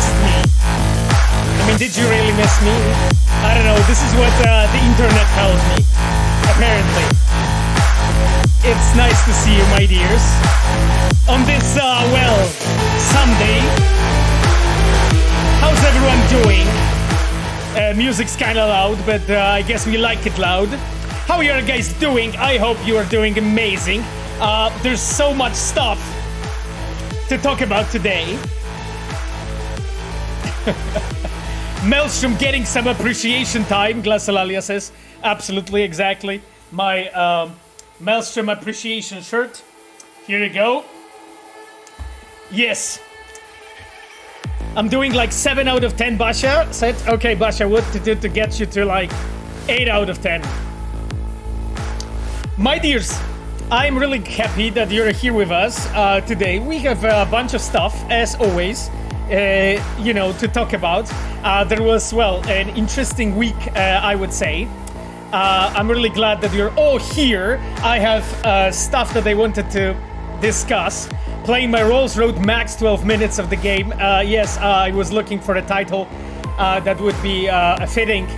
missed me. I mean, did you really miss me? I don't know, this is what the internet tells me, apparently. It's nice to see you, my dears. On this, well, Sunday. How's everyone doing? Music's kinda loud, but I guess we like it loud. How are you guys doing? I hope you are doing amazing. There's so much stuff to talk about today. Mealstrom getting some appreciation time, Glassalalia says. Absolutely, exactly. My Mealstrom appreciation shirt. Here you go. Yes. I'm doing like 7 out of 10, Basha said. Okay, Basha, what to do to get you to like 8 out of 10? My dears, I'm really happy that you're here with us today. We have a bunch of stuff, as always, to talk about. There was, well, an interesting week, I would say. I'm really glad that you're all here. I have stuff that I wanted to discuss. Playing my roles, wrote max 12 minutes of the game. Yes, I was looking for a title that would be fitting.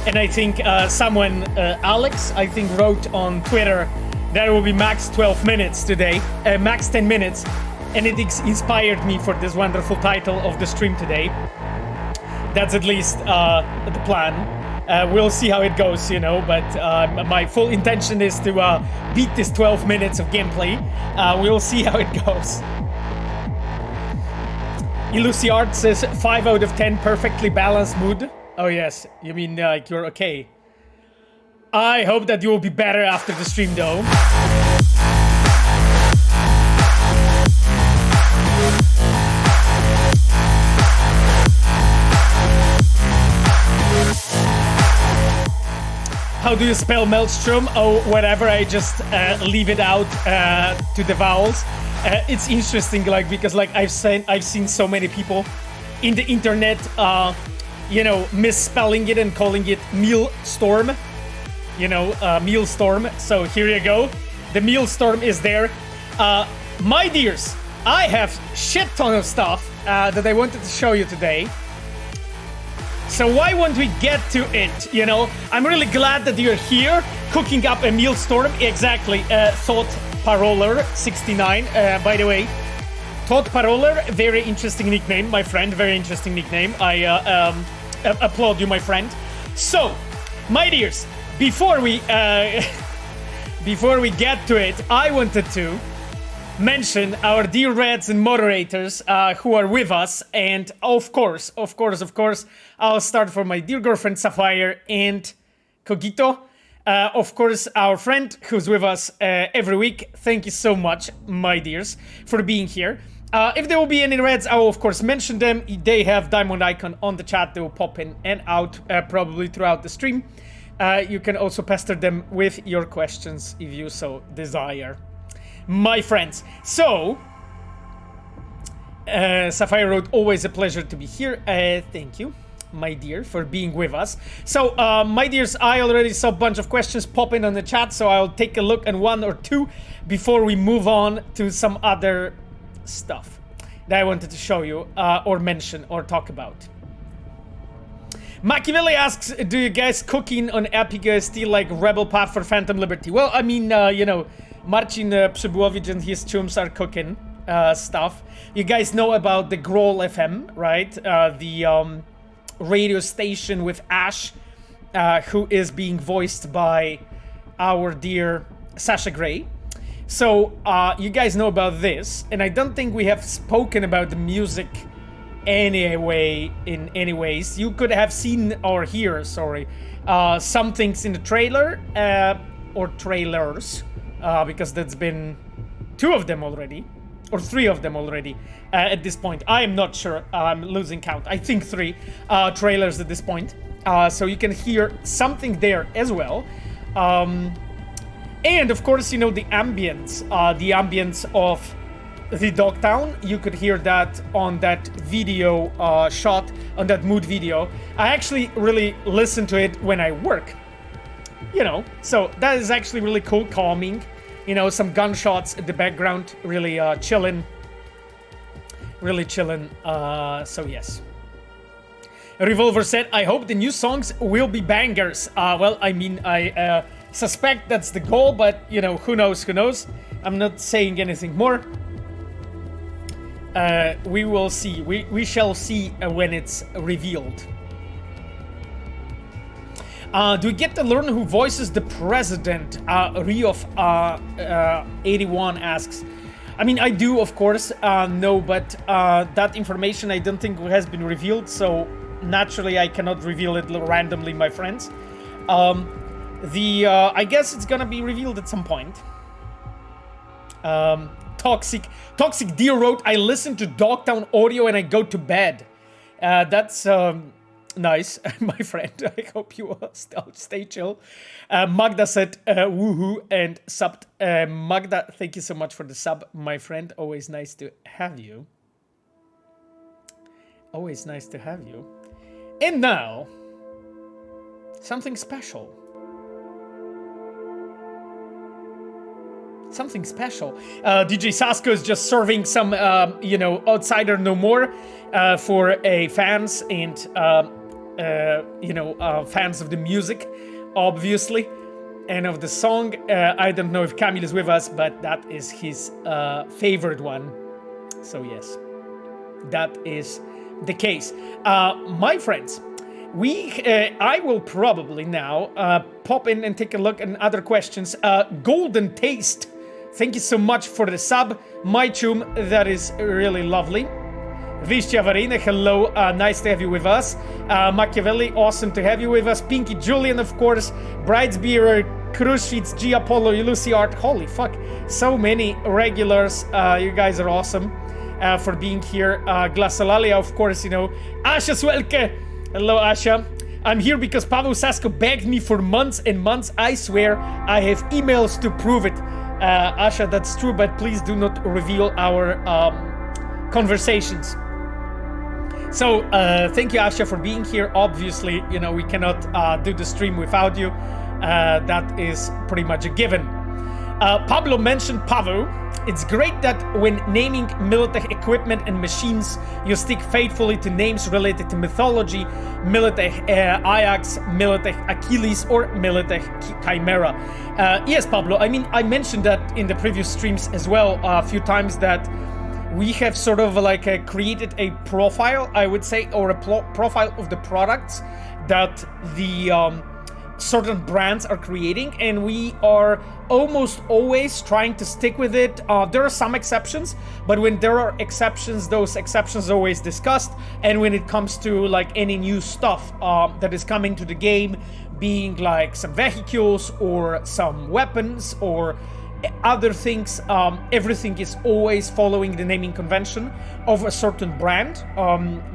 And I think someone, Alex, I think wrote on Twitter that it will be max 12 minutes today, max 10 minutes. And it inspired me for this wonderful title of the stream today. That's at least the plan. We'll see how it goes, but my full intention is to beat this 12 minutes of gameplay. We'll see how it goes. Eluciard says 5 out of 10 perfectly balanced mood. Oh yes, you mean like you're okay. I hope that you will be better after the stream though. How do you spell Mealstrom? Oh, whatever, I just leave it out to the vowels. It's interesting, because I've seen so many people in the internet, misspelling it and calling it Mealstorm. Mealstorm. So here you go. The Mealstorm is there. My dears, I have shit ton of stuff that I wanted to show you today. So why won't we get to it, I'm really glad that you're here, cooking up a Mealstorm. Exactly, Thought Paroler 69, by the way. Thought Paroler, very interesting nickname, my friend, very interesting nickname. I applaud you, my friend. So, my dears, before we get to it, I wanted to mention our dear Reds and moderators who are with us, and of course, I'll start from my dear girlfriend Sapphire and Cogito. Of course, our friend who's with us every week. Thank you so much, my dears, for being here. If there will be any Reds, I will of course mention them. They have diamond icon on the chat. They will pop in and out probably throughout the stream. You can also pester them with your questions if you so desire. My friends, so Sapphire wrote, always a pleasure to be here. Thank you, my dear, for being with us. So, my dears, I already saw a bunch of questions pop in on the chat, so I'll take a look at 1 or 2 before we move on to some other stuff that I wanted to show you, or mention, or talk about. Machiavelli asks, do you guys cooking on Epic still like Rebel Path for Phantom Liberty? Well, I mean, Marcin Przybyłowicz and his chums are cooking stuff. You guys know about the Growl FM, right? The radio station with Ash, who is being voiced by our dear Sasha Grey. So, you guys know about this, and I don't think we have spoken about the music anyway, in any ways. You could have seen or hear, some things in the trailer, or trailers, because that's been 2 of them already, or 3 of them already at this point. I am not sure, I'm losing count. I think 3 trailers at this point. So you can hear something there as well. And of course, the ambience of the Dogtown. You could hear that on that video shot, on that mood video. I actually really listen to it when I work. So that is actually really cool, calming. Some gunshots in the background, really chilling. really chilling. So yes. Revolver said, I hope the new songs will be bangers. Well, I mean, I suspect that's the goal, but, you know, who knows, who knows. I'm not saying anything more. We will see. We shall see when it's revealed. Do we get to learn who voices the president? Riof81 asks. I mean, I do, of course, no, but that information I don't think has been revealed, so naturally I cannot reveal it randomly, my friends. I guess it's gonna be revealed at some point. Toxic Deer wrote, I listen to Dogtown audio and I go to bed. That's nice, my friend. I hope you stay chill. Magda said, woohoo, and subbed. Magda, thank you so much for the sub, my friend. Always nice to have you. Always nice to have you. And now, something special. Something special. DJ Sasko is just serving some, you know, Outsider No More for fans and, you know, fans of the music, obviously, and of the song. I don't know if Camille is with us, but that is his favorite one. So yes, that is the case. My friends, I will probably now pop in and take a look at other questions. Golden Taste, thank you so much for the sub. My chum, that is really lovely. Vishya Varina, hello, nice to have you with us. Machiavelli, awesome to have you with us. Pinky Julian, of course. Bridesbeer, Crushits, G Apollo, Lucy Art. Holy fuck, so many regulars. You guys are awesome for being here. Glasalalia, of course, you know. Asha Swelke, hello Asha. I'm here because Pavel Sasko begged me for months and months. I swear I have emails to prove it. Asha, that's true, but please do not reveal our conversations. So, thank you, Asha, for being here. Obviously, you know, we cannot do the stream without you. That is pretty much a given. Pablo mentioned Pavel. It's great that when naming Militech equipment and machines, you stick faithfully to names related to mythology, Militech Ajax, Militech Achilles, or Militech Chimera. Yes, Pablo, I mean, I mentioned that in the previous streams as well a few times, that we have sort of like created a profile, I would say, or a profile of the products that the certain brands are creating, and we are almost always trying to stick with it. There are some exceptions, but when there are exceptions, those exceptions are always discussed. And when it comes to like any new stuff that is coming to the game, being like some vehicles or some weapons or other things, everything is always following the naming convention of a certain brand,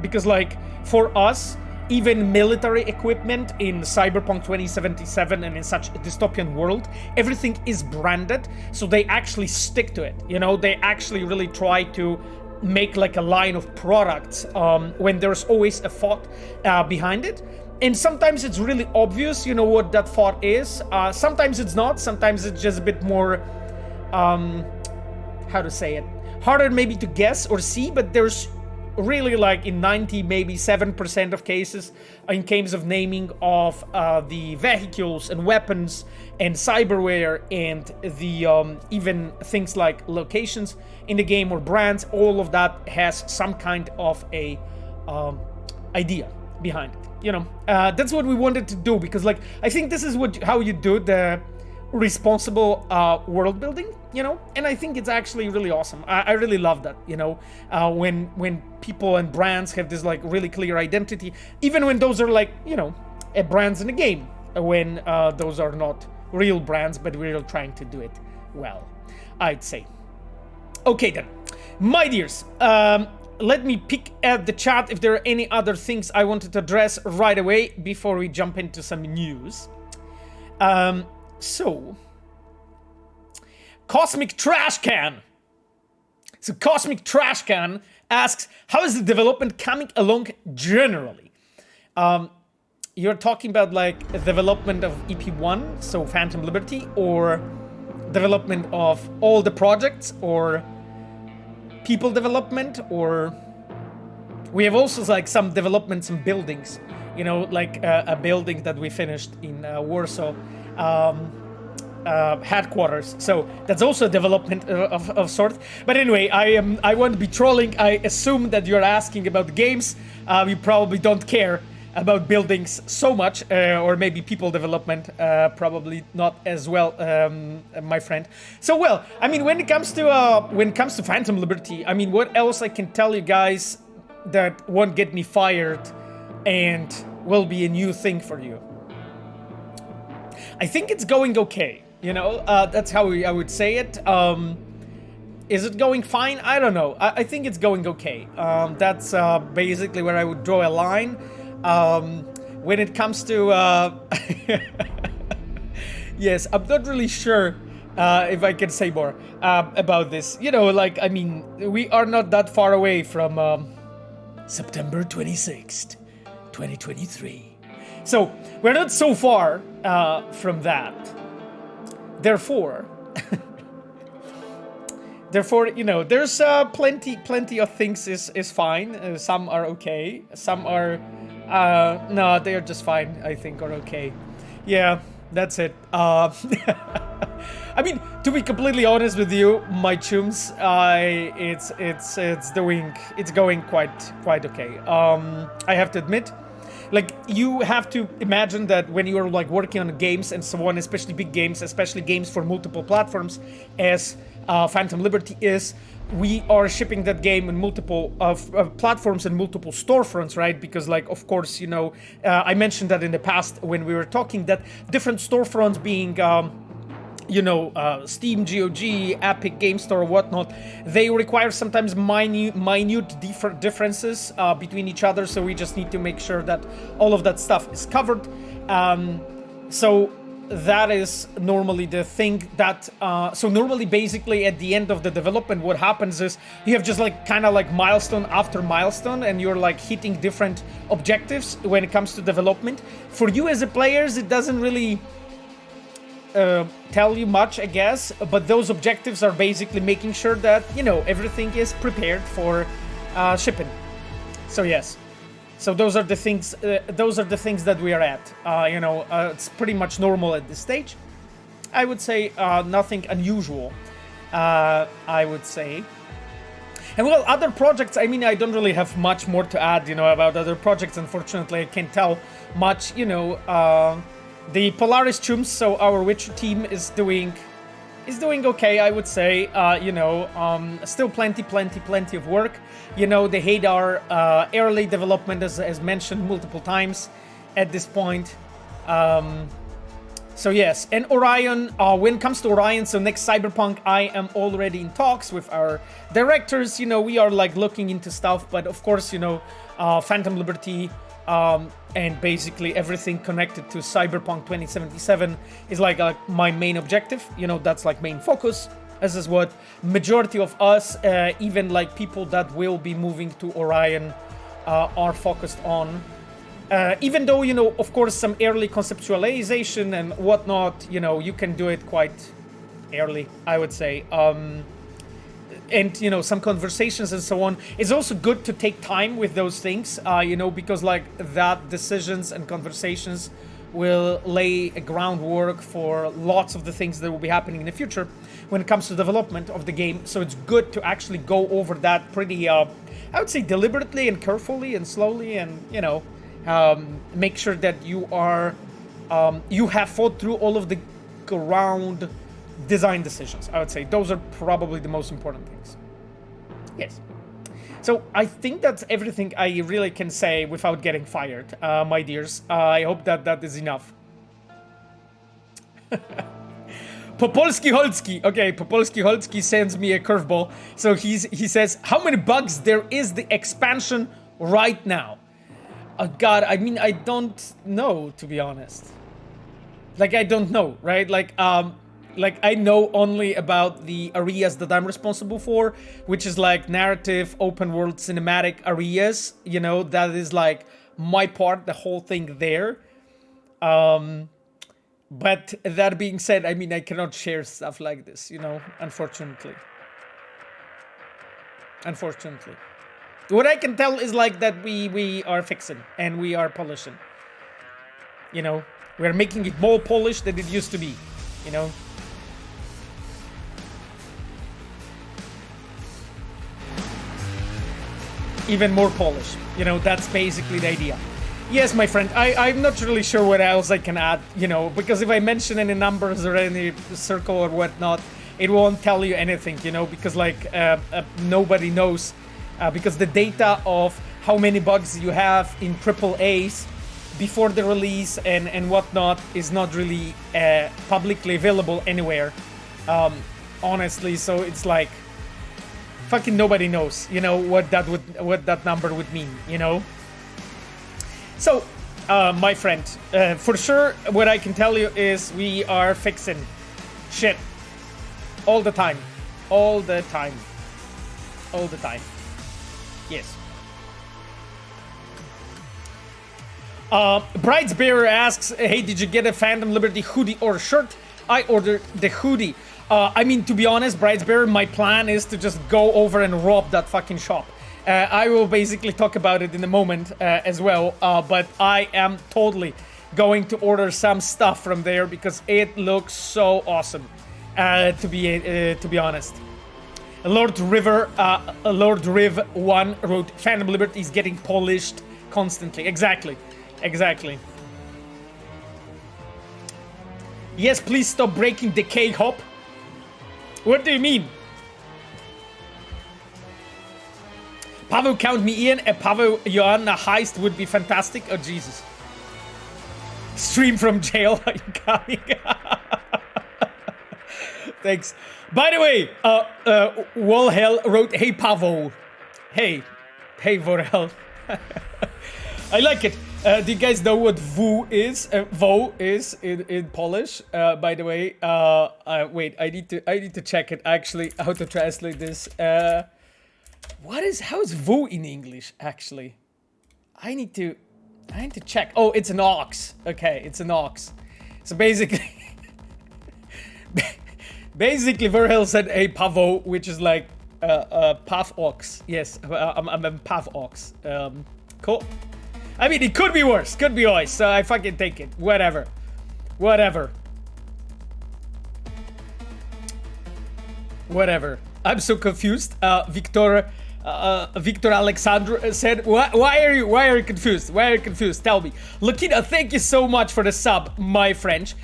because like for us, even military equipment in Cyberpunk 2077 and in such a dystopian world, everything is branded, so they actually stick to it. You know, they actually really try to make like a line of products when there's always a thought behind it. And sometimes it's really obvious, you know, what that thought is. Sometimes it's not. Sometimes it's just a bit more, how to say it, harder maybe to guess or see, but there's really like in 90 maybe 7% of cases, in terms of naming of the vehicles and weapons and cyberware and the even things like locations in the game or brands, all of that has some kind of a idea behind it, you know. That's what we wanted to do, because like I think this is how you do the responsible world building, you know, and I think it's actually really awesome. I really love that, you know, when people and brands have this like really clear identity, even when those are like, you know, brands in a game, when those are not real brands, but we're trying to do it well, I'd say. Okay then, my dears, let me pick at the chat if there are any other things I wanted to address right away before we jump into some news. So, Cosmic Trash Can. So Cosmic Trash Can asks, how is the development coming along generally? You're talking about like a development of EP1, so Phantom Liberty, or development of all the projects, or people development, or we have also like some development, some buildings, you know, like a building that we finished in Warsaw headquarters. So that's also a development of sort. But anyway, I won't be trolling. I assume that you're asking about games. We probably don't care about buildings so much, or maybe people development, probably not as well, my friend. So well, I mean, when it comes to Phantom Liberty, I mean, what else I can tell you guys that won't get me fired and will be a new thing for you? I think it's going okay, you know, that's how I would say it. Is it going fine? I don't know. I think it's going okay. That's basically where I would draw a line. When it comes to... yes, I'm not really sure if I can say more about this. You know, like, I mean, we are not that far away from September 26th, 2023. So, we're not so far from that. Therefore, you know, there's plenty of things is fine. Some are okay. Some are, no, they're just fine, I think, or okay. Yeah, that's it. I mean, to be completely honest with you, my chums, it's going quite okay. I have to admit, like, you have to imagine that when you're like working on games and so on, especially big games, especially games for multiple platforms, as Phantom Liberty is, we are shipping that game in multiple platforms and multiple storefronts, right? Because, like, of course, you know, I mentioned that in the past when we were talking, that different storefronts being you know, Steam, GOG, Epic Game Store, whatnot, they require sometimes minute differences between each other, so we just need to make sure that all of that stuff is covered. So that is normally the thing that... so normally, basically, at the end of the development, what happens is you have just like kind of like milestone after milestone, and you're like hitting different objectives when it comes to development. For you as a players, it doesn't really... tell you much, I guess, but those objectives are basically making sure that, you know, everything is prepared for shipping. So yes, so those are the things. That we are at. You know, it's pretty much normal at this stage. I would say nothing unusual. I would say. And well, other projects. I mean, I don't really have much more to add. You know, about other projects. Unfortunately, I can't tell much. You know. The Polaris Chums, so our Witcher team is doing okay, I would say. You know, still plenty of work. You know, the Hadar early development, as mentioned multiple times at this point. So yes, and Orion, when it comes to Orion, so next Cyberpunk, I am already in talks with our directors. You know, we are like looking into stuff, but of course, you know, Phantom Liberty, and basically everything connected to Cyberpunk 2077 is like my main objective. You know, that's like main focus. This is what majority of us, even like people that will be moving to Orion, are focused on. Even though, you know, of course, some early conceptualization and whatnot, you know, you can do it quite early, I would say. And, you know, some conversations and so on. It's also good to take time with those things, you know, because, like, that decisions and conversations will lay a groundwork for lots of the things that will be happening in the future when it comes to development of the game. So it's good to actually go over that pretty, I would say, deliberately and carefully and slowly, and, you know, make sure that you are, you have thought through all of the ground design decisions. I would say those are probably the most important things. Yes. So I think that's everything I really can say without getting fired, my dears. I hope that that is enough. Popolski Holski. Okay, Popolski Holski sends me a curveball. So he says, how many bugs there is the expansion right now? Oh God, I mean, I don't know, to be honest. Like, I don't know, right? Like I know only about the areas that I'm responsible for, which is like narrative, open world, cinematic areas. You know, that is like my part, the whole thing there. But that being said, I mean, I cannot share stuff like this, you know, unfortunately. unfortunately. What I can tell is like that we are fixing and we are polishing. You know, we're making it more polished than it used to be, you know. Even more polished, you know, that's basically the idea. Yes, my friend, I'm not really sure what else I can add, you know, because if I mention any numbers or any circle or whatnot, it won't tell you anything, you know, because like nobody knows, because the data of how many bugs you have in AAAs before the release and whatnot is not really publicly available anywhere, honestly. So it's like fucking nobody knows, you know, what that number would mean, you know. So, my friend, for sure, what I can tell you is we are fixing shit all the time, all the time, all the time. Yes. Bride's Bearer asks, hey, did you get a Phantom Liberty hoodie or shirt? I ordered the hoodie. I mean, to be honest, Bride's Bearer, my plan is to just go over and rob that fucking shop. I will basically talk about it in a moment as well, but I am totally going to order some stuff from there because it looks so awesome, to be honest. Lord Riv 1 wrote, Phantom Liberty is getting polished constantly. Exactly. Yes, please stop breaking the K-hop. What do you mean? Pavel, count me in. A Pavel Joanna heist would be fantastic. Oh, Jesus. Stream from jail. Are you coming? Thanks. By the way, Walhell wrote, hey, Pavel. Hey, Vorel. I like it. Do you guys know what vo is? Vo is in Polish. By the way, wait, I need to check it actually how to translate this. How is vo in English actually? I need to check. Oh, it's an ox. Okay, it's an ox. So basically, Verhel said, "Hey, Pavo," which is like pav ox. Yes, I'm a pav ox. Cool. I mean, it could be worse. Could be worse. So I fucking take it. Whatever. I'm so confused. Victor Alexandre said, why are you confused? Tell me. Lakina, thank you so much for the sub, my friend.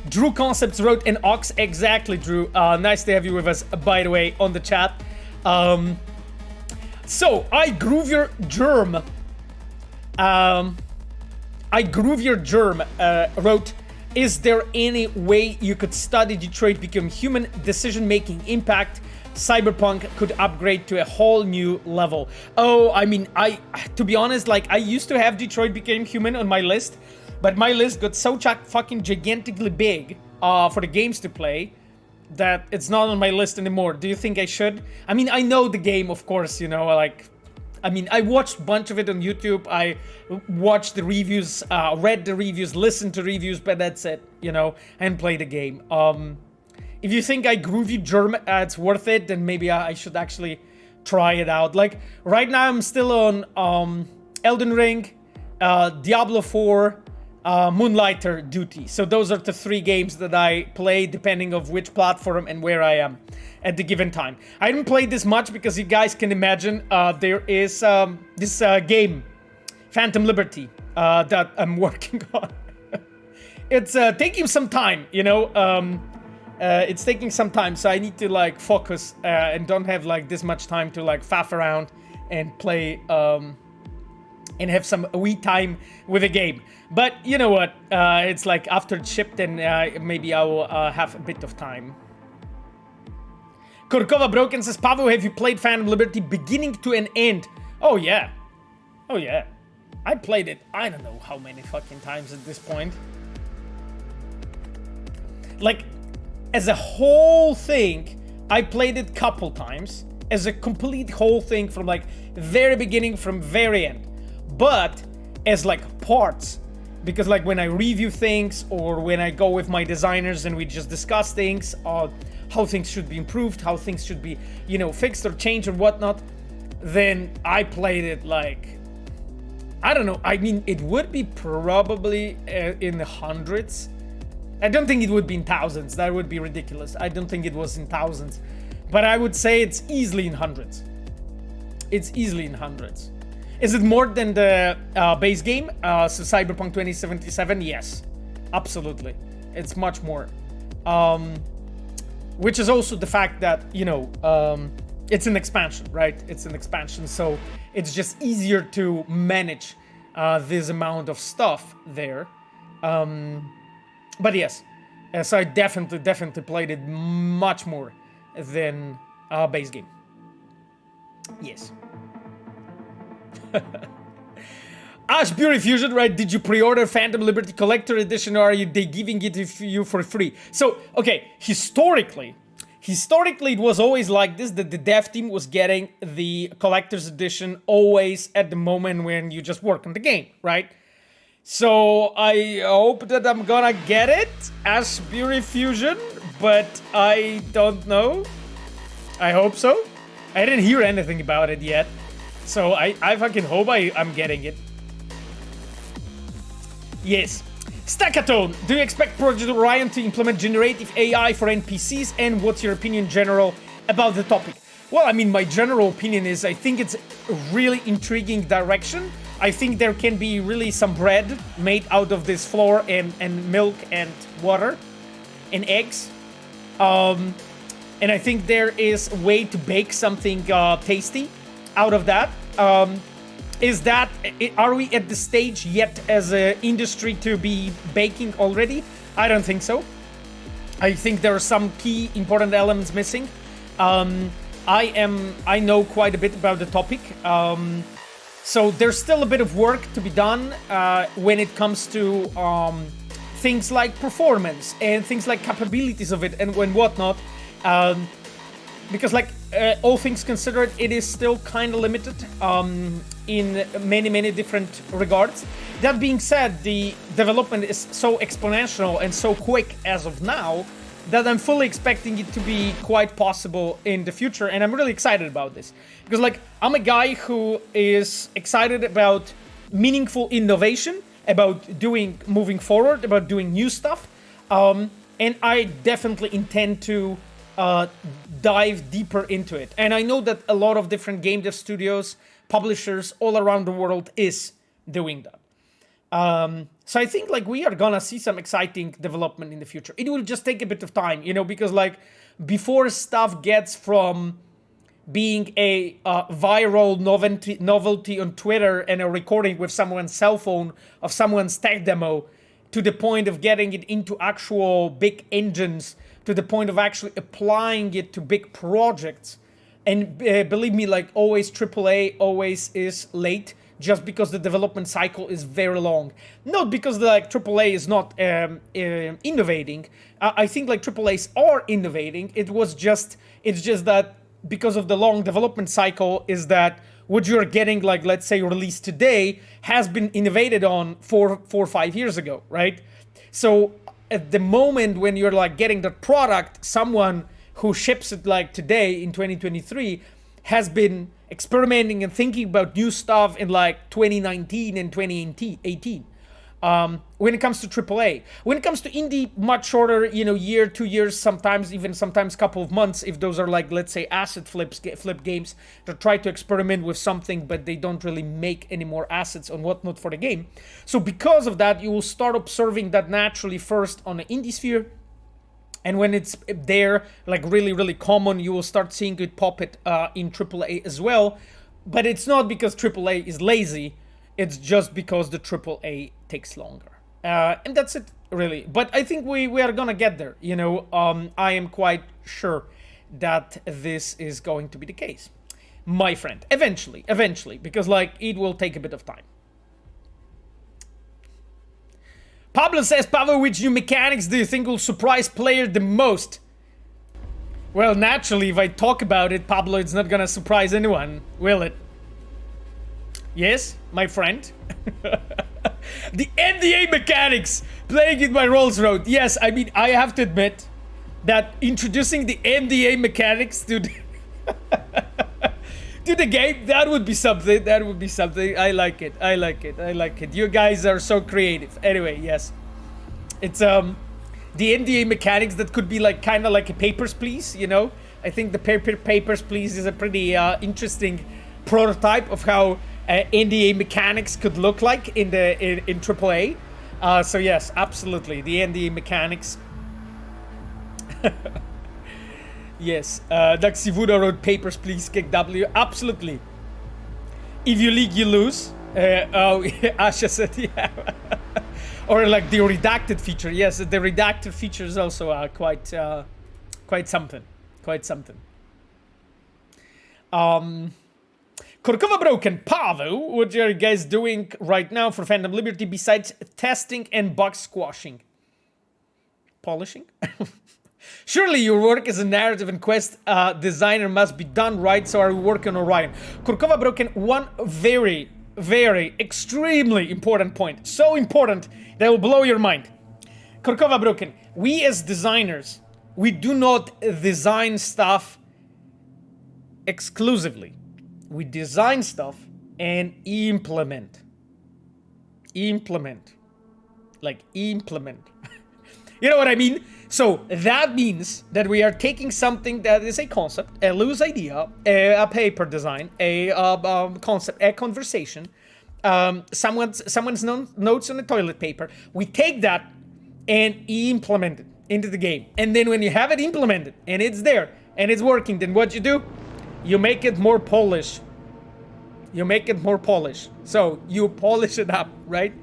Drew Concepts wrote an ox. Exactly, Drew. Nice to have you with us, by the way, on the chat. So, I groove your germ. Wrote, is there any way you could study Detroit Become Human decision-making impact? Cyberpunk could upgrade to a whole new level. Oh, I mean, to be honest, like, I used to have Detroit Became Human on my list, but my list got so fucking gigantically big for the games to play that it's not on my list anymore. Do you think I should? I mean, I know the game, of course, you know, like, I mean, I watched a bunch of it on YouTube. I watched the reviews, read the reviews, listened to reviews, but that's it, you know, and play the game. If you think I groovy germ, it's worth it, then maybe I should actually try it out. Like, right now I'm still on Elden Ring, Diablo 4, Moonlighter duty. So those are the 3 games that I play depending of which platform and where I am at the given time. I didn't play this much because you guys can imagine there is this game, Phantom Liberty, that I'm working on. It's taking some time, you know. It's taking some time, so I need to like focus and don't have like this much time to like faff around and play and have some wee time with a game. But you know what? It's like after it's shipped, then maybe I will have a bit of time. Korkova Broken says, Pavel, have you played Phantom Liberty beginning to an end? Oh yeah. I played it, I don't know how many fucking times at this point. Like, as a whole thing, I played it couple times. As a complete whole thing from like very beginning, from very end. But as like parts. Because like when I review things or when I go with my designers and we just discuss things, how things should be improved, how things should be, you know, fixed or changed or whatnot, then I played it like, I don't know. I mean, it would be probably in the hundreds. I don't think it would be in thousands. That would be ridiculous. I don't think it was in thousands. But I would say it's easily in hundreds. It's easily in hundreds. Is it more than the base game? So Cyberpunk 2077? Yes. Absolutely. It's much more. Which is also the fact that, you know, it's an expansion, right? It's an expansion. So it's just easier to manage this amount of stuff there. But yes, so I definitely played it much more than base game. Yes. Ash Beauty Fusion, right? Did you pre-order Phantom Liberty Collector Edition, or are they giving it to you for free? So, okay, historically it was always like this, that the dev team was getting the Collector's Edition always at the moment when you just work on the game, right? So I hope that I'm gonna get it, Ash Beauty Fusion, but I don't know. I hope so. I didn't hear anything about it yet, so I fucking hope I'm getting it. Yes. Stackatone, do you expect Project Orion to implement generative AI for NPCs, and what's your opinion in general about the topic? Well, I mean, my general opinion is I think it's a really intriguing direction. I think there can be really some bread made out of this flour and milk and water and eggs. And I think there is a way to bake something tasty out of that. Are we at the stage yet as an industry to be baking already? I don't think so. I think there are some key important elements missing. I know quite a bit about the topic. So there's still a bit of work to be done when it comes to things like performance and things like capabilities of it and whatnot. Because like all things considered, it is still kind of limited in many different regards. That being said, the development is so exponential and so quick as of now that I'm fully expecting it to be quite possible in the future, and I'm really excited about this. Because like, I'm a guy who is excited about meaningful innovation, about moving forward, about doing new stuff, and I definitely intend to dive deeper into it. And I know that a lot of different game dev studios, publishers all around the world is doing that. So I think like we are gonna see some exciting development in the future. It will just take a bit of time, you know, because like before stuff gets from being a viral novelty on Twitter and a recording with someone's cell phone of someone's tech demo to the point of getting it into actual big engines, to the point of actually applying it to big projects. And believe me, like always, AAA always is late, just because the development cycle is very long. Not because like AAA is not innovating. I think like AAAs are innovating. It's just that because of the long development cycle, is that what you're getting, like let's say released today, has been innovated on 4 or 5 years ago, right? So at the moment when you're like getting the product, someone who ships it like today in 2023 has been experimenting and thinking about new stuff in like 2019 and 2018. When it comes to AAA, when it comes to indie, much shorter, you know, year, 2 years, sometimes couple of months, if those are like, let's say, asset flip games that try to experiment with something, but they don't really make any more assets and whatnot for the game. So because of that, you will start observing that naturally first on the indie sphere. And when it's there, like really common, you will start seeing it pop it in AAA as well. But it's not because AAA is lazy. It's just because the AAA takes longer. And that's it, really. But I think we are gonna get there. You know, I am quite sure that this is going to be the case, my friend. Eventually, because like it will take a bit of time. Pablo says, Pavel, which new mechanics do you think will surprise player the most? Well, naturally, if I talk about it, Pablo, it's not gonna surprise anyone, will it? Yes, my friend? The NDA mechanics, playing it by Rolls Road. Yes, I mean, I have to admit that introducing the NDA mechanics to the, to the game, that would be something. That would be something. I like it. I like it. I like it. You guys are so creative. Anyway, yes. It's the NDA mechanics that could be like kind of like a Papers, Please, you know? I think the Papers, Please is a pretty interesting prototype of how NDA mechanics could look like in AAA. So yes, absolutely, the NDA mechanics. Yes, Daxivuda wrote Papers, Please, kick W. Absolutely. If you leak, you lose. Oh, Asha said, yeah. Or like the redacted feature. Yes, the redacted feature is also quite something. Quite something. Korkova Broken, Pavel, what are you guys doing right now for Phantom Liberty besides testing and bug squashing? Polishing? Surely your work as a narrative and quest designer must be done right, so are we working on Orion? Korkova Broken, one very, very, extremely important point. So important that will blow your mind. Korkova Broken, we as designers, we do not design stuff exclusively. We design stuff and implement. Implement. Like implement. You know what I mean? So that means that we are taking something that is a concept, a loose idea, a paper design, a concept, a conversation, someone's notes on the toilet paper. We take that and implement it into the game. And then when you have it implemented and it's there and it's working, then what you do? You make it more polished. You make it more polished. So you polish it up, right?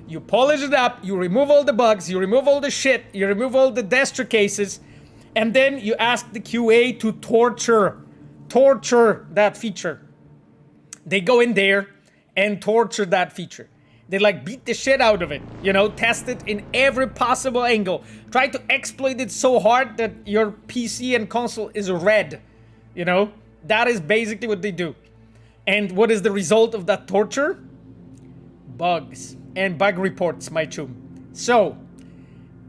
You polish it up, you remove all the bugs, you remove all the shit, you remove all the Destra cases, and then you ask the QA to torture that feature. They go in there and torture that feature. They like beat the shit out of it, you know, test it in every possible angle. Try to exploit it so hard that your PC and console is red, you know? That is basically what they do. And what is the result of that torture? Bugs and bug reports, my chum. So,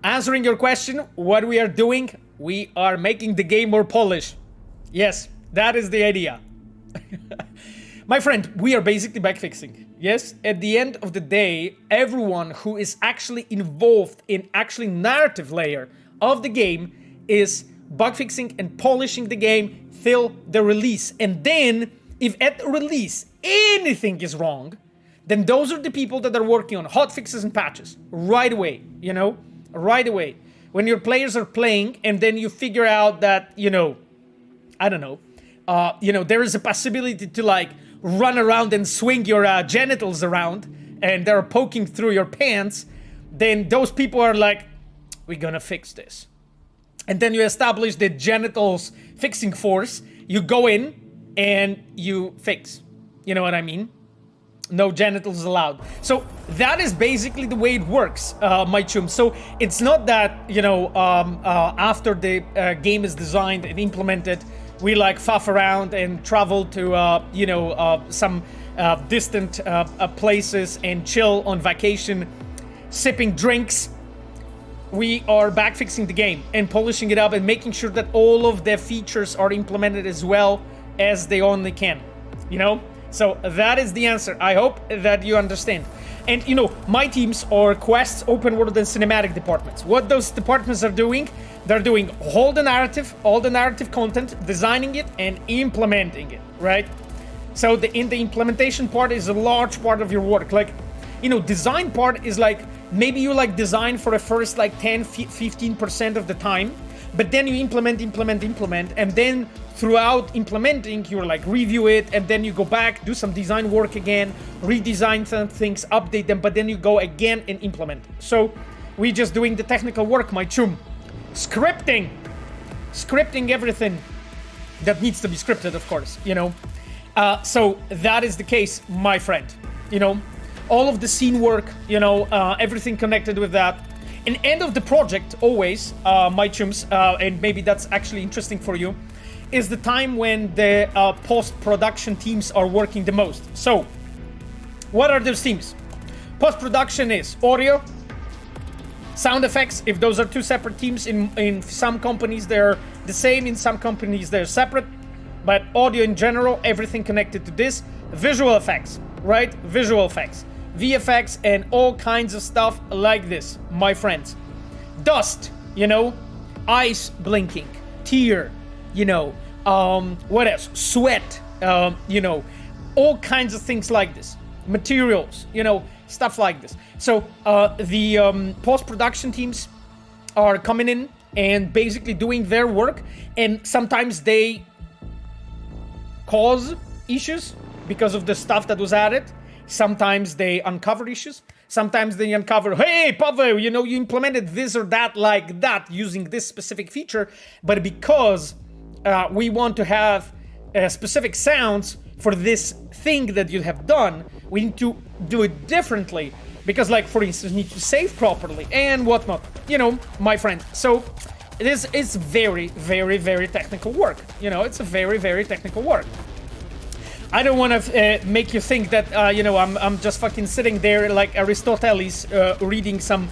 answering your question, what we are doing, we are making the game more polished. Yes, that is the idea. My friend, we are basically bugfixing. Yes, at the end of the day, everyone who is actually involved in actually narrative layer of the game is bugfixing and polishing the game till the release. And then, if at the release anything is wrong, then those are the people that are working on hotfixes and patches right away, you know, right away. When your players are playing and then you figure out that, you know, I don't know, there is a possibility to like run around and swing your genitals around and they're poking through your pants, then those people are like, we're gonna fix this. And then you establish the genitals fixing force, you go in and you fix. You know what I mean? No genitals allowed. So that is basically the way it works, my chum. So it's not that, you know, after the game is designed and implemented, we like faff around and travel to, some distant places and chill on vacation, sipping drinks. We are backfixing the game and polishing it up and making sure that all of the features are implemented as well as they only can, you know? So that is the answer. I hope that you understand. And, you know, my teams are quests, open world, and cinematic departments. What those departments are doing, they're doing all the narrative content, designing it, and implementing it, right? So in the implementation part is a large part of your work. Like, you know, design part is like, maybe you like design for the first like 10, 15% of the time, but then you implement, and then throughout implementing, you're like review it, and then you go back, do some design work again, redesign some things, update them, but then you go again and implement. So we're just doing the technical work, my chum. Scripting everything that needs to be scripted, of course, you know. So that is the case, my friend. You know, all of the scene work, you know, everything connected with that. And end of the project, always, my chums, and maybe that's actually interesting for you, is the time when the post-production teams are working the most. So, what are those teams? Post-production is audio, Sound effects, if those are two separate teams, in some companies they're the same, in some companies they're separate. But audio in general, everything connected to this. Visual effects, right? Visual effects. VFX and all kinds of stuff like this, my friends. Dust, you know, eyes blinking, tear, you know, what else? Sweat, you know, all kinds of things like this. Materials, you know, stuff like this. So the post-production teams are coming in and basically doing their work, and sometimes they cause issues because of the stuff that was added. Sometimes they uncover issues. Sometimes they uncover, hey, Pavel, you know, you implemented this or that like that using this specific feature, but because we want to have specific sounds for this thing that you have done, we need to do it differently. Because, like, for instance, you need to save properly and whatnot. You know, my friend. So, this is very, very, very technical work. You know, it's a very, very technical work. I don't want to make you think that, you know, I'm just fucking sitting there like Aristoteles reading some,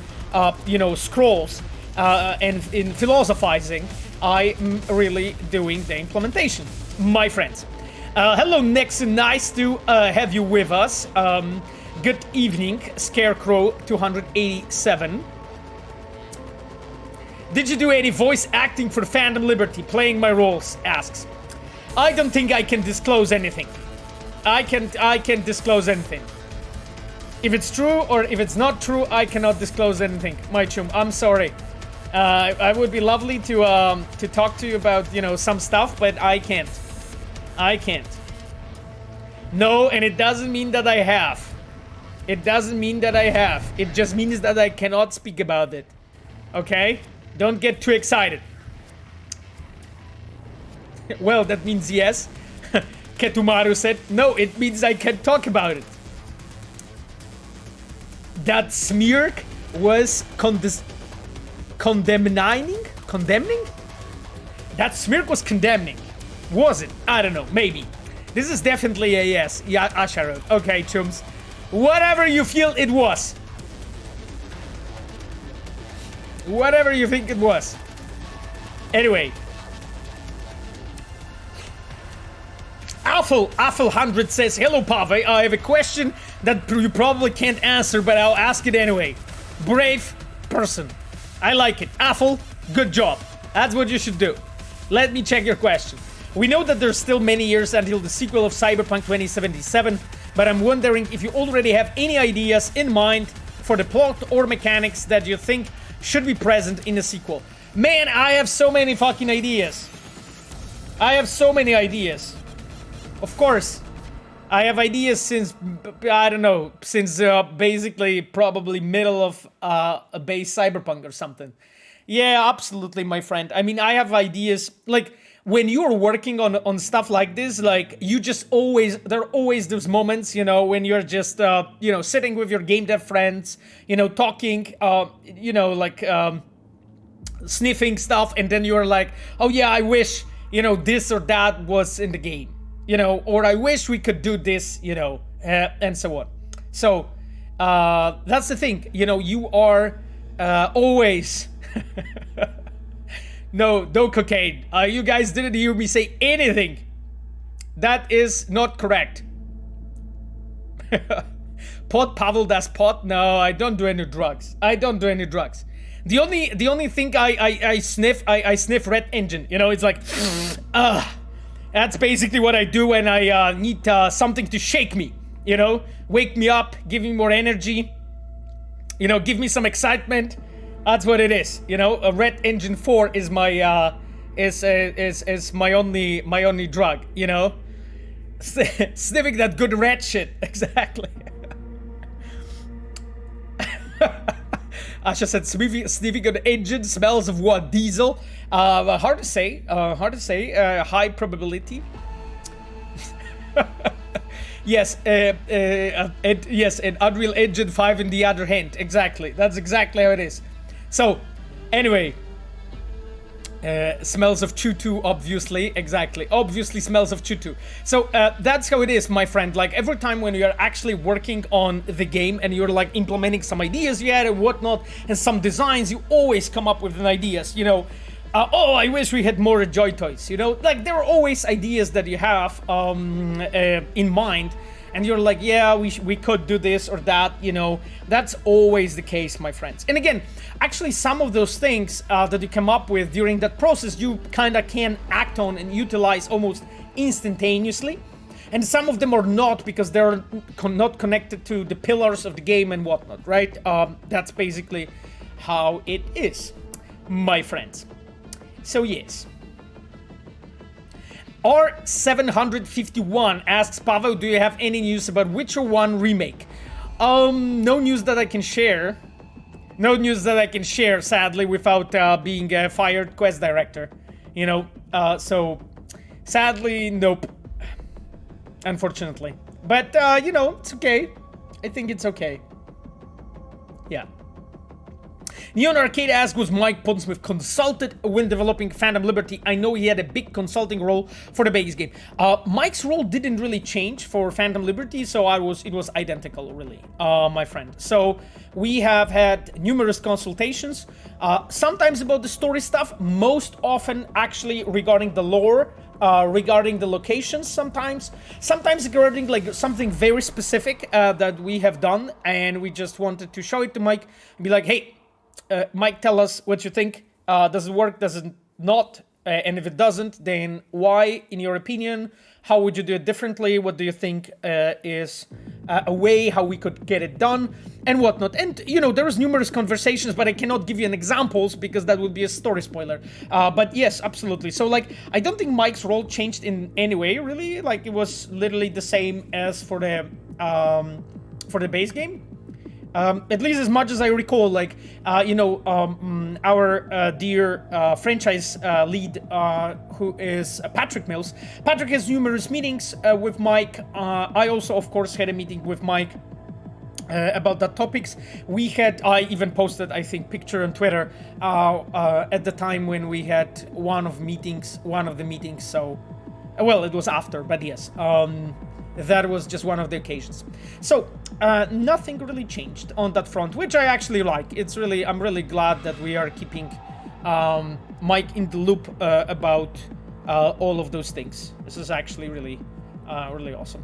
you know, scrolls and in philosophizing. I'm really doing the implementation, my friends. Hello, Nixon. Nice to have you with us. Good evening, Scarecrow 287. Did you do any voice acting for Phantom Liberty? Playing my roles, asks. I don't think I can disclose anything. I can disclose anything. If it's true or if it's not true, I cannot disclose anything. My chum, I'm sorry. I would be lovely to talk to you about, you know, some stuff, but I can't. I can't. No, and it doesn't mean that I have. It doesn't mean that I have. It just means that I cannot speak about it. Okay? Don't get too excited. Well, that means yes. Ketumaru said, no, it means I can talk about it. That smirk was condemning? Condemning? That smirk was condemning. Was it? I don't know. Maybe. This is definitely a yes. Yeah, Asha. Okay, chums. Whatever you feel it was. Whatever you think it was. Anyway. Affle100 says, hello, Pave. I have a question that you probably can't answer, but I'll ask it anyway. Brave person. I like it. Affle, good job. That's what you should do. Let me check your question. We know that there's still many years until the sequel of Cyberpunk 2077, but I'm wondering if you already have any ideas in mind for the plot or mechanics that you think should be present in the sequel. Man, I have so many fucking ideas. I have so many ideas. Of course, I have ideas since, I don't know, since basically probably middle of a base Cyberpunk or something. Yeah, absolutely, my friend. I mean, I have ideas, like, when you're working on stuff like this, like, you just always, there are always those moments, you know, when you're just, you know, sitting with your game dev friends, you know, talking, you know, like, sniffing stuff, and then you're like, oh yeah, I wish, you know, this or that was in the game, you know, or I wish we could do this, you know, and so on. So, that's the thing, you know, you are always... No cocaine. You guys didn't hear me say anything. That is not correct. Pot, Pavel does pot? No, I don't do any drugs. I don't do any drugs. The only thing I sniff Red Engine. You know, it's like, that's basically what I do when I need something to shake me. You know, wake me up, give me more energy. You know, give me some excitement. That's what it is, you know. A Red Engine 4 is my is my only drug, you know. Sniffing that good red shit, exactly. Asha said sniffing an engine smells of what? Diesel? Hard to say. High probability. Yes, yes, and Unreal Engine 5 in the other hand. Exactly. That's exactly how it is. So, anyway, Smells of choo-choo, obviously. Exactly. Obviously smells of choo-choo. So that's how it is, my friend. Like, every time when you're actually working on the game and you're like implementing some ideas you had and whatnot and some designs, you always come up with an ideas, you know. Oh, I wish we had more Joy Toys, you know. Like, there are always ideas that you have in mind. And you're like, yeah, we could do this or that, you know. That's always the case, my friends. And again, actually, some of those things that you come up with during that process, you kind of can act on and utilize almost instantaneously. And some of them are not, because they're not connected to the pillars of the game and whatnot, right? That's basically how it is, my friends. So yes. R751 asks, Pavel, do you have any news about Witcher 1 remake? No news that I can share. No news that I can share, sadly, without being a fired quest director. You know, so sadly, nope. Unfortunately. But, you know, it's okay. I think it's okay. Yeah. Neon Arcade asks, was Mike Pondsmith consulted when developing Phantom Liberty? I know he had a big consulting role for the base game. Mike's role didn't really change for Phantom Liberty, so it was identical, really, my friend. So we have had numerous consultations, sometimes about the story stuff, most often actually regarding the lore, regarding the locations sometimes regarding like something very specific that we have done, and we just wanted to show it to Mike and be like, hey, Mike, tell us what you think. Does it work? Does it not? And if it doesn't, then why, in your opinion? How would you do it differently? What do you think is a way how we could get it done and whatnot? And, you know, there was numerous conversations, but I cannot give you an examples because that would be a story spoiler. But yes, absolutely. So, like, I don't think Mike's role changed in any way, really. Like, it was literally the same as for the base game. At least as much as I recall, like, you know, our dear franchise lead, who is Patrick Mills. Patrick has numerous meetings with Mike. I also, of course, had a meeting with Mike about that topics. I even posted, I think, picture on Twitter at the time when we had one of the meetings. So, well, it was after, but yes. That was just one of the occasions. So, nothing really changed on that front, which I actually like. I'm really glad that we are keeping Mike in the loop about all of those things. This is actually really awesome.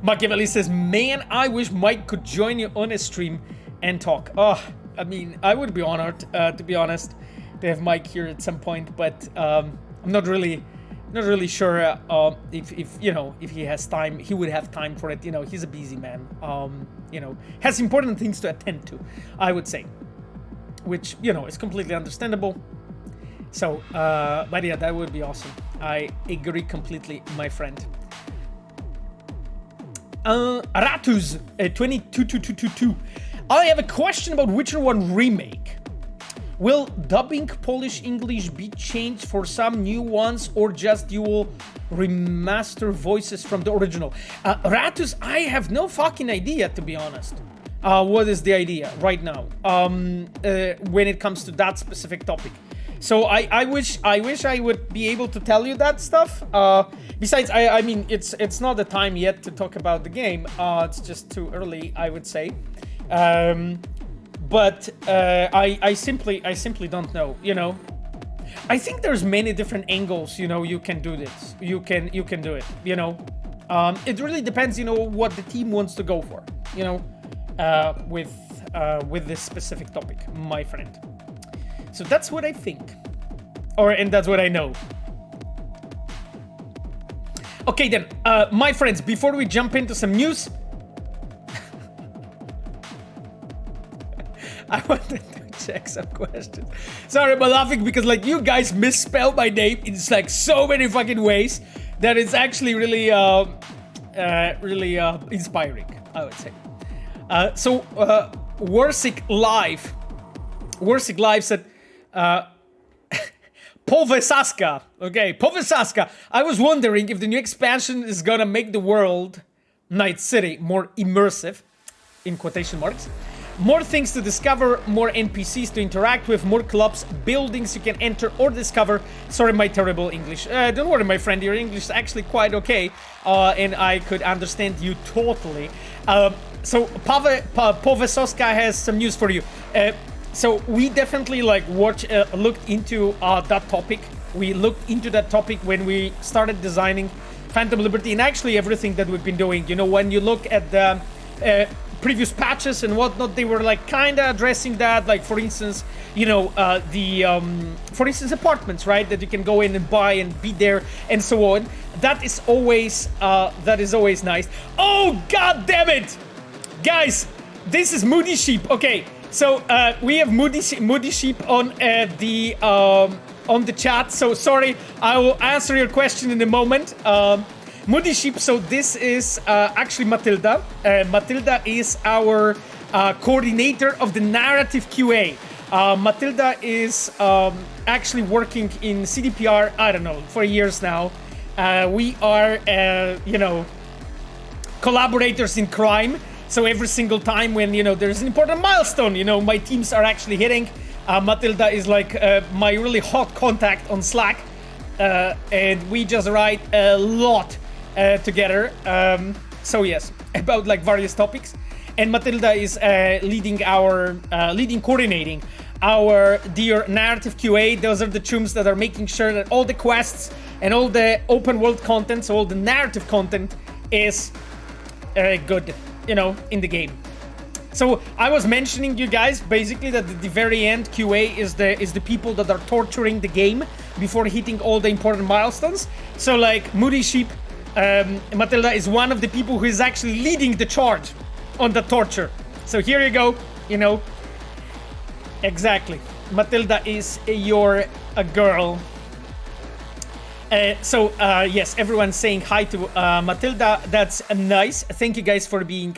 Machiavelli says, man, I wish Mike could join you on a stream and talk. Oh, I mean, I would be honored, to be honest, to have Mike here at some point, but I'm not really sure if you know, if he has time, he would have time for it. You know, he's a busy man. You know, has important things to attend to, I would say, which, you know, is completely understandable. So, but yeah, that would be awesome. I agree completely, my friend. Ratus 222222. I have a question about Witcher 1 remake. Will dubbing Polish English be changed for some new ones, or just you will remaster voices from the original? Ratus, I have no fucking idea, to be honest. What is the idea right now when it comes to that specific topic? So I wish I would be able to tell you that stuff. Besides, I mean, it's not the time yet to talk about the game. It's just too early, I would say. But I simply don't know, you know. I think there's many different angles, you know, you can do this. You can do it, you know. It really depends, you know, what the team wants to go for, you know, with this specific topic, my friend. So that's what I think. And that's what I know. Okay then, my friends, before we jump into some news, I wanted to check some questions. Sorry about laughing, because like you guys misspell my name in like so many fucking ways that it's actually really inspiring, I would say. So Warsic Live said, Povesaska. Okay, Povesaska. I was wondering if the new expansion is gonna make the world, Night City, more immersive, in quotation marks. More things to discover, more NPCs to interact with, more clubs, buildings you can enter or discover. Sorry, my terrible English. Don't worry, my friend, your English is actually quite okay, and I could understand you totally. So Povesoska has some news for you. So we definitely looked into that topic. We looked into that topic when we started designing Phantom Liberty, and actually everything that we've been doing. You know, when you look at the previous patches and whatnot, they were like kind of addressing that. Like, for instance, you know, for instance, apartments, right, that you can go in and buy and be there and so on. That is always nice. Oh, god damn it, guys! This is Moody Sheep. Okay, so we have Moody Sheep on the chat. So sorry, I will answer your question in a moment. Moody Sheep, so this is actually Matilda. Matilda is our coordinator of the narrative QA. Matilda is actually working in CDPR, I don't know, for years now. We are, you know, collaborators in crime. So every single time when, you know, there's an important milestone, you know, my teams are actually hitting. Matilda is like my really hot contact on Slack. And we just write a lot together. So yes, about like various topics. And Matilda is coordinating our dear narrative QA. Those are the chums that are making sure that all the quests and all the open world content, so all the narrative content is good, you know, in the game. So I was mentioning you guys basically that at the very end QA is the people that are torturing the game before hitting all the important milestones. So like Moody Sheep, Matilda is one of the people who is actually leading the charge on the torture. So here you go, you know. Matilda is your girl. Yes, everyone's saying hi to Matilda. That's nice. Thank you guys for being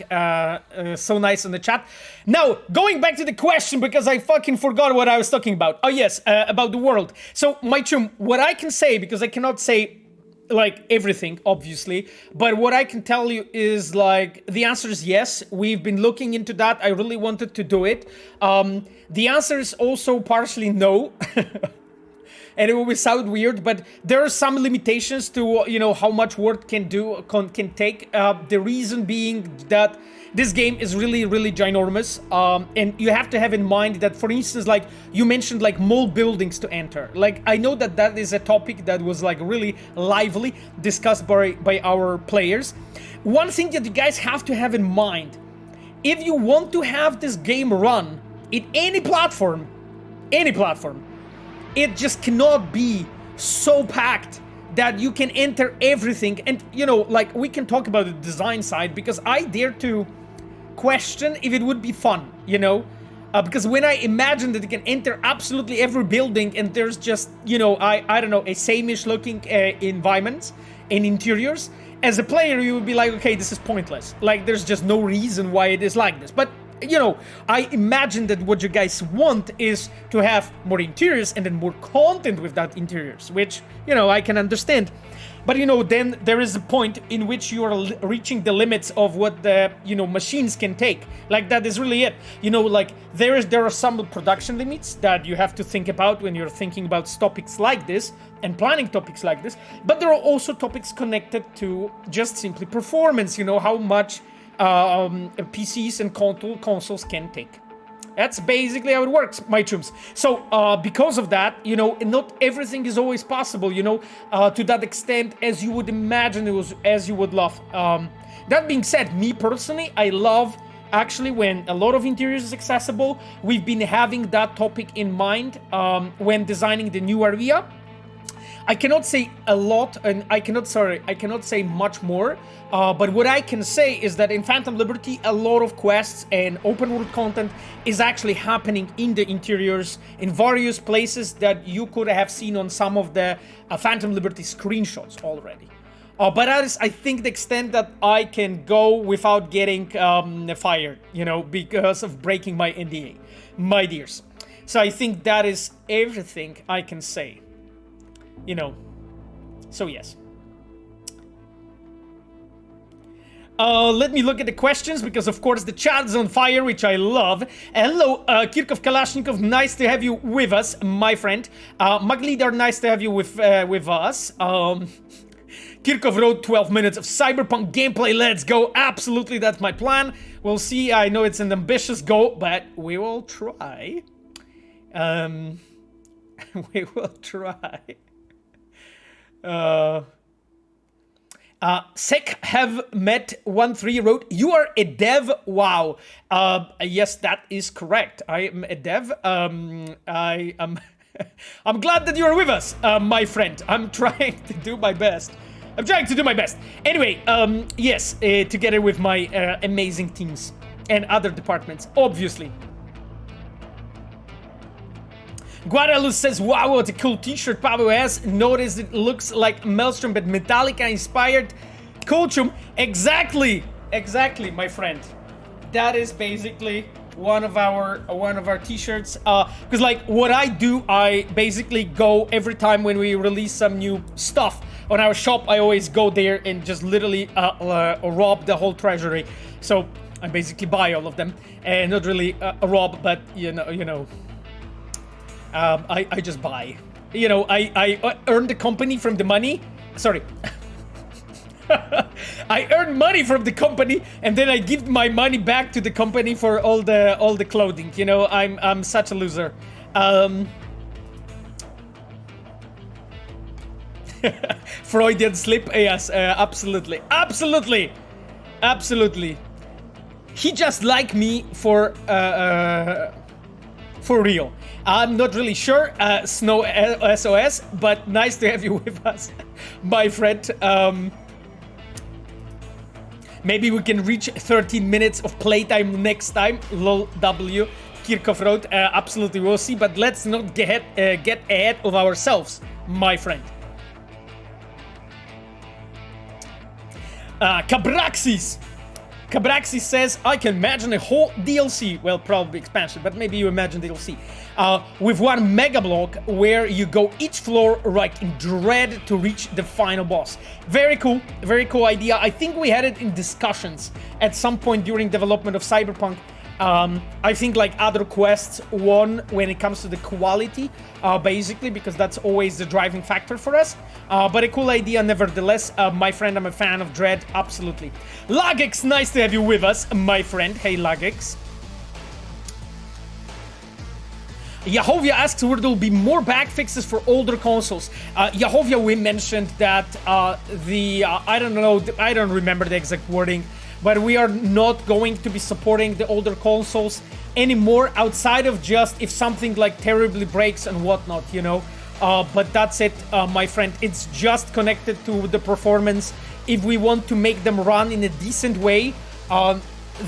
so nice on the chat. Now, going back to the question, because I fucking forgot what I was talking about. Oh yes, about the world. So, my chum, what I can say, because I cannot say like everything, obviously, but what I can tell you is like the answer is yes. We've been looking into that. I really wanted to do it. The answer is also partially no. And it will sound weird, but there are some limitations to, you know, how much work can take. The reason being that this game is really, really ginormous. And you have to have in mind that, for instance, like you mentioned, like mall buildings to enter. Like, I know that that is a topic that was like really lively discussed by our players. One thing that you guys have to have in mind, if you want to have this game run in any platform, it just cannot be so packed that you can enter everything. And, you know, like, we can talk about the design side, because I dare to question if it would be fun, you know? Because when I imagine that you can enter absolutely every building and there's just, you know, I don't know, a same-ish looking environments and interiors, as a player, you would be like, okay, this is pointless. Like, there's just no reason why it is like this. But, you know, I imagine that what you guys want is to have more interiors and then more content with that interiors, which, you know, I can understand. But, you know, then there is a point in which you are reaching the limits of what the, you know, machines can take. Like, that is really it. You know, like, there are some production limits that you have to think about when you're thinking about topics like this and planning topics like this. But there are also topics connected to just simply performance, you know, how much PCs and consoles can take. That's basically how it works, my chums. So, because of that, you know, not everything is always possible, you know, to that extent as you would imagine it was, as you would love. That being said, me personally, I love actually when a lot of interiors is accessible. We've been having that topic in mind when designing the new area. I cannot say a lot, and I cannot say much more, but what I can say is that in Phantom Liberty, a lot of quests and open world content is actually happening in the interiors, in various places that you could have seen on some of the Phantom Liberty screenshots already. But that is, I think, the extent that I can go without getting fired, you know, because of breaking my NDA, my dears. So I think that is everything I can say. You know, so yes. Let me look at the questions, because of course the chat's on fire, which I love. Hello, Kirkov Kalashnikov, nice to have you with us, my friend. Maglidar, nice to have you with us. Kirkov wrote 12 minutes of Cyberpunk gameplay, let's go. Absolutely, that's my plan. We'll see, I know it's an ambitious goal, but we will try. We will try. Sek have met 13 wrote, you are a dev, wow. Yes, that is correct. I am a dev. I am I'm glad that you're with us, my friend. I'm trying to do my best. Anyway, yes, together with my amazing teams and other departments, obviously. Guadalupe says, wow, what a cool t-shirt Pablo has. Notice it looks like Mealstrom, but Metallica inspired. Coachum, exactly, my friend. That is basically one of our t-shirts. Because like what I do, I basically go every time when we release some new stuff on our shop. I always go there and just literally rob the whole treasury. So I basically buy all of them, and not really rob, but you know. I just buy. You know, I earn the company from the money. Sorry. I earn money from the company, and then I give my money back to the company for all the clothing. You know, I'm such a loser. Freudian slip. Yes, absolutely. He just like me for real. I'm not really sure, Snow SOS, but nice to have you with us, my friend. Maybe we can reach 13 minutes of playtime next time. Lol W. Kirchhoff wrote, absolutely, we'll see, but let's not get ahead of ourselves, my friend. Cabraxis says, I can imagine a whole DLC, well, probably expansion, but maybe you imagine DLC, with one mega block where you go each floor right in Dredd to reach the final boss. Very cool idea. I think we had it in discussions at some point during development of Cyberpunk. I think like other quests won when it comes to the quality, basically, because that's always the driving factor for us. But a cool idea nevertheless. My friend, I'm a fan of Dredd, absolutely. Lagix, nice to have you with us, my friend. Hey, Lagix. Yahovia asks where there will be more bug fixes for older consoles. Yahovia, we mentioned that I don't know, I don't remember the exact wording, but we are not going to be supporting the older consoles anymore, outside of just if something like terribly breaks and whatnot, you know. But that's it, my friend. It's just connected to the performance. If we want to make them run in a decent way,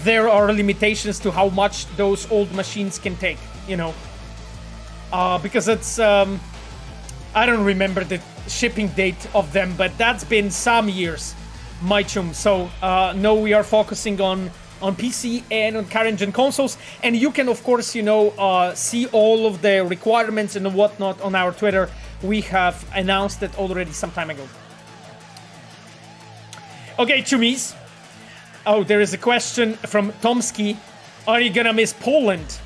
there are limitations to how much those old machines can take, you know. Because it's, I don't remember the shipping date of them, but that's been some years, my chum. So, no, we are focusing on PC and on current gen consoles. And you can, of course, you know, see all of the requirements and whatnot on our Twitter. We have announced it already some time ago. Okay, chumis. Oh, there is a question from Tomsky. Are you gonna miss Poland?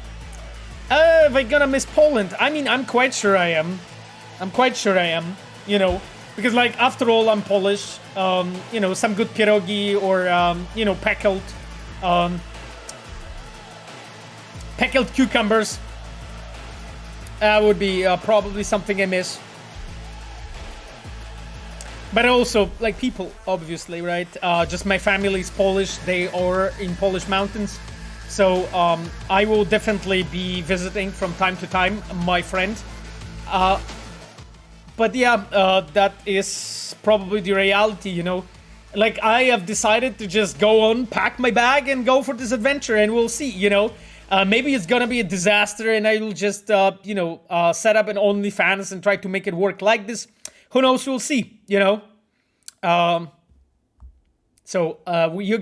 Am I gonna miss Poland? I mean, I'm quite sure I am. You know, because like, after all, I'm Polish. You know, some good pierogi or, you know, pickled cucumbers. Would be probably something I miss. But also, like, people, obviously, right? Just my family is Polish. They are in Polish mountains. So, I will definitely be visiting from time to time, my friend. But yeah, that is probably the reality, you know. Like, I have decided to just go on, pack my bag, and go for this adventure, and we'll see, you know. Maybe it's gonna be a disaster, and I will just, you know, set up an OnlyFans and try to make it work like this. Who knows? We'll see, you know. So we are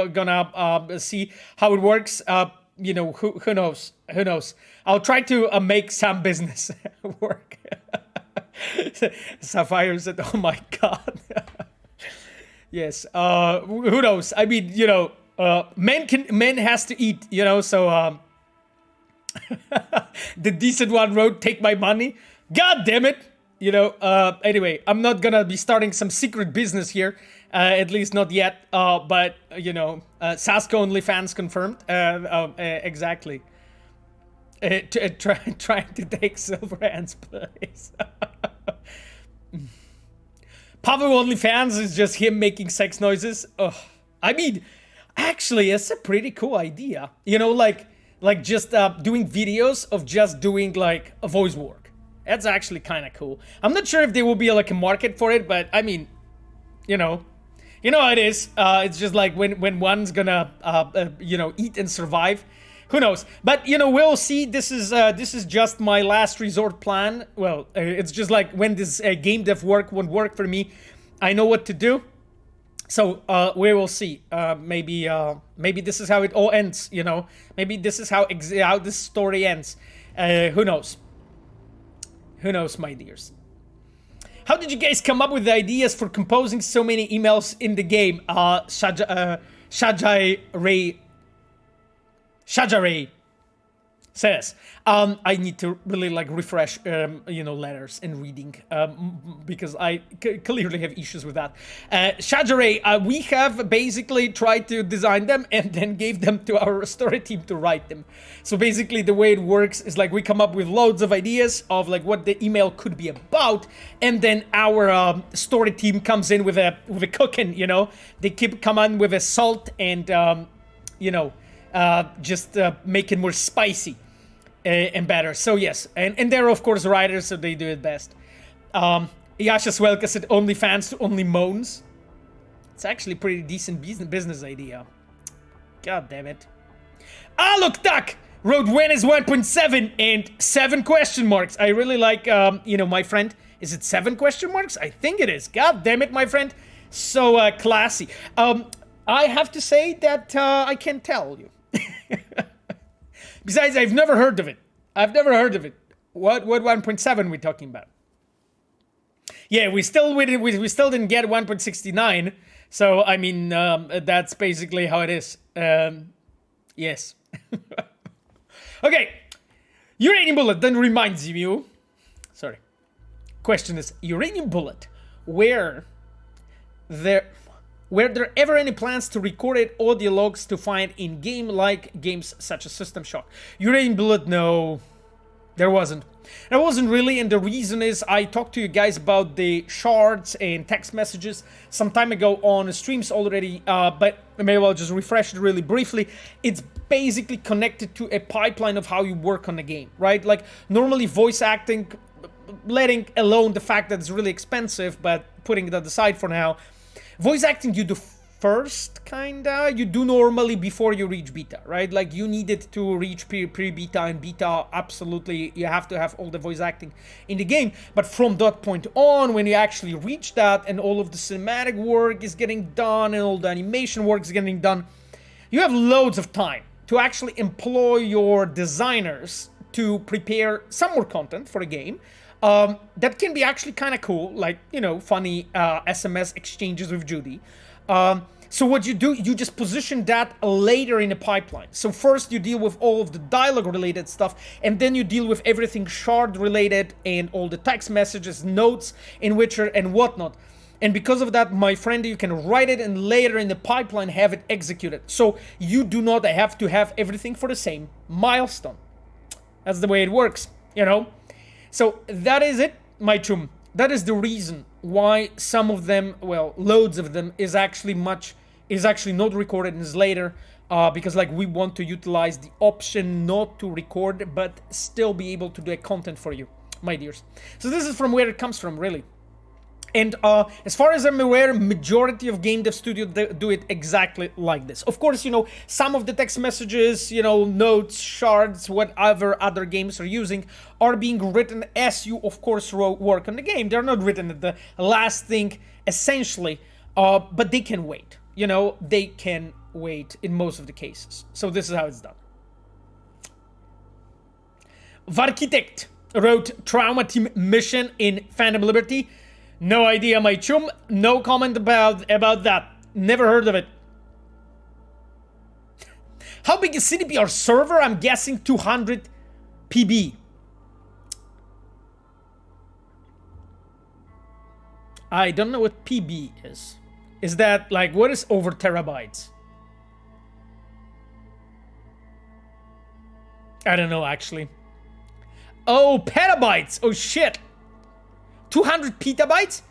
gonna see how it works. You know, who knows? Who knows? I'll try to make some business work. Sapphire said, "Oh my god." Yes. Who knows? I mean, you know, men has to eat, you know, so the decent one wrote, "Take my money." God damn it. You know, anyway, I'm not gonna be starting some secret business here, at least not yet, but, you know, Sasko OnlyFans confirmed, exactly. Trying to take Silverhand's place. Pavel OnlyFans is just him making sex noises. Ugh. I mean, actually, it's a pretty cool idea. You know, like just doing videos of just doing like a voice work. That's actually kind of cool. I'm not sure if there will be like a market for it, but I mean, you know how it is. It's just like when one's gonna you know, eat and survive. Who knows? But, you know, we'll see. This is just my last resort plan. Well, it's just like when this game dev work won't work for me, I know what to do. So we will see. Maybe this is how it all ends. You know, maybe this is how this story ends. Who knows? Who knows, my dears? How did you guys come up with the ideas for composing so many emails in the game? Shajare says, I need to really like refresh, you know, letters and reading, because I clearly have issues with that. Shajare, we have basically tried to design them and then gave them to our story team to write them. So basically the way it works is like we come up with loads of ideas of like what the email could be about, and then our story team comes in with a cooking, you know. They come on with a salt and, you know, just make it more spicy and better. So yes, and they're of course writers, so they do it best. Yasha Swelka said OnlyFans to only moans. It's actually a pretty decent business idea. God damn it. Look, Duck wrote when is 1.7 and 7 question marks. I really like, you know, my friend. Is it 7 question marks? I think it is. God damn it, my friend. So classy. I have to say that I can't tell you. Besides, I've never heard of it. What 1.7 we talking about? Yeah, we still didn't get 1.69. So I mean, that's basically how it is. Yes. Okay. Uranium Bullet then reminds you. Sorry. Question is, Uranium Bullet, were there ever any plans to recorded audio logs to find in game like games such as System Shock? Uranium Bullet, no, there wasn't. There wasn't really, and the reason is I talked to you guys about the shards and text messages some time ago on streams already, but maybe I'll just refresh it really briefly. It's basically connected to a pipeline of how you work on the game, right? Like normally voice acting, letting alone the fact that it's really expensive, but putting that aside for now, voice acting you do first, kinda. You do normally before you reach beta, right? Like you needed to reach pre-beta and beta, absolutely. You have to have all the voice acting in the game. But from that point on, when you actually reach that and all of the cinematic work is getting done and all the animation work is getting done, you have loads of time to actually employ your designers to prepare some more content for the game. That can be actually kind of cool, like, you know, funny SMS exchanges with Judy. So what you do, you just position that later in the pipeline. So first you deal with all of the dialogue related stuff, and then you deal with everything shard related and all the text messages, notes in Witcher and whatnot. And because of that, my friend, you can write it and later in the pipeline have it executed. So you do not have to have everything for the same milestone. That's the way it works, you know? So that is it, my chum. That is the reason why some of them, well, loads of them, is actually not recorded and is later, because like we want to utilize the option not to record, but still be able to do a content for you, my dears. So this is from where it comes from, really. And as far as I'm aware, majority of game dev studios do it exactly like this. Of course, you know, some of the text messages, you know, notes, shards, whatever other games are using, are being written as you, of course, work on the game. They're not written at the last thing, essentially, but they can wait. You know, they can wait in most of the cases. So this is how it's done. Varkitect wrote Trauma Team Mission in Phantom Liberty. No idea, my chum. No comment about that. Never heard of it. How big is CD PR server? I'm guessing 200 PB. I don't know what PB is. Is that like, what is over terabytes? I don't know actually. Oh, petabytes. Oh shit. 200 petabytes?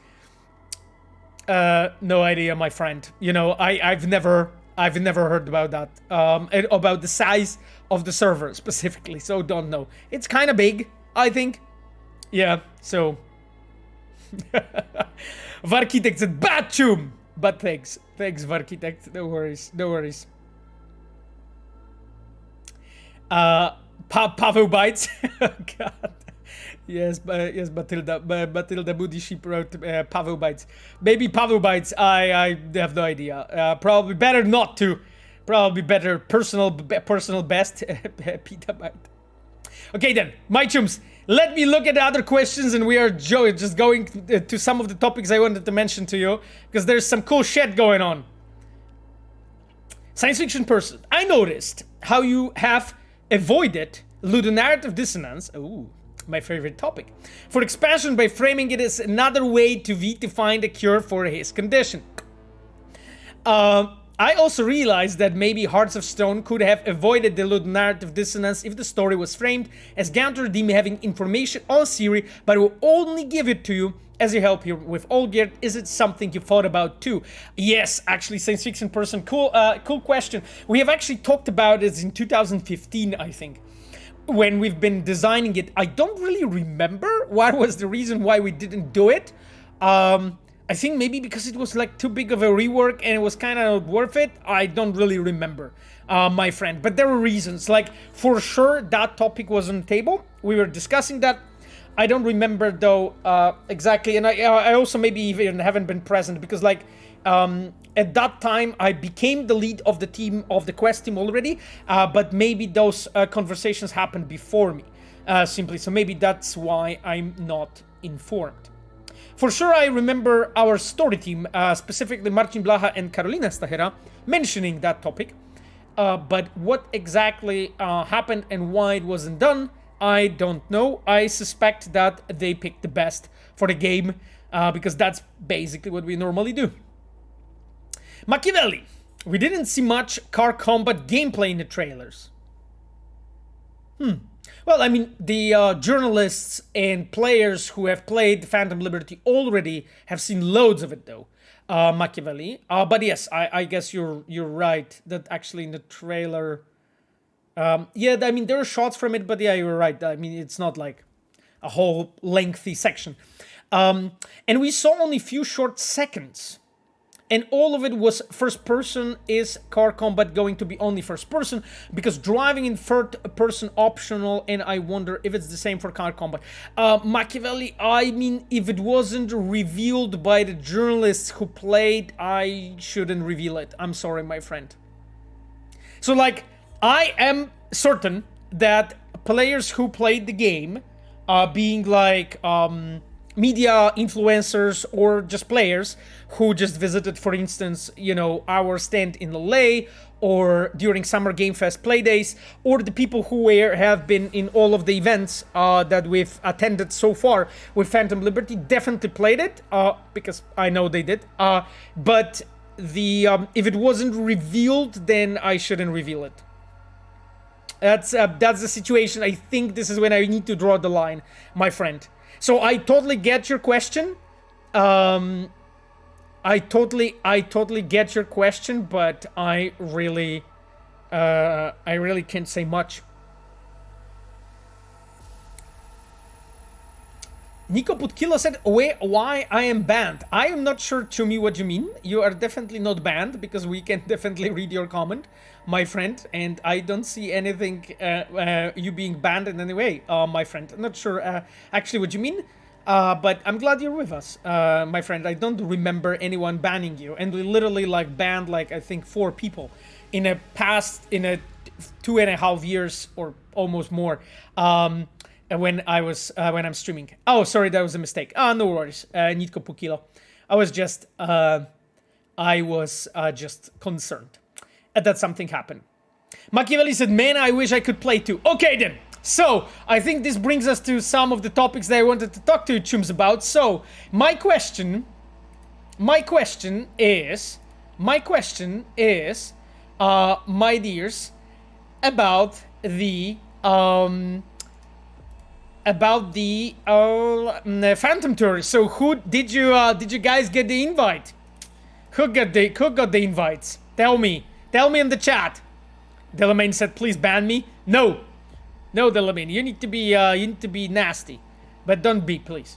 No idea, my friend. You know, I've never heard about that. And about the size of the server specifically, so don't know. It's kind of big, I think. Yeah, so. Varkitect said, Batchum! But thanks. Thanks, Varkitect. No worries. No worries. Pavo bites. God. Yes, yes, Batilda Moody Sheep wrote Pavo bites. Maybe Pavo bites. I have no idea. Probably better not to. Probably better personal best petabyte. Okay then, my chums. Let me look at the other questions, and we are just going to some of the topics I wanted to mention to you, because there's some cool shit going on. Science fiction person, I noticed how you have avoided ludonarrative dissonance. Ooh, my favorite topic. For expansion by framing it as another way to V to find a cure for his condition. I also realized that maybe Hearts of Stone could have avoided the ludonarrative dissonance if the story was framed as counter theme having information on Siri, but will only give it to you as you help here with all gear. Is it something you thought about too? Yes, actually, science fiction person, cool question. We have actually talked about it in 2015, I think, when we've been designing it. I don't really remember what was the reason why we didn't do it. I think maybe because it was like too big of a rework and it was kind of worth it. I don't really remember, my friend. But there were reasons. Like, for sure, that topic was on the table. We were discussing that. I don't remember, though, exactly. And I also maybe even haven't been present because, like, at that time, I became the lead of the team, of the quest team already. But maybe those conversations happened before me, simply. So maybe that's why I'm not informed. For sure, I remember our story team, specifically Marcin Blaha and Karolina Stachera, mentioning that topic. But what exactly happened and why it wasn't done, I don't know. I suspect that they picked the best for the game, because that's basically what we normally do. Machiavelli. We didn't see much car combat gameplay in the trailers. Well, I mean, the journalists and players who have played Phantom Liberty already have seen loads of it, though, Machiavelli. But yes, I guess you're right that actually in the trailer, yeah, I mean, there are shots from it, but yeah, you're right. I mean, it's not like a whole lengthy section. And we saw only a few short seconds. And all of it was first person. Is car combat going to be only first person? Because driving in third person optional, and I wonder if it's the same for car combat. Machiavelli, I mean, if it wasn't revealed by the journalists who played, I shouldn't reveal it. I'm sorry, my friend. So, like, I am certain that players who played the game, being like, media influencers or just players who just visited, for instance, you know, our stand in LA or during Summer Game Fest playdays, or the people who have been in all of the events that we've attended so far with Phantom Liberty definitely played it, because I know they did. But the if it wasn't revealed, then I shouldn't reveal it. That's the situation. I think this is when I need to draw the line, my friend. So I totally get your question. I totally get your question, but I really can't say much. Nico Putkilo said, why I am banned? I am not sure, to me, what you mean. You are definitely not banned, because we can definitely read your comment, my friend, and I don't see anything, you being banned in any way, my friend. I'm not sure actually what you mean, but I'm glad you're with us, my friend. I don't remember anyone banning you, and we literally, like, banned, like, I think 4 people in a 2.5 years, or almost more. when I'm streaming. Oh, sorry, that was a mistake. No worries. Nitko Pukilo. I was just concerned that something happened. Machiavelli said, man, I wish I could play too. Okay then. So, I think this brings us to some of the topics that I wanted to talk to you chums about. So, my question is, my dears, about the Phantom Tour. So, who did you guys get the invite? Who got the invites? Tell me in the chat. Delamain said, please ban me. No, Delamain, you need to be nasty, but don't be, please.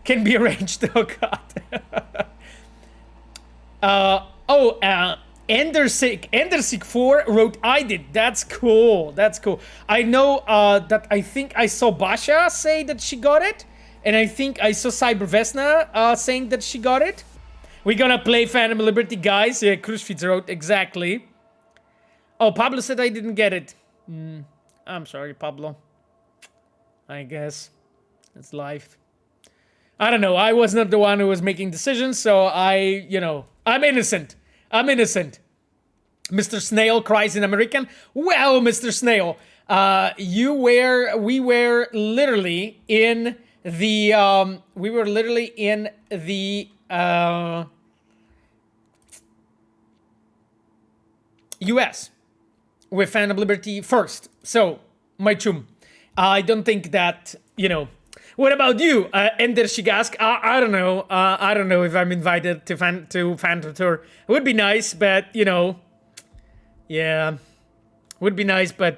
Can be arranged. Oh God. Endersik 4 wrote, I did. That's cool. I know that I think I saw Basha say that she got it, and I think I saw Cybervesna saying that she got it. We're gonna play Phantom Liberty, guys. Yeah, Crucifix wrote, exactly. Oh, Pablo said I didn't get it. I'm sorry, Pablo. I guess it's life. I don't know. I was not the one who was making decisions, so I'm innocent. Mr. Snail cries in American. Well, Mr. Snail, we were literally in the US with Phantom Liberty first. So, my chum, I don't think that, What about you, Ender Shigask? I don't know. I don't know if I'm invited to Phantom Tour. It would be nice, but, yeah. Would be nice, but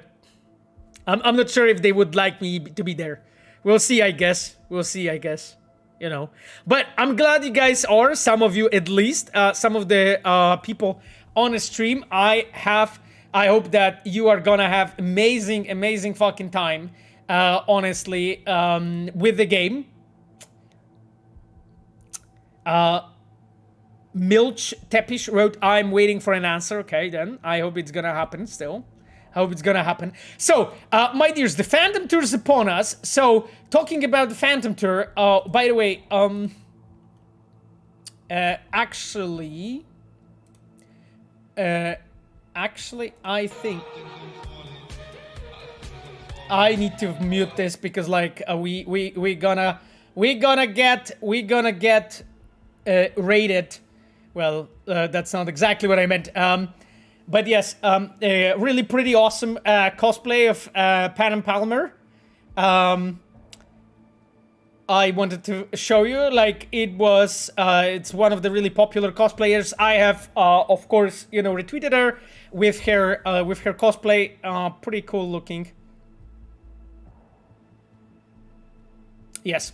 I'm not sure if they would like me to be there. We'll see, I guess. But I'm glad you guys are, some of you at least, some of the people on the stream. I hope that you are gonna have amazing fucking time, honestly, with the game. Milch Tepish wrote, I'm waiting for an answer. Okay, then. I hope it's gonna happen still. So, my dears, the Phantom Tour is upon us. So, talking about the Phantom Tour, by the way, actually, I think I need to mute this because, like, we're gonna get rated. Well, that's not exactly what I meant. But yes, a really pretty awesome cosplay of Panam Palmer. I wanted to show you, like, it's one of the really popular cosplayers. I have, of course, retweeted her with her cosplay. Pretty cool looking. Yes.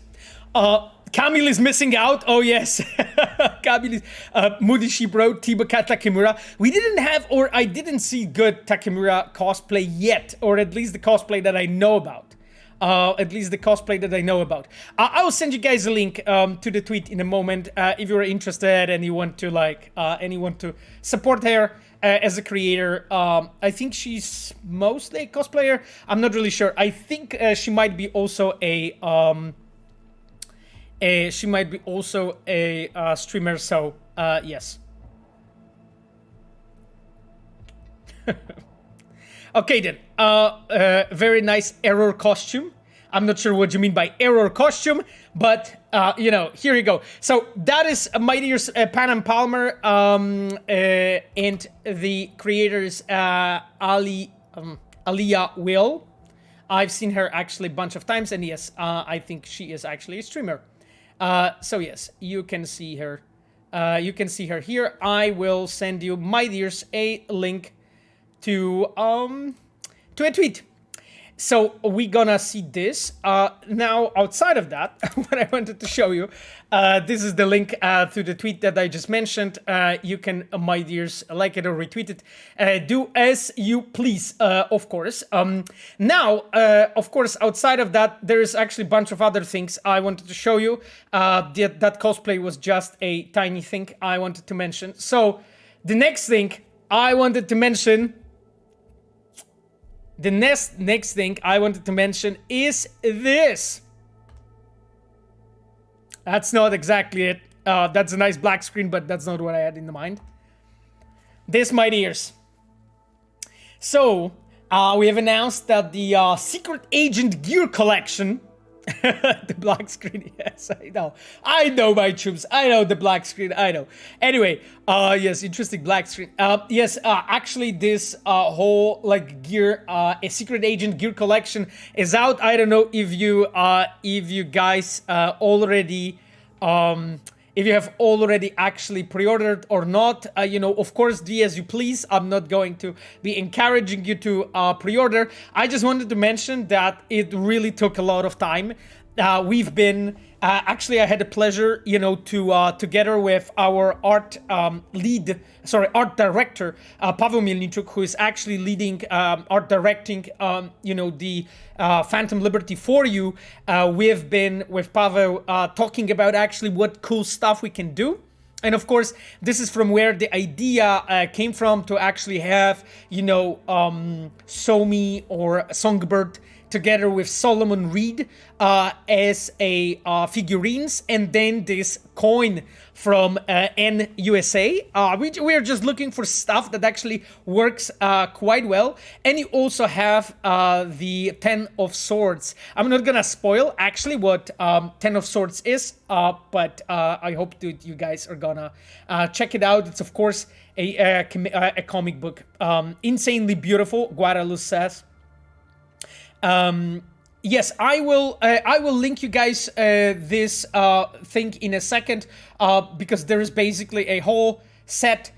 Camille is missing out. Oh, yes. Camille is... Moody Sheep wrote, Tibaka Takemura. We didn't have, or I didn't see good Takemura cosplay yet, or at least the cosplay that I know about. I will send you guys a link to the tweet in a moment if you're interested and you want to support her as a creator. I think she's mostly a cosplayer. I'm not really sure. I think she might be also a streamer. So yes. Okay then. Very nice error costume. I'm not sure what you mean by error costume, but here you go. So that is my dear's Panam Palmer, and the creators Aliyah Will. I've seen her actually a bunch of times, and yes, I think she is actually a streamer. So yes, you can see her. You can see her here. I will send you, my dears, a link to a tweet. So we're gonna see this. Now, outside of that, what I wanted to show you, this is the link to the tweet that I just mentioned. You can, my dears, like it or retweet it. Do as you please, of course. Now, of course, outside of that, there is actually a bunch of other things I wanted to show you. That cosplay was just a tiny thing I wanted to mention. So the next thing I wanted to mention The next thing I wanted to mention is this. That's not exactly it. That's a nice black screen, but that's not what I had in mind. This, my dears. So, we have announced that the Secret Agent Gear Collection, the black screen, yes, I know my troops, I know the black screen, I know. Anyway, yes, interesting black screen. Yes, actually this whole like gear, a Secret Agent Gear Collection is out. I don't know if you guys already if you have already actually pre-ordered or not. You know, of course, do as you please. I'm not going to be encouraging you to pre-order. I just wanted to mention that it really took a lot of time. We've been actually, I had the pleasure, you know, to together with our art director, Pavel Milnichuk, who is actually leading art directing, you know, the Phantom Liberty for you. We've been with Pavel talking about actually what cool stuff we can do. And of course, this is from where the idea came from, to actually have, you know, Somi or Songbird together with Solomon Reed as a figurines, and then this coin from NUSA. We're just looking for stuff that actually works quite well. And you also have the 10 of Swords. I'm not gonna spoil actually what 10 of Swords is, but I hope that you guys are gonna check it out. It's of course a comic book. Insanely beautiful, Guaraluz says. Yes, I will link you guys this thing in a second, because there is basically a whole set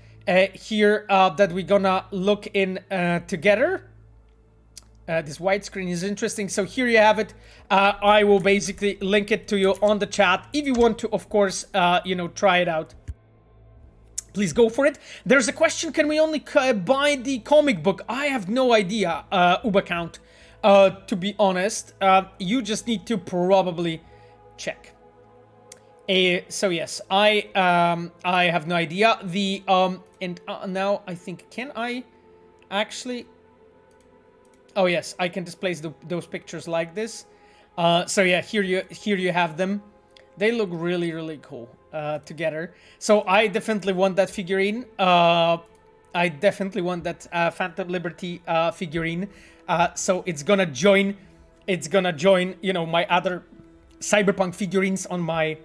here that we're gonna look in together. This widescreen is interesting. So here you have it. I will basically link it to you on the chat if you want to, of course, you know, try it out. Please go for it. There's a question: can we only buy the comic book? I have no idea, Ubacount. To be honest, you just need to probably check. So yes, I have no idea. The and now I think, can I actually? Oh yes, I can display those pictures like this. So yeah, here you have them. They look really cool together. So I definitely want that figurine. I definitely want that Phantom Liberty figurine. So it's gonna join, you know, my other Cyberpunk figurines on my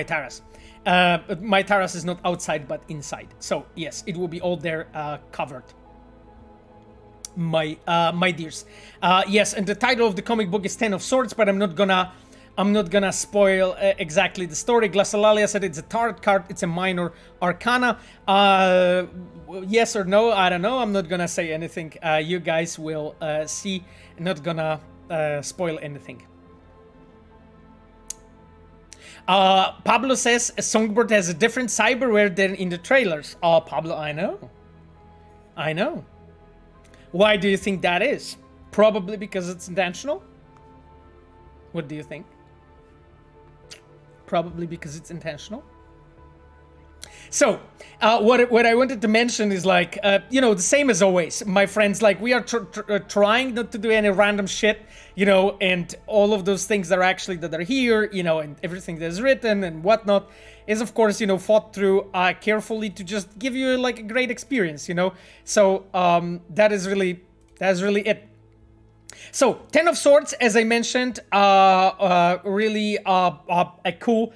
terrace. My terrace is not outside but inside. So yes, it will be all there covered. My dears. Yes, and the title of the comic book is 10 of Swords, but I'm not gonna spoil exactly the story. Glassalalia said it's a tarot card. It's a minor arcana. Yes or no? I don't know. I'm not gonna say anything. You guys will see. I'm not gonna spoil anything. Pablo says Songbird has a different cyberware than in the trailers. Oh, Pablo, I know. Why do you think that is? Probably because it's intentional? What do you think? Probably because it's intentional. So, what I wanted to mention is like, you know, the same as always, my friends. Like, we are trying not to do any random shit, you know, and all of those things that are here, you know, and everything that's written and whatnot is, of course, you know, thought through carefully to just give you like a great experience, you know. So that is really it. So, 10 of Swords, as I mentioned, really a cool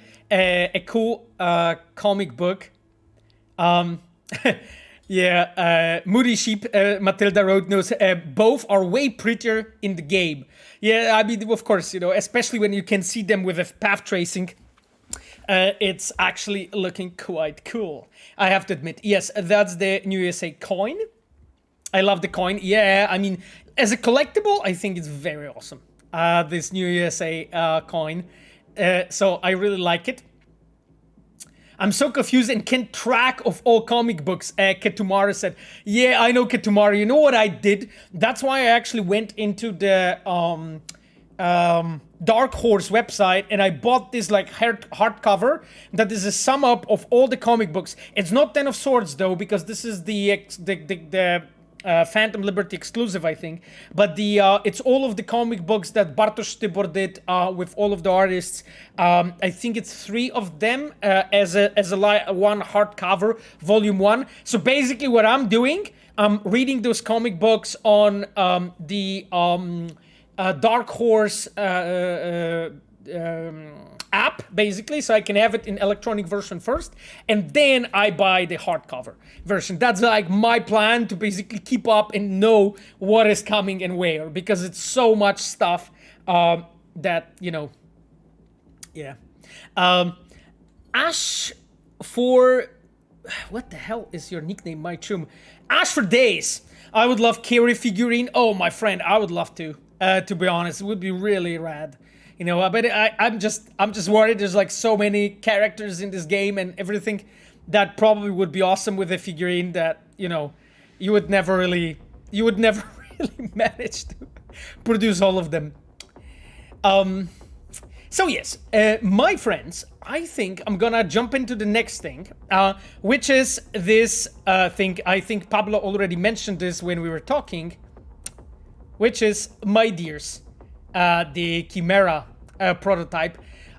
comic book. Yeah, Moody Sheep, Matilda Road knows, both are way prettier in the game. Yeah, I mean, of course, you know, especially when you can see them with a path tracing. It's actually looking quite cool, I have to admit. Yes, that's the new USA coin. I love the coin. Yeah, I mean, as a collectible, I think it's very awesome. This new USA coin. So I really like it. I'm so confused and can't track of all comic books, Ketumara said. Yeah, I know, Ketumara. You know what I did? That's why I actually went into the Dark Horse website and I bought this like hardcover that is a sum up of all the comic books. It's not 10 of Swords though, because this is the Phantom Liberty exclusive, I think. But it's all of the comic books that Bartosz Tybor did with all of the artists. I think it's 3 of them as a one hardcover, volume 1. So basically, what I'm doing, I'm reading those comic books on the Dark Horse app, basically, so I can have it in electronic version first, and then I buy the hardcover version. That's like my plan to basically keep up and know what is coming and where, because it's so much stuff that, you know, yeah. Ash for... What the hell is your nickname, my chum? Ash for Days. I would love Carrie figurine. Oh, my friend, I would love to be honest. It would be really rad. You know, but I'm just worried. There's like so many characters in this game and everything that probably would be awesome with a figurine that, you know, you would never really manage to produce all of them. So yes, my friends, I think I'm gonna jump into the next thing, which is this thing. I think Pablo already mentioned this when we were talking, which is my dears. The Chimera prototype.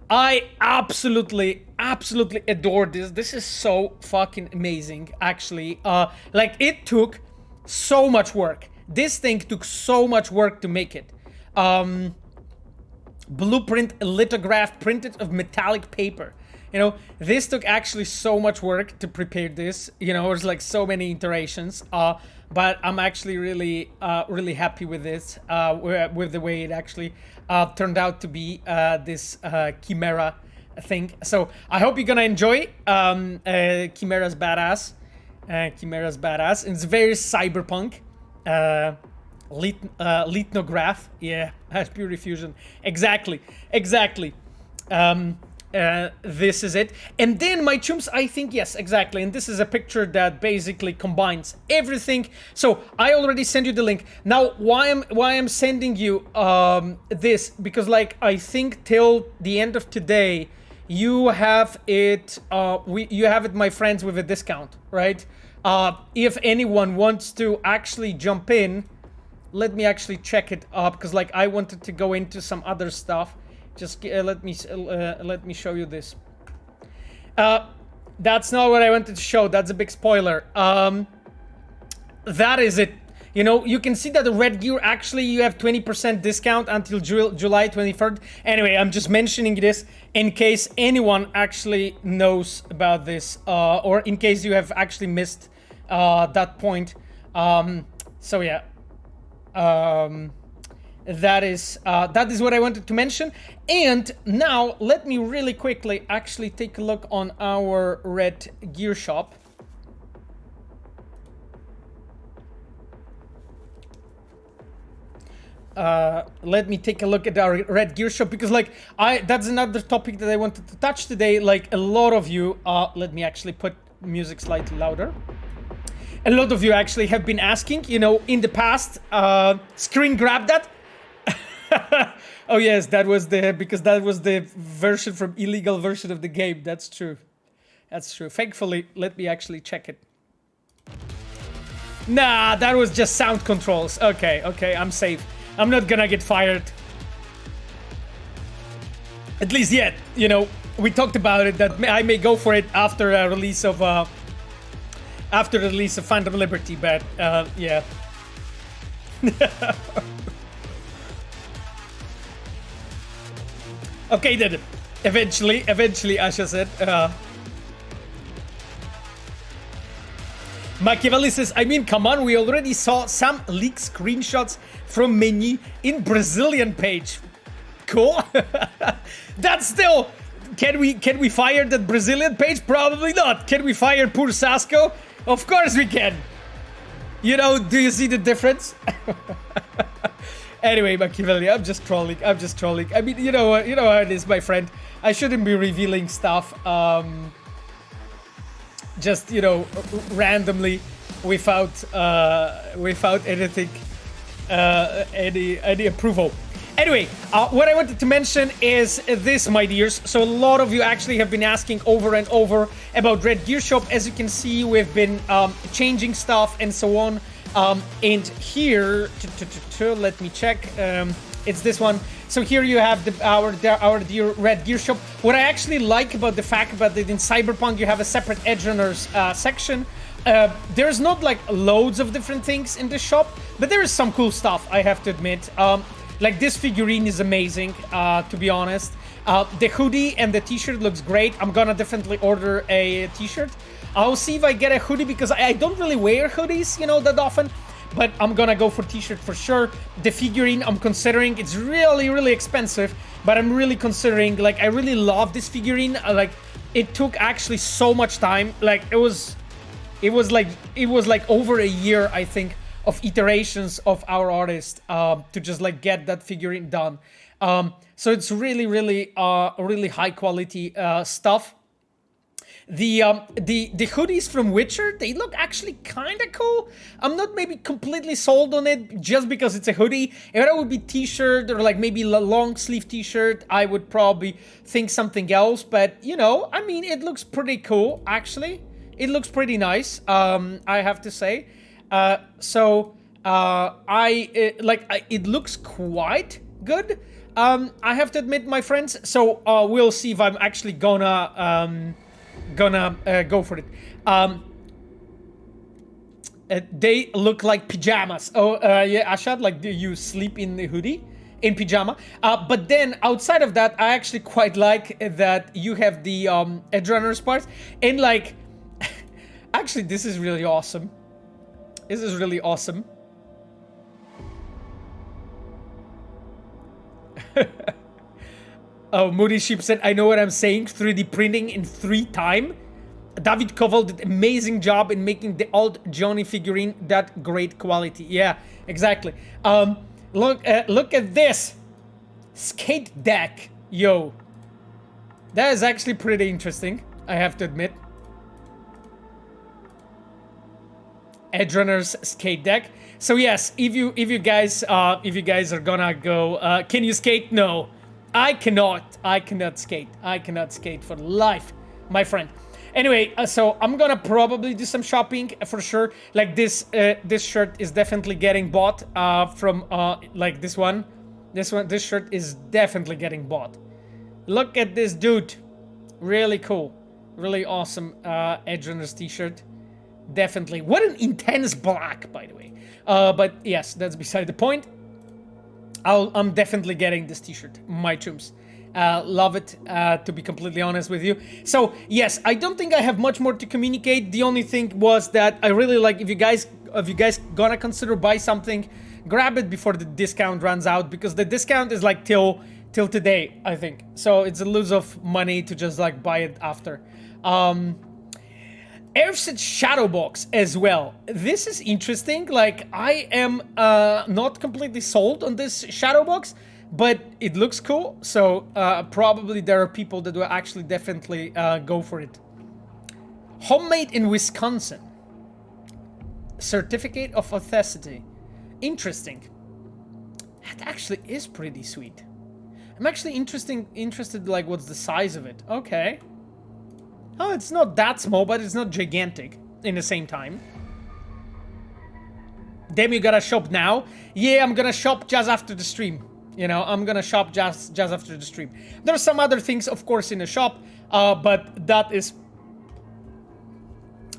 I absolutely adore this. This is so fucking amazing, actually. Like, it took so much work. This thing took so much work to make it. Blueprint lithographed, printed of metallic paper. You know, this took actually so much work to prepare this. You know, there's like so many iterations. But I'm actually really happy with this, with the way it actually turned out to be, this Chimera thing. So I hope you're gonna enjoy. Chimera's badass. Chimera's badass. It's very cyberpunk. Lithnograph. Yeah, pure fusion. Exactly. This is it. And then my chums, I think, yes, exactly. And this is a picture that basically combines everything. So I already sent you the link. Now, why I'm sending you this? Because, like, I think till the end of today, you have it. You have it, my friends, with a discount, right? If anyone wants to actually jump in, let me actually check it up, because, like, I wanted to go into some other stuff. Just let me show you this. That's not what I wanted to show. That's a big spoiler. That is it. You know, you can see that the Red Gear, actually, you have 20% discount until July 23rd. Anyway, I'm just mentioning this in case anyone actually knows about this, or in case you have actually missed that point. So yeah. That is what I wanted to mention. And now let me really quickly actually take a look on our Red Gear shop. Let me take a look at our Red Gear shop, because, like, that's another topic that I wanted to touch today. Like, a lot of you, let me actually put music slightly louder. A lot of you actually have been asking, you know, in the past, screen grab that. Oh yes, because that was the version from illegal version of the game. That's true. Thankfully, let me actually check it. Nah, that was just sound controls. Okay, I'm safe. I'm not gonna get fired. At least yet, you know, we talked about it, that I may go for it after the release of Phantom Liberty, but yeah. Okay, then. Eventually, Asha said. Machiavelli says, I mean, come on, we already saw some leaked screenshots from menu in Brazilian page. Cool. That's still... Can we fire that Brazilian page? Probably not. Can we fire poor Sasko? Of course we can. You know, do you see the difference? Anyway, Machiavelli, I'm just trolling. I mean, you know how it is, my friend. I shouldn't be revealing stuff, just, you know, randomly, without anything, any approval. Anyway, what I wanted to mention is this, my dears. So a lot of you actually have been asking over and over about Red Gear Shop. As you can see, we've been changing stuff and so on. And here, let me check. It's this one. So here you have our dear Red Gear shop. What I actually like about the fact that in Cyberpunk you have a separate edge runners section. There's not like loads of different things in the shop, but there is some cool stuff, I have to admit. Like this figurine is amazing, to be honest. The hoodie and the t-shirt looks great. I'm gonna definitely order a t-shirt. I'll see if I get a hoodie because I don't really wear hoodies, you know, that often. But I'm gonna go for t-shirt for sure. The figurine I'm considering, it's really expensive, but I'm really considering, like, I really love this figurine. Like, it took actually so much time. Like, it was like over a year, I think, of iterations of our artist to just like get that figurine done. So it's really high quality stuff. The hoodies from Witcher, they look actually kind of cool. I'm not maybe completely sold on it just because it's a hoodie. If it would be t-shirt or like maybe a long sleeve t-shirt, I would probably think something else. But you know, I mean, it looks pretty cool actually. It looks pretty nice, I have to say. It looks quite good. I have to admit, my friends. So we'll see if I'm actually gonna go for it. They look like pajamas. Oh, yeah, Ashad, like, do you sleep in the hoodie? In pajama. But then outside of that, I actually quite like that you have the edge runners part. And like, actually, this is really awesome. This is really awesome. Oh, Moody Sheep said, I know what I'm saying. 3D printing in 3 time. David Koval did amazing job in making the old Johnny figurine that great quality. Yeah, exactly. Look at this skate deck, yo. That is actually pretty interesting, I have to admit. Edge runners skate deck. So yes, if you guys are gonna go, can you skate? No. I cannot skate. I cannot skate for life, my friend. Anyway, so I'm gonna probably do some shopping for sure. Like this shirt is definitely getting bought from like this one. This shirt is definitely getting bought. Look at this dude. Really cool. Really awesome Edge Runners t-shirt. Definitely. What an intense black, by the way. But yes, that's beside the point. I'm definitely getting this t-shirt, my chums. Love it, to be completely honest with you. So yes, I don't think I have much more to communicate. The only thing was that I really like, if you guys gonna consider buy something, grab it before the discount runs out, because the discount is like till today, I think. So it's a lose of money to just like buy it after. Airset Shadowbox as well. This is interesting. Like, I am not completely sold on this Shadowbox, but it looks cool. So probably there are people that will actually definitely go for it. Homemade in Wisconsin. Certificate of authenticity. Interesting. That actually is pretty sweet. I'm actually interested like what's the size of it. Okay. Oh, it's not that small, but it's not gigantic in the same time. Damn, you gotta shop now? Yeah, I'm gonna shop just after the stream. You know, I'm gonna shop just after the stream. There's some other things, of course, in the shop, but that is,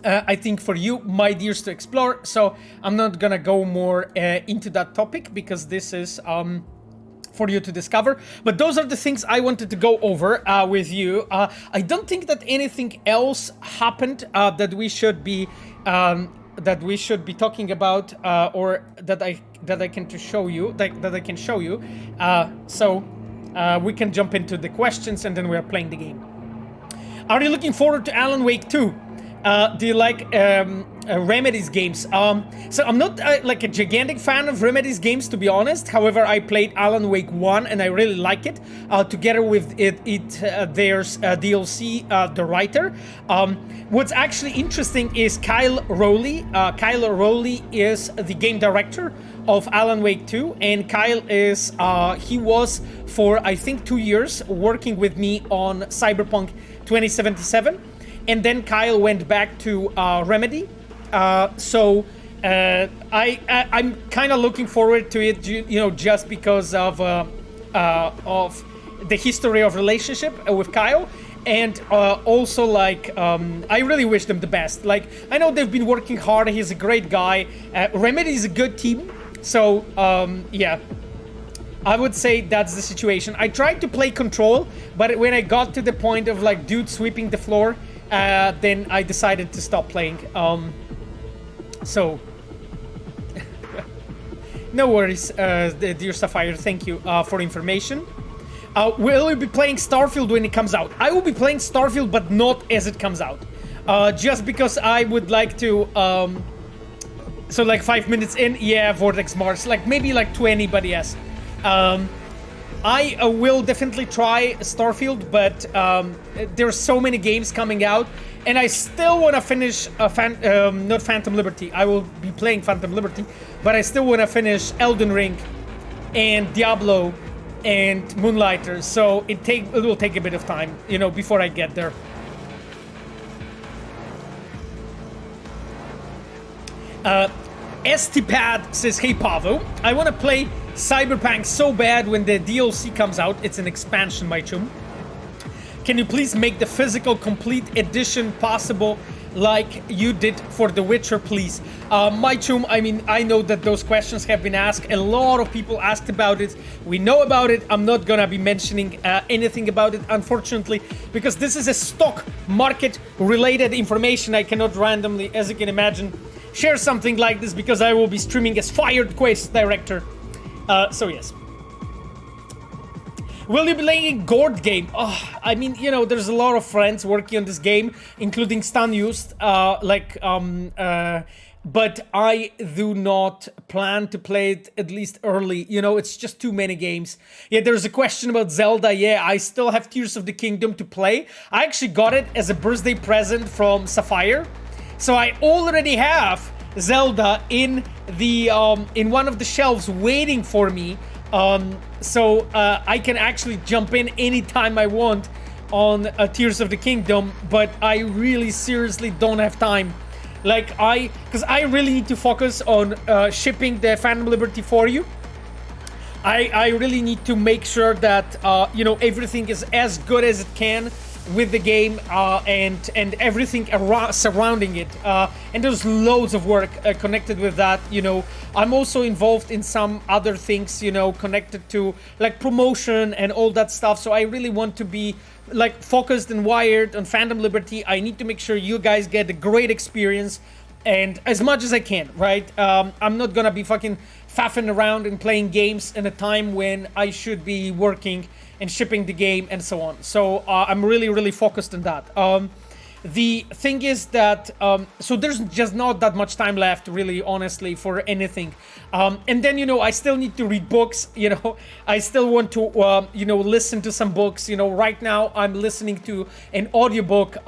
I think, for you, my dears, to explore. So I'm not gonna go more into that topic because this is for you to discover. But those are the things I wanted to go over with you. I don't think that anything else happened that we should be talking about, or that I can show you. That I can show you. So we can jump into the questions and then we are playing the game. Are you looking forward to Alan Wake 2? Do you like Remedy's games? So I'm not like a gigantic fan of Remedy's games, to be honest. However, I played Alan Wake 1 and I really like it. Together with there's DLC, The Writer. What's actually interesting is Kyle Rowley. Kyle Rowley is the game director of Alan Wake 2, and Kyle is he was for I think 2 years working with me on Cyberpunk 2077. And then Kyle went back to Remedy. So I'm kind of looking forward to it, just because of the history of relationship with Kyle, and also like I really wish them the best. Like, I know they've been working hard. He's a great guy. Remedy is a good team, so yeah. I would say that's the situation. I tried to play Control, but when I got to the point of like dude sweeping the floor, then I decided to stop playing. So no worries, dear Sapphire. Thank you for information. Will we be playing Starfield when it comes out? I will be playing Starfield, but not as it comes out. Just because I would like to. So like 5 minutes in, yeah, Vortex Mars. Like maybe like 20, but yes. I will definitely try Starfield, but there's so many games coming out, and I still want to finish not Phantom Liberty. I will be playing Phantom Liberty, but I still want to finish Elden Ring and Diablo and Moonlighter. So it will take a bit of time, before I get there. Stpad says, "Hey Pavo, I want to play Cyberpunk so bad when the DLC comes out. It's an expansion, my chum. Can you please make the physical complete edition possible like you did for The Witcher, please?" My chum, I mean, I know that those questions have been asked. A lot of people asked about it. We know about it. I'm not gonna be mentioning anything about it, unfortunately, because this is a stock market related information. I cannot randomly, as you can imagine, share something like this because I will be streaming as Fired Quest director. So yes. Will you be playing Gord game? Oh, I mean, there's a lot of friends working on this game, including Stan Used, but I do not plan to play it at least early. It's just too many games. Yeah, there's a question about Zelda. Yeah, I still have Tears of the Kingdom to play. I actually got it as a birthday present from Sapphire. So I already have Zelda in the in one of the shelves waiting for me, so I can actually jump in anytime I want on Tears of the Kingdom, but I really seriously don't have time. Because I really need to focus on shipping the Phantom Liberty for you. I really need to make sure that everything is as good as it can with the game, and everything surrounding it, and there's loads of work connected with that. I'm also involved in some other things, connected to like promotion and all that stuff, so I really want to be like focused and wired on Phantom Liberty. I need to make sure you guys get a great experience, and as much as I can, right? I'm not gonna be fucking faffing around and playing games in a time when I should be working and shipping the game and so on. So I'm really, really focused on that. The thing is that, so there's just not that much time left, really, honestly, for anything. And then, I still need to read books, I still want to, listen to some books. Right now I'm listening to an audiobook,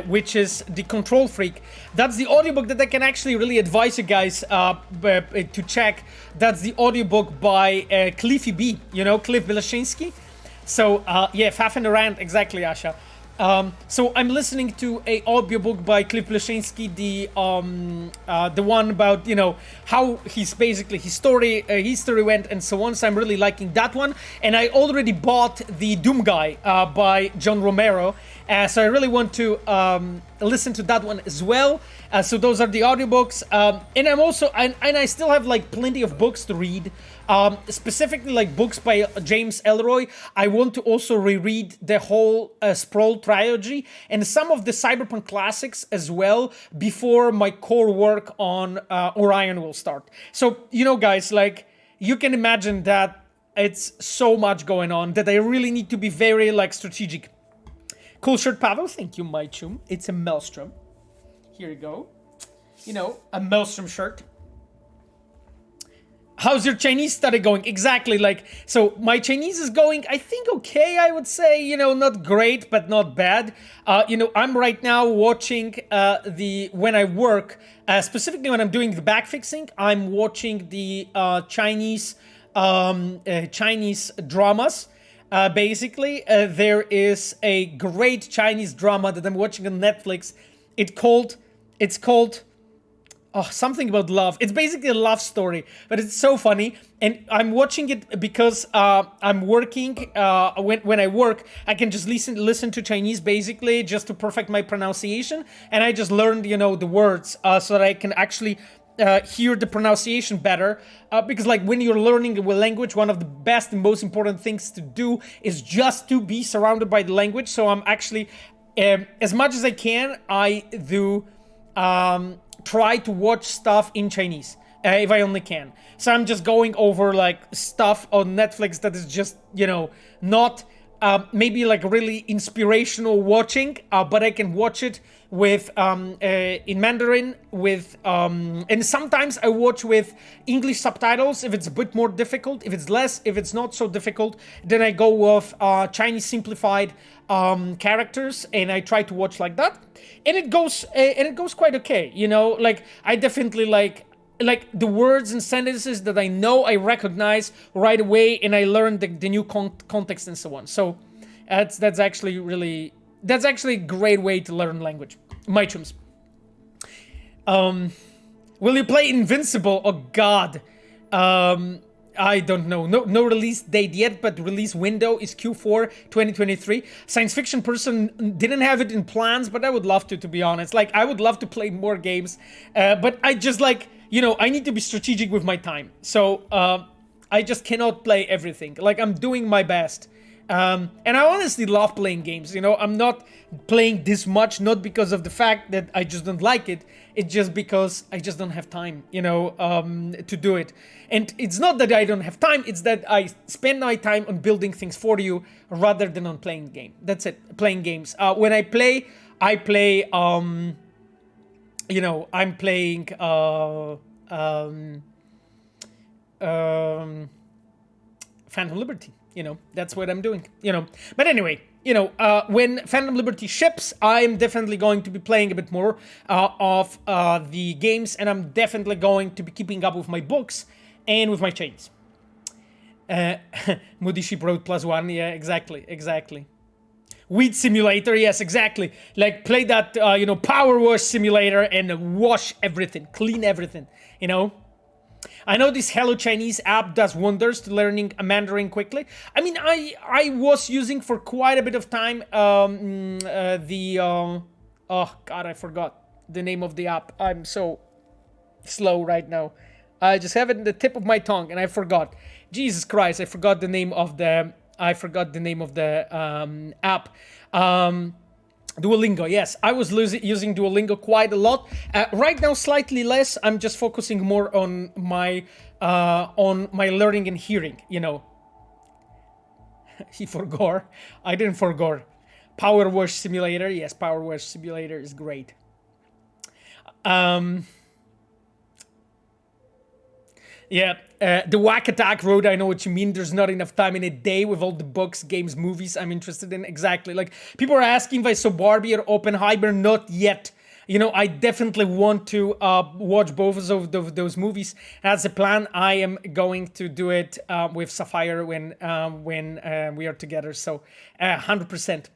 which is The Control Freak. That's the audiobook that I can actually really advise you guys to check. That's the audiobook by Cliffy B, Cliff Bleszinski. So, yeah, faffing around, exactly, Asha. So I'm listening to a audiobook by Cliff Bleszinski, the one about, how his history went and so on. So I'm really liking that one. And I already bought the Doom Guy by John Romero. So I really want to listen to that one as well. So those are the audiobooks. And I'm also, and I still have like plenty of books to read. Specifically like books by James Ellroy. I want to also reread the whole Sprawl trilogy and some of the Cyberpunk classics as well before my core work on Orion will start. So, guys, like, you can imagine that it's so much going on that I really need to be very, like, strategic. Cool shirt, Pavel. Thank you, my chum. It's a Mealstrom. Here you go. A Mealstrom shirt. How's your Chinese study going? Exactly, so my Chinese is going, I think, okay, I would say, not great, but not bad. I'm right now watching when I work, specifically when I'm doing the backfixing, I'm watching the Chinese dramas. Basically, there is a great Chinese drama that I'm watching on Netflix. It's called something about love. It's basically a love story, but it's so funny. And I'm watching it because I'm working. When I work, I can just listen to Chinese basically just to perfect my pronunciation. And I just learned, the words so that I can actually hear the pronunciation better. Because like when you're learning a language, one of the best and most important things to do is just to be surrounded by the language. So I'm actually, as much as I can, I do try to watch stuff in Chinese if I only can. So I'm just going over like stuff on Netflix that is just not maybe like really inspirational watching, but I can watch it with in Mandarin with and sometimes I watch with English subtitles if it's a bit more difficult. If it's not so difficult, then I go with Chinese simplified characters and I try to watch like that, and it goes quite okay. Like I definitely like the words and sentences that I know I recognize right away, and I learn the new context and so on. So that's actually a great way to learn language. My chums. Will you play Invincible? Oh God. I don't know. No release date yet, but release window is Q4 2023. Science fiction person didn't have it in plans, but I would love to be honest. Like, I would love to play more games, but I just like, I need to be strategic with my time. So, I just cannot play everything. Like, I'm doing my best. And I honestly love playing games. I'm not playing this much, not because of the fact that I just don't like it. It's just because I just don't have time, to do it. And it's not that I don't have time, it's that I spend my time on building things for you rather than on playing game. That's it, playing games. When I play, I'm playing, Phantom Liberty. That's what I'm doing, But anyway, when Phantom Liberty ships, I'm definitely going to be playing a bit more of the games, and I'm definitely going to be keeping up with my books and with my chains. Moody Sheep Road +1, yeah, exactly. Weed Simulator, yes, exactly. Like, play that, Power Wash Simulator and wash everything, clean everything, I know this Hello Chinese app does wonders to learning Mandarin quickly. I mean, I was using for quite a bit of time oh God, I forgot the name of the app. I'm so slow right now. I just have it in the tip of my tongue and I forgot. Jesus Christ, I forgot the name of the app. Duolingo, yes. I was using Duolingo quite a lot. Right now, slightly less. I'm just focusing more on my learning and hearing, He forgot. I didn't forget. Power Wash Simulator. Yes, Power Wash Simulator is great. Yeah, the Whack Attack Road, I know what you mean. There's not enough time in a day with all the books, games, movies I'm interested in. Exactly. Like, people are asking if I saw Barbie or Oppenheimer. Not yet. I definitely want to watch both of those movies. As a plan, I am going to do it with Sapphire when we are together. So, 100%.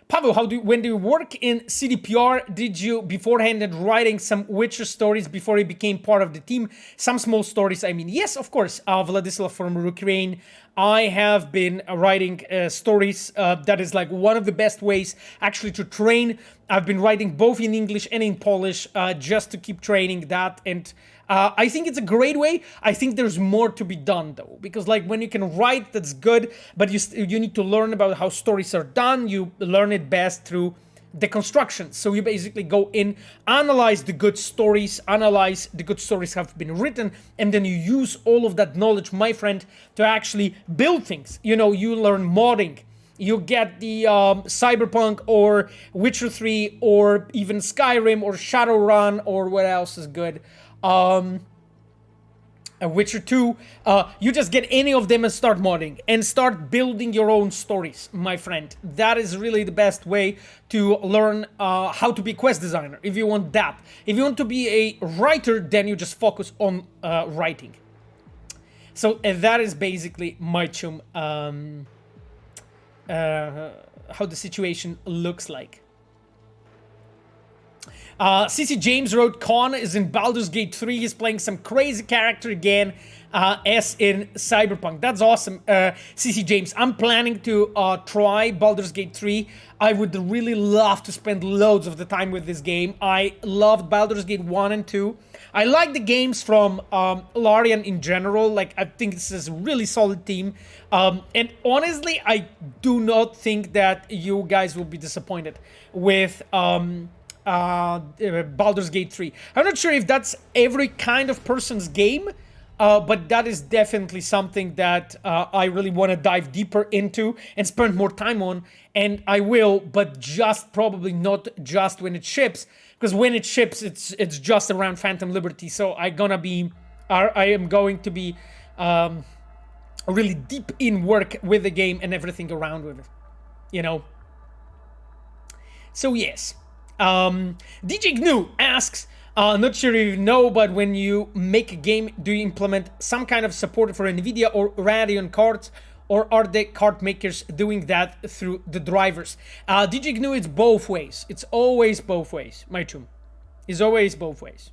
Pavel, when do you work in CDPR, did you beforehand writing some Witcher stories before you became part of the team? Some small stories, I mean. Yes, of course, Vladislav from Ukraine. I have been writing stories. That is like one of the best ways actually to train. I've been writing both in English and in Polish just to keep training that. And I think it's a great way. I think there's more to be done though, because like when you can write, that's good, but you need to learn about how stories are done. You learn it best through deconstruction. So you basically go in, analyze the good stories have been written, and then you use all of that knowledge, my friend, to actually build things. You learn modding. You get the Cyberpunk or Witcher 3 or even Skyrim or Shadowrun or what else is good. Witcher 2, you just get any of them and start modding and start building your own stories, my friend. That is really the best way to learn how to be a quest designer, if you want that. If you want to be a writer, then you just focus on writing. So that is basically my chum, how the situation looks like. CC James wrote, Con is in Baldur's Gate 3. He's playing some crazy character again, as in Cyberpunk. That's awesome, CC James. I'm planning to try Baldur's Gate 3. I would really love to spend loads of the time with this game. I loved Baldur's Gate 1 and 2. I like the games from Larian in general. Like, I think this is a really solid team. And honestly, I do not think that you guys will be disappointed with Baldur's Gate 3. I'm not sure if that's every kind of person's game, but that is definitely something that I really want to dive deeper into and spend more time on, and I will, but just probably not just when it ships, because when it ships, it's just around Phantom Liberty, so I am going to be really deep in work with the game and everything around with it, you know? So yes. DJ GNU asks, not sure if you know, but when you make a game, do you implement some kind of support for NVIDIA or Radeon cards, or are the card makers doing that through the drivers? DJ GNU, it's both ways. It's always both ways. My tune. It's always both ways.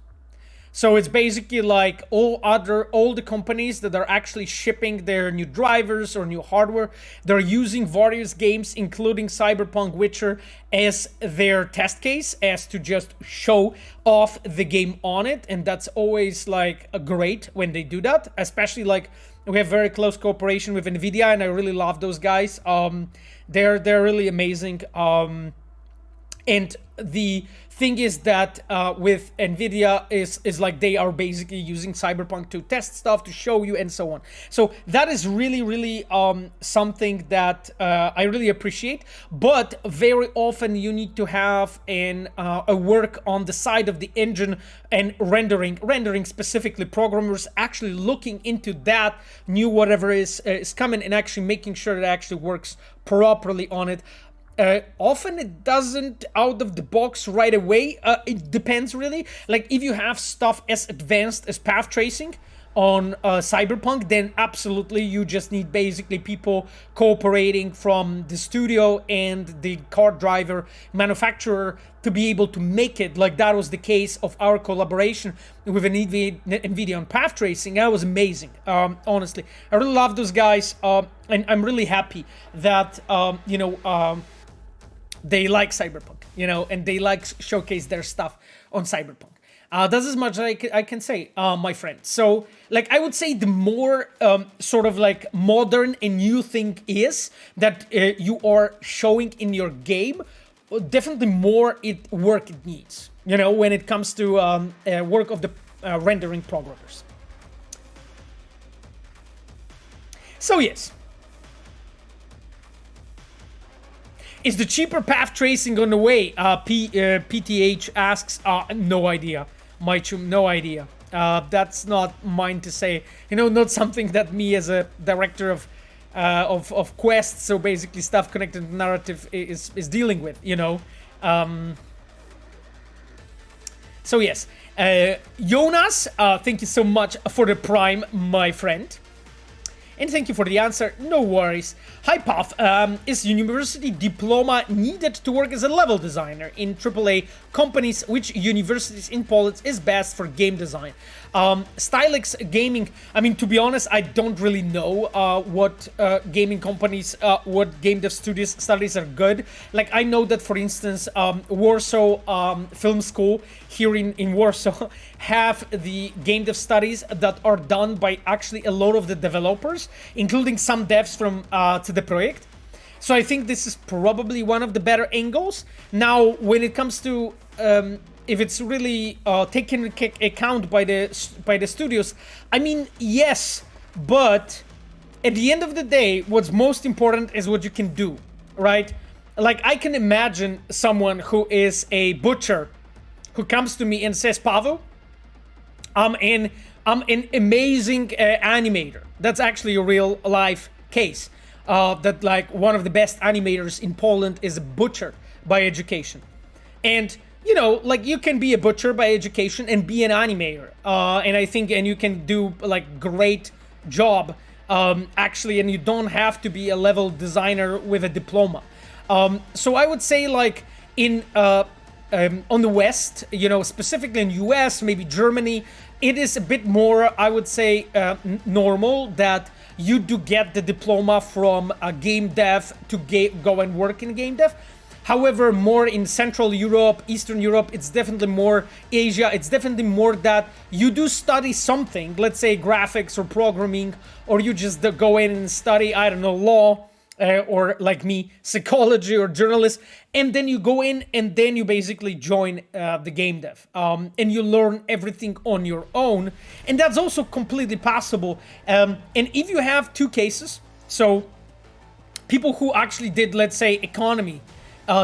So it's basically like all the companies that are actually shipping their new drivers or new hardware, they're using various games, including Cyberpunk, Witcher, as their test case, as to just show off the game on it. And that's always like great when they do that, especially like we have very close cooperation with NVIDIA, and I really love those guys. They're really amazing. And the thing is that with NVIDIA is like they are basically using Cyberpunk to test stuff, to show you, and so on. So that is really, really something that I really appreciate. But very often you need to have a work on the side of the engine and rendering specifically, programmers actually looking into that new whatever is coming and actually making sure it actually works properly on it. Often it doesn't out of the box right away. It depends really. Like if you have stuff as advanced as path tracing on Cyberpunk, then absolutely you just need basically people cooperating from the studio and the car driver manufacturer to be able to make it. Like that was the case of our collaboration with NVIDIA on path tracing. That was amazing. Honestly, I really love those guys, and I'm really happy that they like Cyberpunk, and they like showcase their stuff on Cyberpunk. That's as much as I can say, my friend. So, like, I would say the more sort of like modern and new thing is that you are showing in your game, definitely more work it needs, when it comes to work of the rendering programmers. So, yes. Is the cheaper path tracing on the way? PTH asks. No idea. Maichum, no idea. That's not mine to say. Not something that me as a director of quests, so basically stuff connected to narrative, is dealing with. So yes, Jonas, thank you so much for the Prime, my friend. And thank you for the answer, no worries. Hi Puff, is university diploma needed to work as a level designer in AAA companies? Which universities in Poland is best for game design? Stylex Gaming, I mean, to be honest, I don't really know what gaming companies, what game dev studies are good. Like, I know that, for instance, Warsaw Film School here in Warsaw have the game dev studies that are done by actually a lot of the developers, including some devs from CD PROJEKT. So I think this is probably one of the better angles. Now, when it comes to if it's really taken into account by the studios, I mean, yes, but at the end of the day, what's most important is what you can do, right? Like, I can imagine someone who is a butcher who comes to me and says, Pavel, I'm an amazing animator. That's actually a real life case. That like one of the best animators in Poland is a butcher by education. And like, you can be a butcher by education and be an animator. And I think, and you can do like great job actually, and you don't have to be a level designer with a diploma. So I would say, like, in on the West, you know, specifically in US, maybe Germany, it is a bit more, I would say, normal that you do get the diploma from a game dev to go and work in game dev. However, more in Central Europe, Eastern Europe, it's definitely more Asia. It's definitely more that you do study something, let's say graphics or programming, or you just go in and study, I don't know, law, or like me, psychology or journalist, and then you go in and then you basically join the game dev, and you learn everything on your own, and that's also completely possible. And if you have two cases, so people who actually did, let's say, economy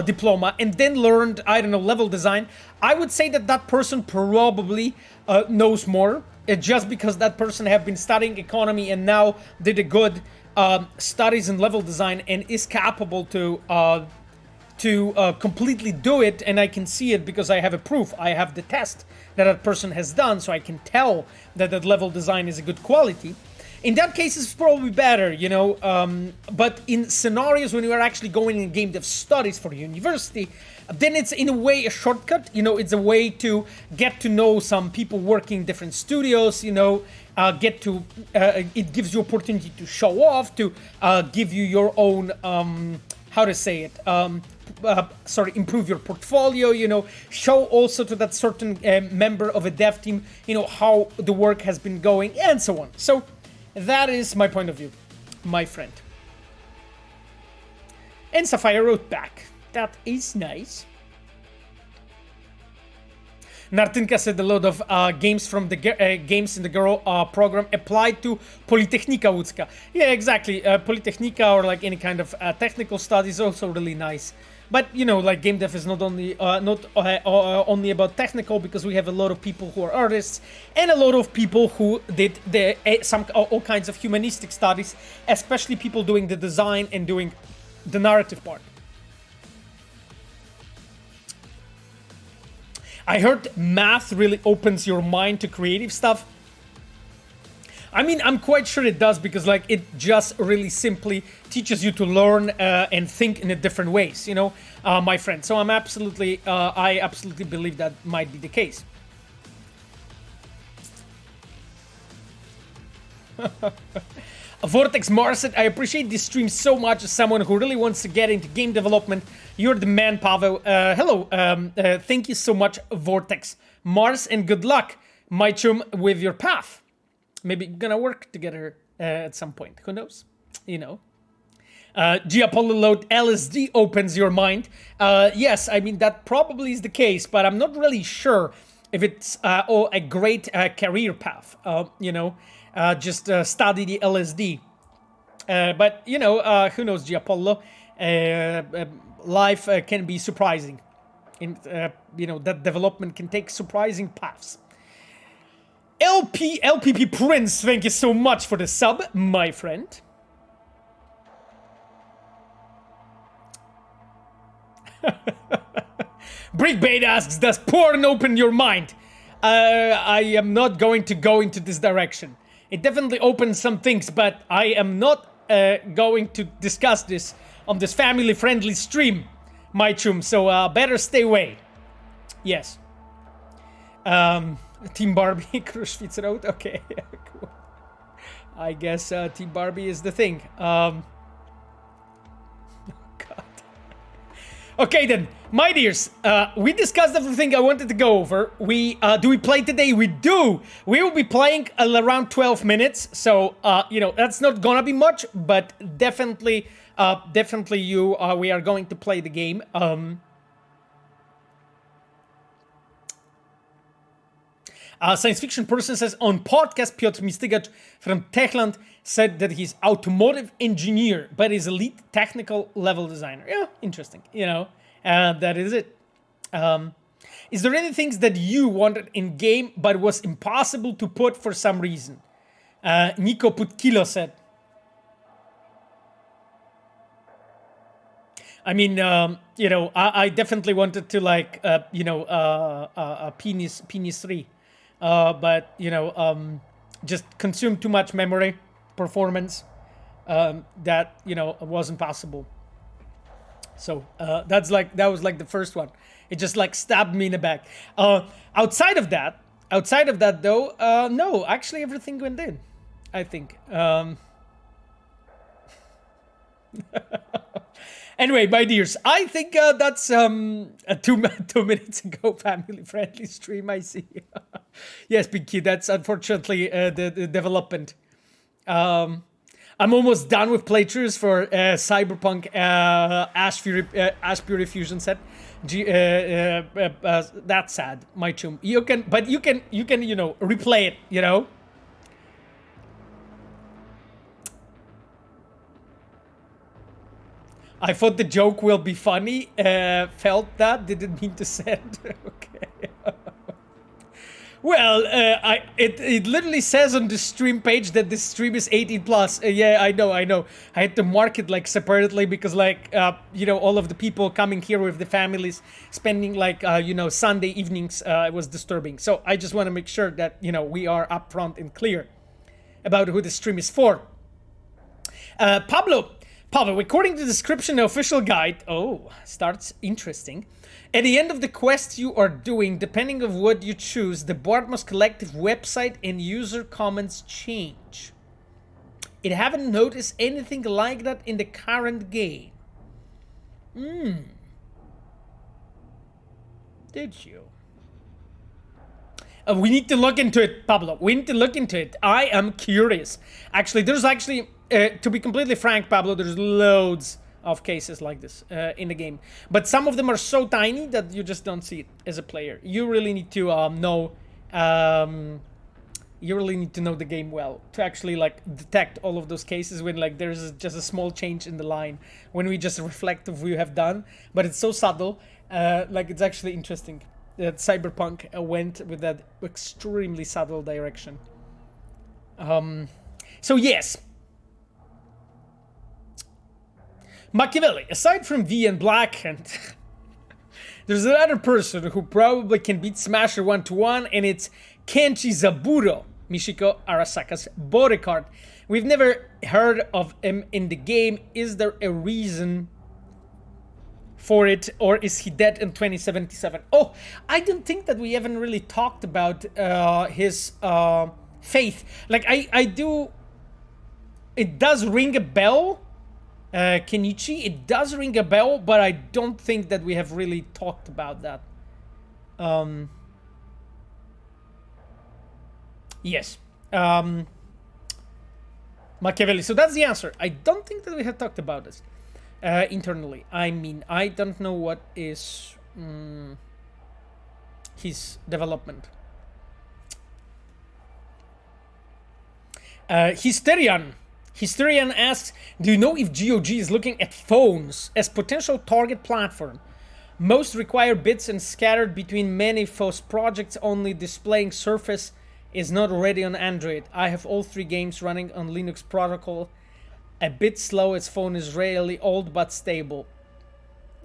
diploma and then learned, I don't know, level design, I would say that that person probably knows more, just because that person have been studying economy and now did a good studies in level design and is capable to completely do it, and I can see it because I have a proof. I have the test that that person has done, so I can tell that that level design is a good quality. In that case, it's probably better, you know, but in scenarios when you are actually going in game dev studies for university, then it's in a way a shortcut, you know, it's a way to get to know some people working in different studios, you know, it gives you opportunity to show off, to give you your own, how to say it, improve your portfolio, you know, show also to that certain member of a dev team, you know, how the work has been going and so on. So that is my point of view, my friend. And Sapphire wrote back. That is nice. Nartinka said a lot of games from the games in the Girl program applied to Politechnika Łódzka. Yeah, exactly. Politechnika or like any kind of technical studies also really nice. But you know, like game dev is not only only about technical, because we have a lot of people who are artists and a lot of people who did all kinds of humanistic studies, especially people doing the design and doing the narrative part. I heard math really opens your mind to creative stuff. I mean, I'm quite sure it does, because like it just really simply teaches you to learn and think in a different ways, you know, my friend. So I absolutely believe that might be the case. Vortex Mars said, I appreciate this stream so much as someone who really wants to get into game development. You're the man, Pavel. Hello. Thank you so much, Vortex Mars, and good luck, my chum, with your path. Maybe we're gonna work together at some point. Who knows? You know. Apollo Load LSD opens your mind. Yes, I mean, that probably is the case, but I'm not really sure if it's a great career path. You know, just study the LSD. But, you know, who knows, Apollo? Life can be surprising. You know, that development can take surprising paths. LPP Prince, thank you so much for the sub, my friend. Brickbait asks, does porn open your mind? I am not going to go into this direction. It definitely opens some things, but I am not going to discuss this on this family-friendly stream, my chum, so better stay away. Yes. Team Barbie, Kruszwitz Road, okay, cool. I guess Team Barbie is the thing. Oh God. Okay then, my dears, we discussed everything I wanted to go over. Do we play today? We do! We will be playing around 12 minutes, so, you know, that's not gonna be much, but definitely, we are going to play the game. Science fiction person says, on podcast, Piotr Mistygacz from Techland said that he's automotive engineer, but is a lead technical level designer. Yeah, interesting. You know, that is it. Is there any things that you wanted in game, but was impossible to put for some reason? Nico Putkilo said. I mean, you know, I definitely wanted to like, you know, Penis 3. But, you know, just consumed too much memory, performance, that, you know, wasn't possible. So, that was like the first one. It just like stabbed me in the back. Outside of that though, no, actually everything went in, I think. Anyway, my dears, I think that's a 2 minutes ago family-friendly stream, I see. Yes, Big Kid, that's unfortunately the development. I'm almost done with playthroughs for Cyberpunk Ash Purity Fusion set. That's sad, my chum. You can replay it, you know. I thought the joke will be funny. Felt that, didn't mean to send. Okay. Well, it literally says on the stream page that this stream is 18 plus. Yeah, I know. I had to mark it like separately because like, all of the people coming here with the families spending like, Sunday evenings was disturbing. So I just want to make sure that, we are upfront and clear about who the stream is for. Pablo, according to the description, the official guide, starts interesting. At the end of the quest you are doing, depending on what you choose, the Bartmoss Collective website and user comments change. It haven't noticed anything like that in the current game. Did you? We need to look into it, Pablo. We need to look into it. I am curious. There's to be completely frank, Pablo, there's loads of cases like this in the game. But some of them are so tiny that you just don't see it as a player. You really need to know the game well to actually like detect all of those cases when like there's just a small change in the line when we just reflect of what you have done. But it's so subtle, like it's actually interesting that Cyberpunk went with that extremely subtle direction. So yes. Machiavelli, aside from V and Blackhand, there's another person who probably can beat Smasher 1-1, and it's Kenshi Zaburo, Michiko Arasaka's bodyguard. We've never heard of him in the game. Is there a reason for it, or is he dead in 2077? Oh, I don't think that we haven't really talked about his faith. Like, I do... It does ring a bell. Kenichi, it does ring a bell, but I don't think that we have really talked about that. Yes. Machiavelli. So that's the answer. I don't think that we have talked about this internally. I mean, I don't know what is his development. Hysterian asks, do you know if GOG is looking at phones as potential target platform? Most require bits and scattered between many FOSS projects, only displaying Surface is not ready on Android. I have all 3 games running on Linux protocol. A bit slow, its phone is really old but stable.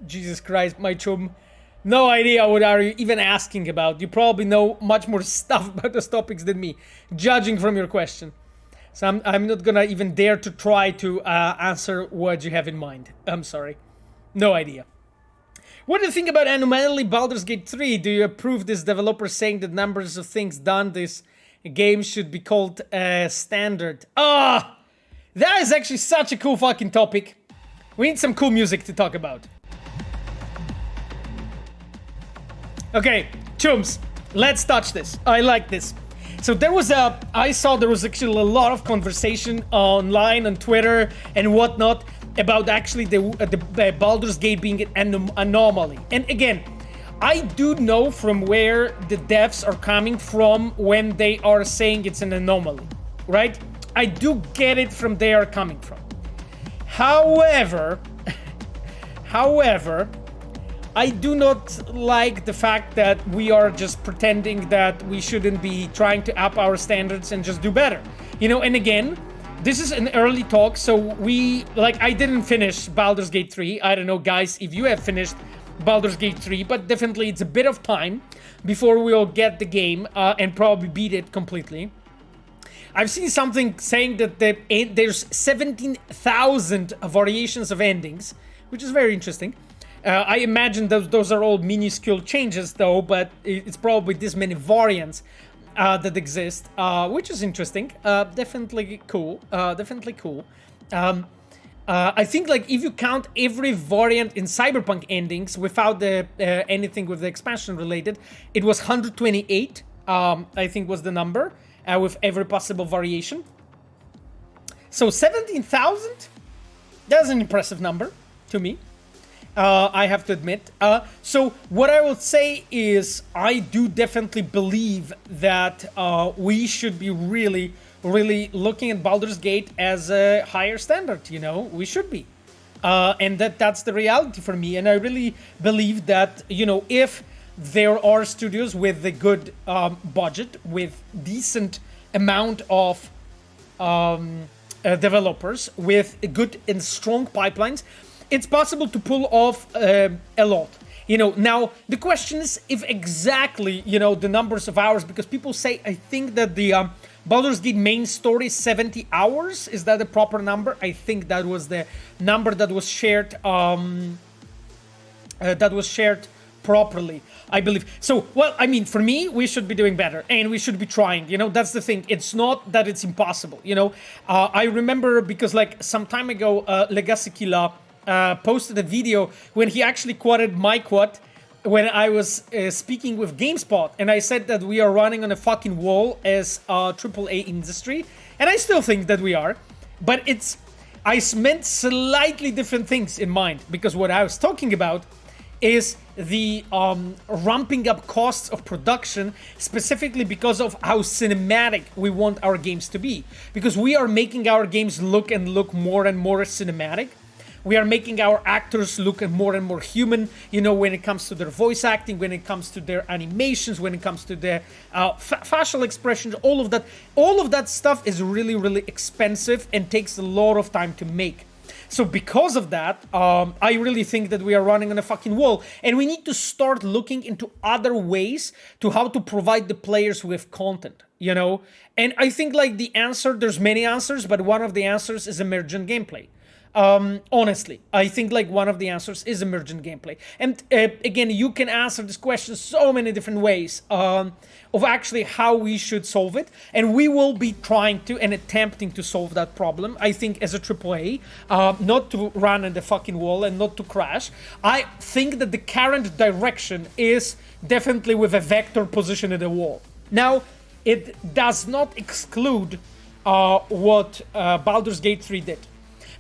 Jesus Christ, my chum. No idea what are you even asking about. You probably know much more stuff about those topics than me, judging from your question. So I'm not gonna even dare to try to answer what you have in mind. I'm sorry. No idea. What do you think about Anomaly Baldur's Gate 3? Do you approve this developer saying that numbers of things done this game should be called standard? That is actually such a cool fucking topic. We need some cool music to talk about. Okay, chums, let's touch this. I like this. So I saw there was actually a lot of conversation online, on Twitter and whatnot, about actually the Baldur's Gate being an anomaly. And again, I do know from where the devs are coming from when they are saying it's an anomaly, right? I do get it from they are coming from. However, I do not like the fact that we are just pretending that we shouldn't be trying to up our standards and just do better. And again, this is an early talk, so I didn't finish Baldur's Gate 3. I don't know, guys, if you have finished Baldur's Gate 3, but definitely it's a bit of time before we'll get the game and probably beat it completely. I've seen something saying that there's 17,000 variations of endings, which is very interesting. I imagine those are all minuscule changes, though, but it's probably this many variants that exist, which is interesting. Definitely cool. Definitely cool. I think like if you count every variant in Cyberpunk endings without the anything with the expansion related, it was 128. I think was the number with every possible variation. So 17,000. That's an impressive number to me. I have to admit. So what I would say is I do definitely believe that we should be really looking at Baldur's Gate as a higher standard, you know, we should be. And that's the reality for me. And I really believe that, you know, if there are studios with a good budget, with decent amount of developers, with good and strong pipelines, it's possible to pull off a lot. You know, now the question is if exactly, you know, the numbers of hours, because people say, I think that the Baldur's Gate main story is 70 hours. Is that the proper number? I think that was the number that was shared. Properly, I believe. So, well, I mean, for me, we should be doing better and we should be trying, you know, that's the thing. It's not that it's impossible, you know. I remember because like some time ago, Legacy Killa posted a video when he actually quoted my quote when I was speaking with GameSpot, and I said that we are running on a fucking wall as a AAA industry, and I still think that we are, but I meant slightly different things in mind, because what I was talking about is the ramping up costs of production, specifically because of how cinematic we want our games to be, because we are making our games look more and more cinematic. We are making our actors look more and more human, you know, when it comes to their voice acting, when it comes to their animations, when it comes to their facial expressions, all of that stuff is really expensive and takes a lot of time to make. So because of that, I really think that we are running on a fucking wall, and we need to start looking into other ways to how to provide the players with content, you know? And I think like the answer, there's many answers, but one of the answers is emergent gameplay. Honestly, I think like one of the answers is emergent gameplay. And again, you can answer this question so many different ways of actually how we should solve it. And we will be trying to and attempting to solve that problem, I think, as a AAA, not to run in the fucking wall and not to crash. I think that the current direction is definitely with a vector position in the wall. Now, it does not exclude what Baldur's Gate 3 did.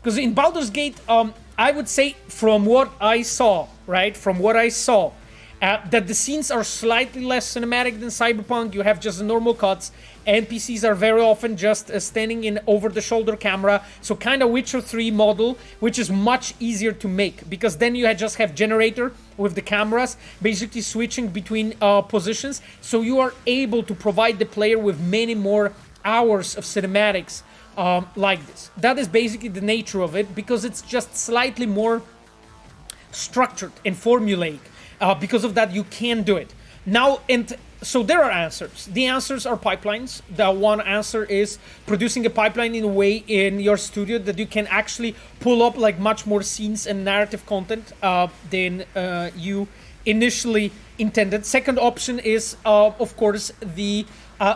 Because in Baldur's Gate, I would say from what I saw, right? From what I saw, that the scenes are slightly less cinematic than Cyberpunk. You have just normal cuts. NPCs are very often just standing in over-the-shoulder camera. So kind of Witcher 3 model, which is much easier to make. Because then you just have generator with the cameras, basically switching between positions. So you are able to provide the player with many more hours of cinematics. Like this. That is basically the nature of it, because it's just slightly more structured and formulaic. Because of that, you can do it. Now, and so there are answers. The answers are pipelines. The one answer is producing a pipeline in a way in your studio that you can actually pull up like much more scenes and narrative content than you initially intended. Second option is, of course, the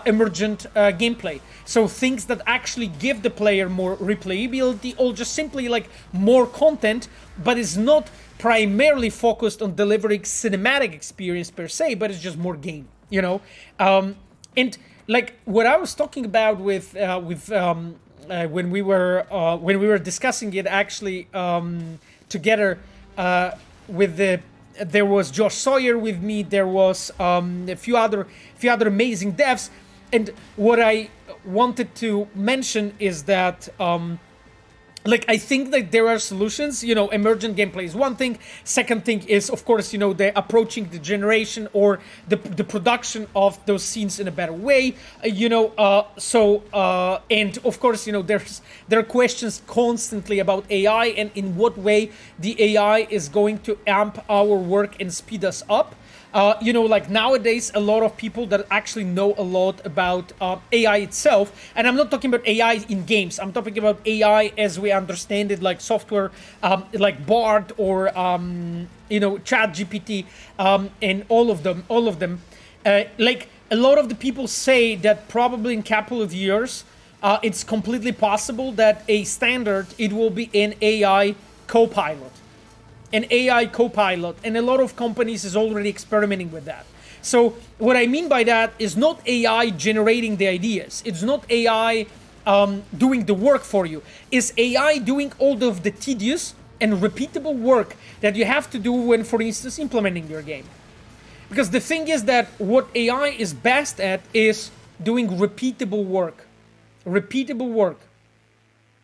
emergent gameplay. So things that actually give the player more replayability, or just simply like more content, but is not primarily focused on delivering cinematic experience per se, but it's just more game, you know? And like what I was talking about with when we were discussing it actually together with there was Josh Sawyer with me. There was a few other amazing devs, and what I wanted to mention is that like I think that there are solutions. You know, emergent gameplay is one thing. Second thing is, of course, you know, the approaching the generation or the production of those scenes in a better way. You know, and of course, you know, there are questions constantly about AI and in what way the AI is going to amp our work and speed us up. Like nowadays, a lot of people that actually know a lot about AI itself, and I'm not talking about AI in games. I'm talking about AI as we understand it, like software, like Bard or Chat GPT, and all of them. Like a lot of the people say that probably in a couple of years, it's completely possible that a standard it will be an AI copilot. An AI copilot, and a lot of companies is already experimenting with that. So what I mean by that is not AI generating the ideas. It's not AI doing the work for you. It's AI doing all of the tedious and repeatable work that you have to do when, for instance, implementing your game. Because the thing is that what AI is best at is doing repeatable work. Repeatable work.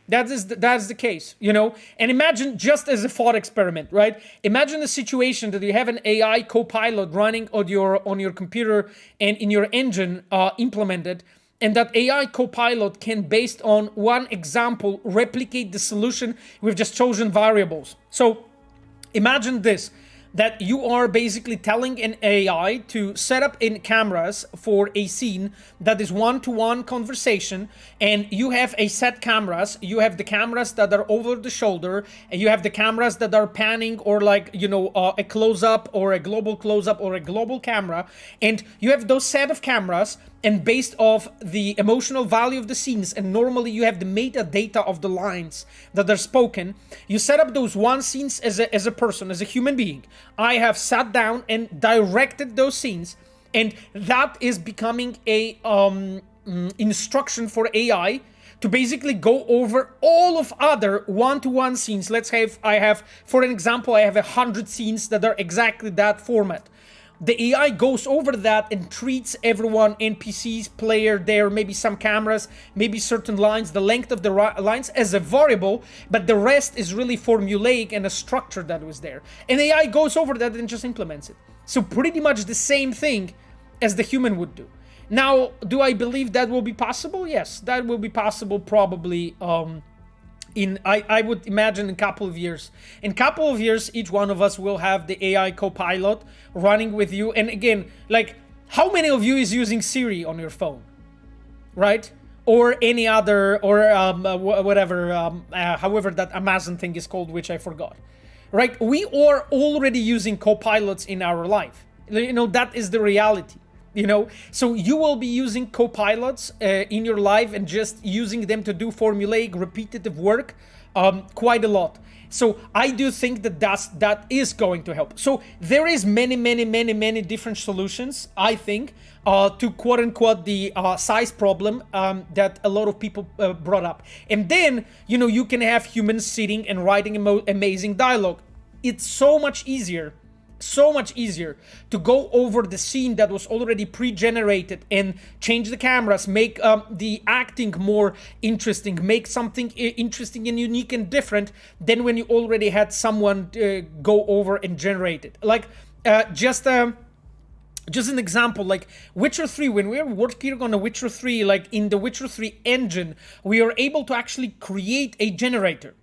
That's the case, And imagine just as a thought experiment, right? Imagine a situation that you have an AI copilot running on your computer and in your engine implemented, and that AI copilot can, based on one example, replicate the solution with just chosen variables. So imagine this. That you are basically telling an AI to set up in cameras for a scene that is one-to-one conversation, and you have a set cameras. You have the cameras that are over the shoulder, and you have the cameras that are panning, or like, a close-up or a global close-up or a global camera, and you have those set of cameras, and based off the emotional value of the scenes, and normally you have the metadata of the lines that are spoken, you set up those one scenes as a person, as a human being. I have sat down and directed those scenes, and that is becoming a instruction for AI to basically go over all of other one-to-one scenes. I have, for an example, I have 100 scenes that are exactly that format. The AI goes over that and treats everyone, NPCs, player, there maybe some cameras, maybe certain lines, the length of the lines as a variable, but the rest is really formulaic and a structure that was there. And AI goes over that and just implements it. So pretty much the same thing as the human would do. Now, do I believe that will be possible? Yes, that will be possible probably I would imagine in a couple of years. In a couple of years, each one of us will have the AI copilot running with you. And again, like, how many of you is using Siri on your phone? Right? Or any other, or however that Amazon thing is called, which I forgot. Right? We are already using copilots in our life. That is the reality. So you will be using copilots in your life and just using them to do formulaic, repetitive work quite a lot. So I do think that is going to help. So there is many different solutions, I think, to quote unquote the size problem that a lot of people brought up. And then, you can have humans sitting and writing amazing dialogue. It's so much easier to go over the scene that was already pre-generated and change the cameras, make the acting more interesting, make something interesting and unique and different than when you already had someone go over and generate it. Like just an example, like Witcher 3, when we were working on the Witcher 3, like in the Witcher 3 engine, we are able to actually create a generator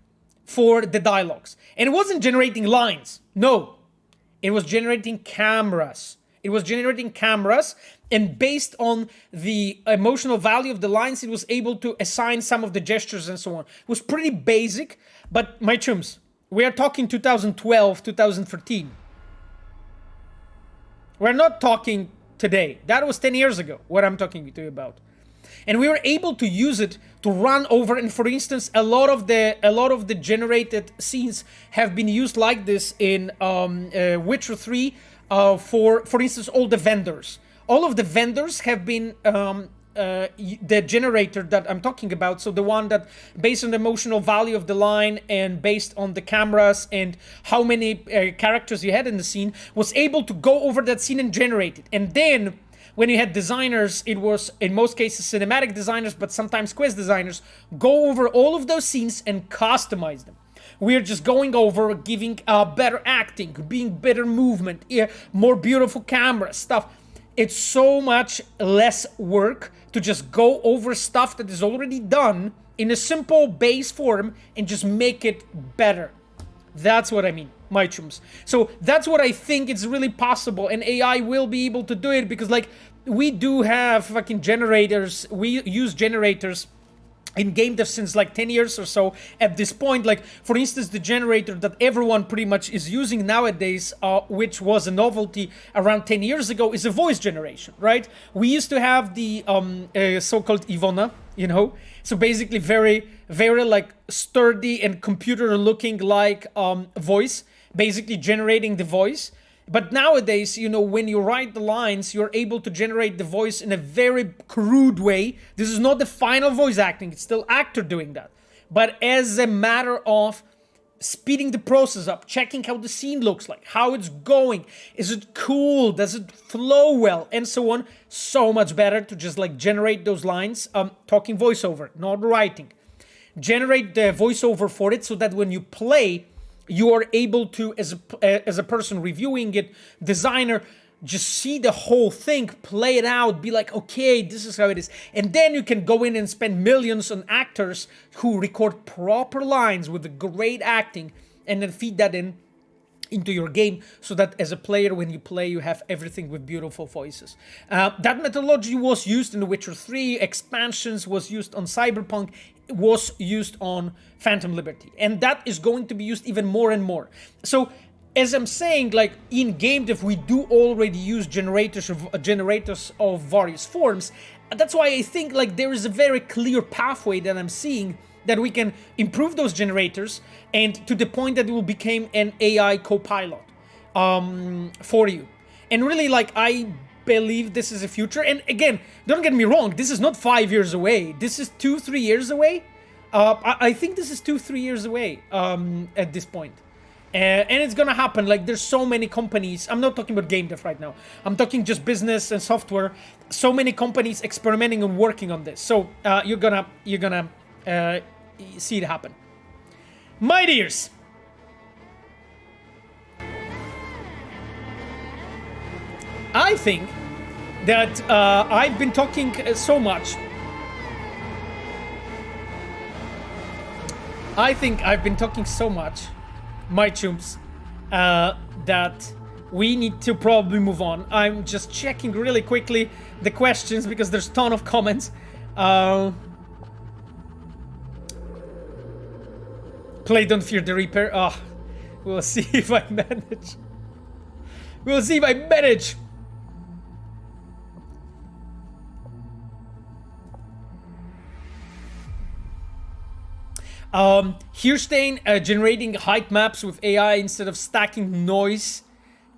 for the dialogues. And it wasn't generating lines, no. It was generating cameras. And based on the emotional value of the lines, it was able to assign some of the gestures and so on. It was pretty basic, but my chums, we are talking 2012, 2013. We're not talking today. That was 10 years ago, what I'm talking to you about. And we were able to use it to run over, and for instance, a lot of the generated scenes have been used like this in Witcher 3 for instance, all the vendors. All of the vendors have been the generator that I'm talking about, so the one that based on the emotional value of the line and based on the cameras and how many characters you had in the scene, was able to go over that scene and generate it. And then when you had designers, it was in most cases cinematic designers, but sometimes quest designers, go over all of those scenes and customize them. We're just going over, giving better acting, being better movement, more beautiful camera stuff. It's so much less work to just go over stuff that is already done in a simple base form and just make it better. That's what I mean, my chums. So that's what I think it's really possible, and AI will be able to do it because, like, we do have fucking generators. We use generators in game dev since like 10 years or so at this point. Like, for instance, the generator that everyone pretty much is using nowadays, which was a novelty around 10 years ago, is a voice generation, right? We used to have the so-called Ivona, you know? So basically very, very like sturdy and computer looking like voice, basically generating the voice. But nowadays, you know, when you write the lines, you're able to generate the voice in a very crude way. This is not the final voice acting, it's still actor doing that. But as a matter of speeding the process up, checking how the scene looks like, how it's going, is it cool, does it flow well, and so on, so much better to just like generate those lines, talking voiceover, not writing. Generate the voiceover for it so that when you play, you are able to, as a person reviewing it, designer, just see the whole thing, play it out, be like, okay, this is how it is. And then you can go in and spend millions on actors who record proper lines with the great acting and then feed that into your game so that as a player, when you play, you have everything with beautiful voices. That methodology was used in The Witcher 3, expansions was used on Cyberpunk, was used on Phantom Liberty, and that is going to be used even more and more. So as I'm saying, like in game dev, we do already use generators of various forms. That's why I think like there is a very clear pathway that I'm seeing that we can improve those generators, and to the point that it will become an AI copilot for you. And really, like, I believe this is the future. And again, don't get me wrong, this is not 5 years away. This is 2-3 years away. I think this is 2-3 years away at this point. And it's gonna happen. Like, there's so many companies. I'm not talking about game dev right now. I'm talking just business and software. So many companies experimenting and working on this. So you're gonna see it happen. My dears, I think that I've been talking so much. I think I've been talking so much, my chumps, that we need to probably move on. I'm just checking really quickly the questions because there's a ton of comments. Play Don't Fear the Reaper. Oh, we'll see if I manage. We'll see if I manage. Hearstein generating height maps with AI instead of stacking noise,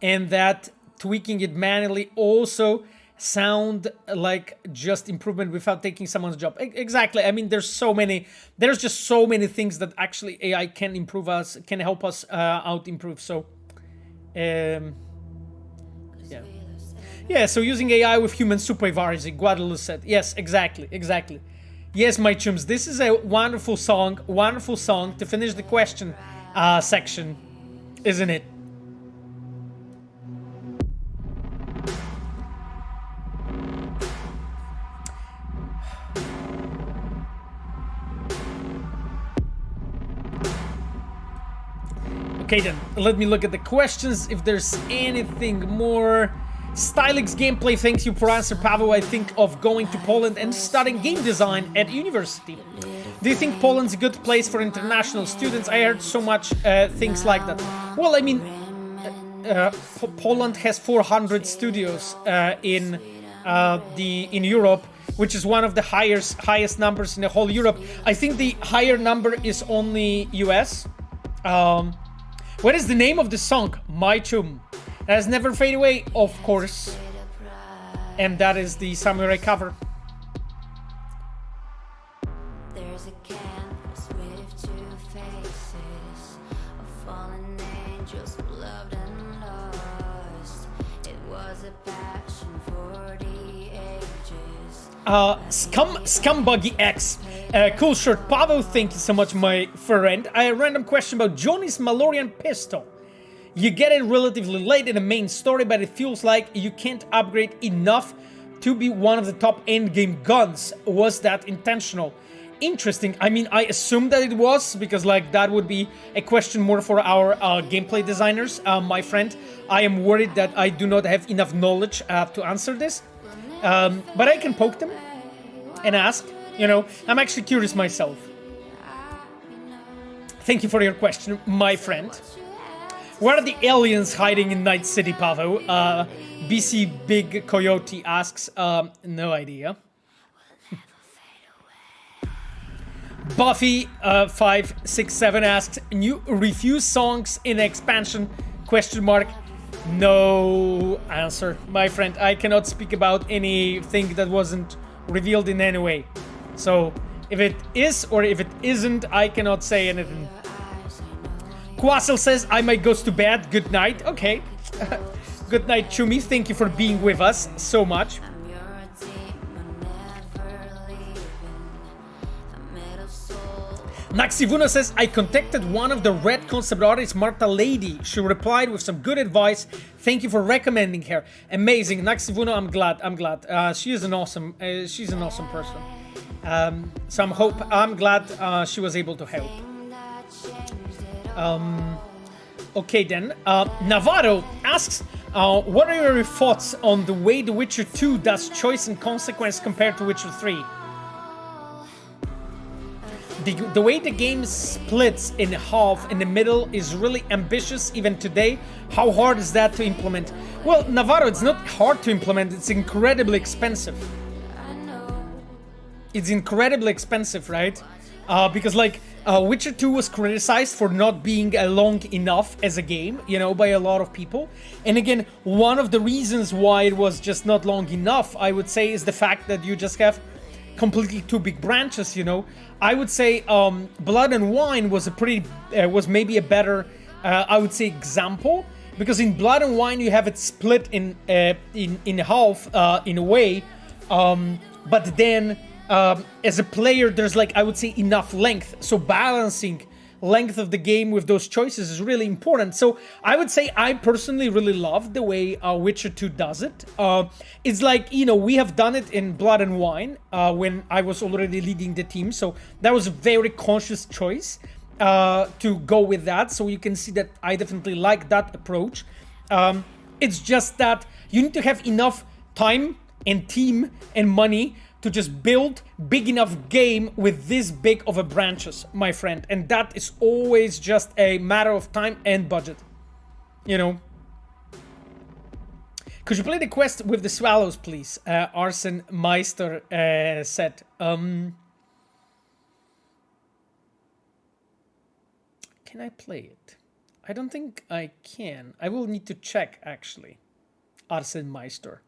and that tweaking it manually also sound like just improvement without taking someone's job. Exactly. I mean, there's just so many things that actually AI can improve us, can help us out improve. So, yeah. Yeah, so using AI with human supervising, Guadalupe said. Yes, exactly. Yes, my chums, this is a wonderful song to finish the question section, isn't it? Okay then, let me look at the questions, if there's anything more. Stylix Gameplay, thanks you for answer, Pavel. I think of going to Poland and studying game design at university. Do you think Poland's a good place for international students? I heard so much things like that. Well, I mean, Poland has 400 studios in Europe, which is one of the highest numbers in the whole Europe. I think the higher number is only US. What is the name of the song? My Chum. That has Never Fade Away, of course. And that is the Samurai cover. There's a canvas with two faces of fallen angels loved and lost. It was a passion for the ages. Scumbuggy X. Cool shirt. Pavel, thank you so much, my friend. A random question about Johnny's Malorian pistol. You get it relatively late in the main story, but it feels like you can't upgrade enough to be one of the top endgame guns. Was that intentional? interesting. I mean, I assume that it was, because like that would be a question more for our gameplay designers, my friend. I am worried that I do not have enough knowledge to answer this, but I can poke them and ask. You know, I'm actually curious myself. Thank you for your question, my friend. Where are the aliens hiding in Night City, Pavo? BC Big Coyote asks. No idea. Buffy 567 asks, new Refuse songs in expansion? Question mark. No answer, my friend. I cannot speak about anything that wasn't revealed in any way. So if it is or if it isn't, I cannot say anything. Quassel says, I might go to bed. Good night. Okay. Good night, Chumi. Thank you for being with us so much. Naxivuno says, I contacted one of the Red concept artists, Marta Lady. She replied with some good advice. Thank you for recommending her. Amazing. Naxivuno, I'm glad. She is an awesome, she's an awesome person. So I'm glad she was able to help. Okay then. Navarro asks, what are your thoughts on the way The Witcher 2 does choice and consequence compared to Witcher 3? The way the game splits in half in the middle is really ambitious even today. How hard is that to implement? Well, Navarro, it's not hard to implement, it's incredibly expensive. It's incredibly expensive, right? Because like Witcher 2 was criticized for not being long enough as a game, you know, by a lot of people. And again, one of the reasons why it was just not long enough, I would say, is the fact that you just have completely two big branches, you know. I would say Blood and Wine was was maybe a better, I would say, example, because in Blood and Wine you have it split in half in a way, but then as a player there's like, I would say, enough length. So balancing length of the game with those choices is really important. So I would say I personally really love the way Witcher 2 does it. It's like, you know, we have done it in Blood and Wine when I was already leading the team. So that was a very conscious choice to go with that. So you can see that I definitely like that approach. It's just that you need to have enough time and team and money to just build big enough game with this big of a branches, my friend. And that is always just a matter of time and budget, you know. Could you play the quest with the swallows, please? Arsen Meister said. Can I play it? I don't think I can. I will need to check, actually. Arsen Meister.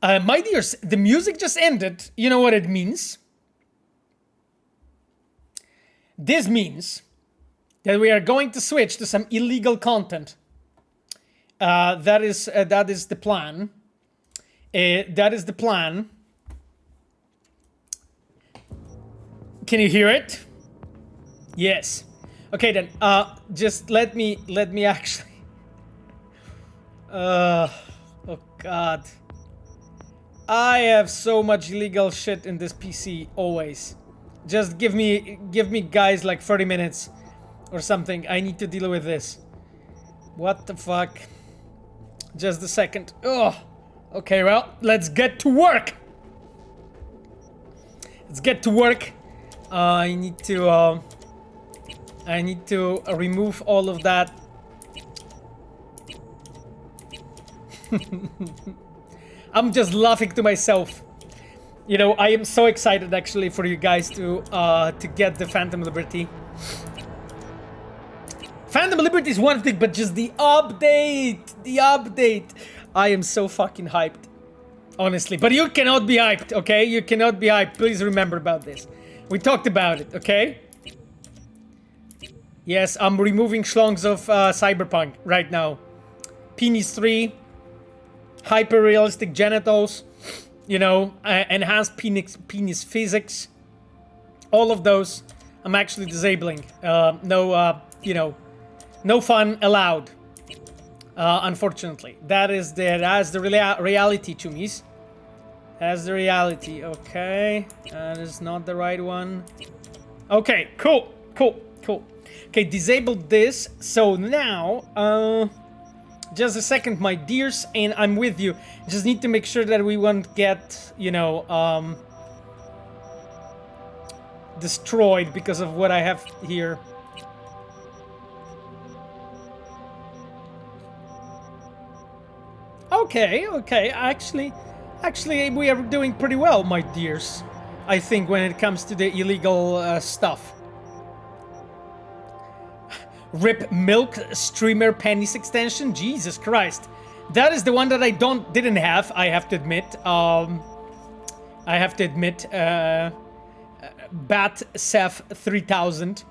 My dears, the music just ended. You know what it means? This means that we are going to switch to some illegal content. That is the plan. That is the plan. Can you hear it? Yes. Okay then. Just let me actually. Oh God. I have so much illegal shit in this PC always. Just give me guys like 30 minutes or something. I need to deal with this. What the fuck? Just a second. Oh. Okay, well, let's get to work. Let's get to work. I need to remove all of that. I'm just laughing to myself. You know, I am so excited actually for you guys to get the Phantom Liberty. Phantom Liberty is one thing, but just the update. I am so fucking hyped, honestly. But you cannot be hyped, okay? You cannot be hyped. Please remember about this. We talked about it, okay? Yes, I'm removing schlongs of Cyberpunk right now. Penis 3. Hyper-realistic genitals, you know, enhanced penis physics, all of those I'm actually disabling. You know, no fun allowed. Unfortunately, that's the reality to me. As the reality. Okay. That is not the right one. Okay, cool. Okay, disable this. So now, just a second, my dears, and I'm with you. Just need to make sure that we won't get, you know, destroyed because of what I have here. Okay. Actually, we are doing pretty well, my dears. I think when it comes to the illegal stuff. Rip milk streamer penis extension. Jesus Christ, that is the one that I didn't have. I have to admit. Bat Seth 3000.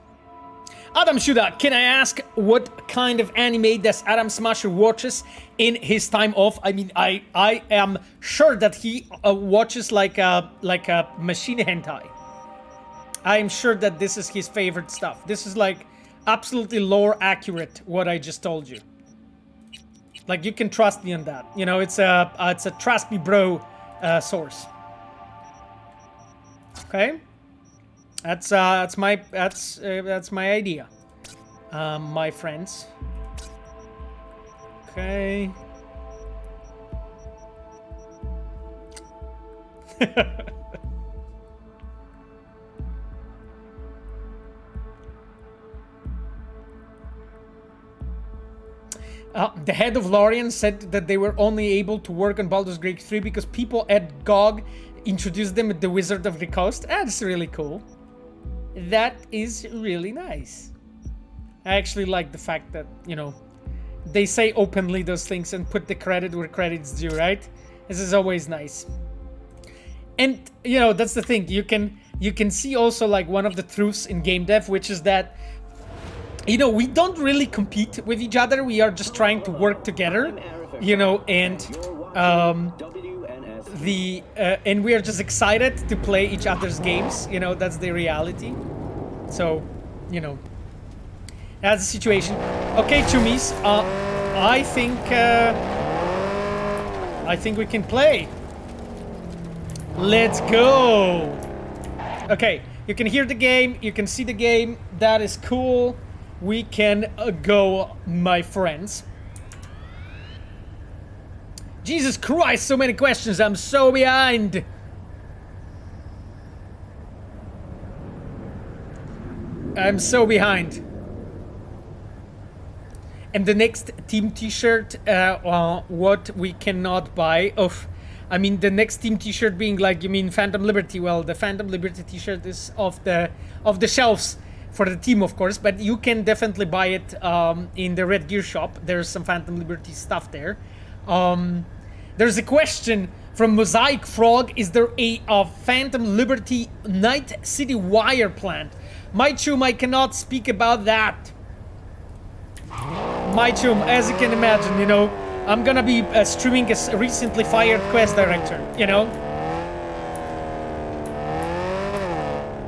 Adam Shuda, can I ask what kind of anime does Adam Smasher watches in his time off? I mean, I am sure that he watches like a machine hentai. I am sure that this is his favorite stuff. This is like absolutely lore accurate what I just told you. Like, you can trust me on that. You know, it's a trust me bro source. Okay, that's my idea, my friends. Okay. The head of Lorien said that they were only able to work on Baldur's Gate 3 because people at GOG introduced them at the Wizard of the Coast. That's really cool. That is really nice. I actually like the fact that, you know, they say openly those things and put the credit where credit's due, right? This is always nice. And, you know, that's the thing. You can see also, like, one of the truths in game dev, which is that, you know, we don't really compete with each other. We are just trying to work together, you know, and and we are just excited to play each other's games. You know, that's the reality. So, you know, that's the situation. Okay, Chumis, I think we can play. Let's go. Okay, you can hear the game, you can see the game. That is cool. We can go, my friends. Jesus Christ, so many questions. I'm so behind. I'm so behind. And the next team t-shirt, what we cannot buy. I mean, the next team t-shirt being like, you mean Phantom Liberty? Well, the Phantom Liberty t-shirt is off the shelves for the team, of course, but you can definitely buy it in the Red Gear shop. There's some Phantom Liberty stuff there. There's a question from Mosaic Frog. Is there a Phantom Liberty Night City Wire planned? My chum, I cannot speak about that. My chum, as you can imagine, you know, I'm gonna be streaming a recently fired quest director, you know?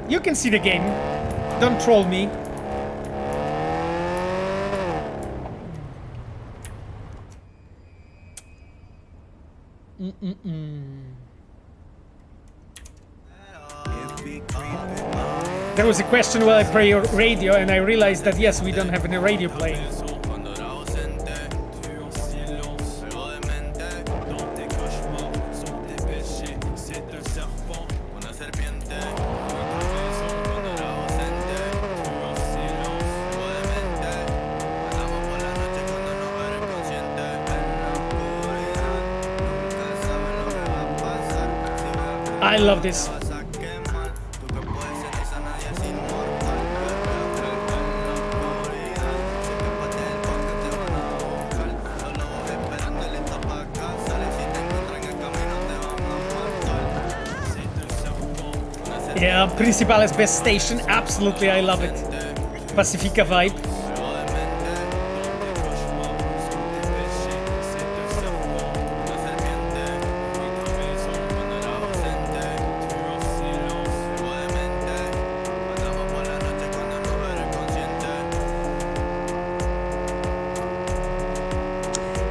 You can see the game. Don't troll me. There was a question while I play radio, and I realized that yes, we don't have any radio playing. I love this. Yeah, Principal's best station. Absolutely, I love it. Pacifica vibe.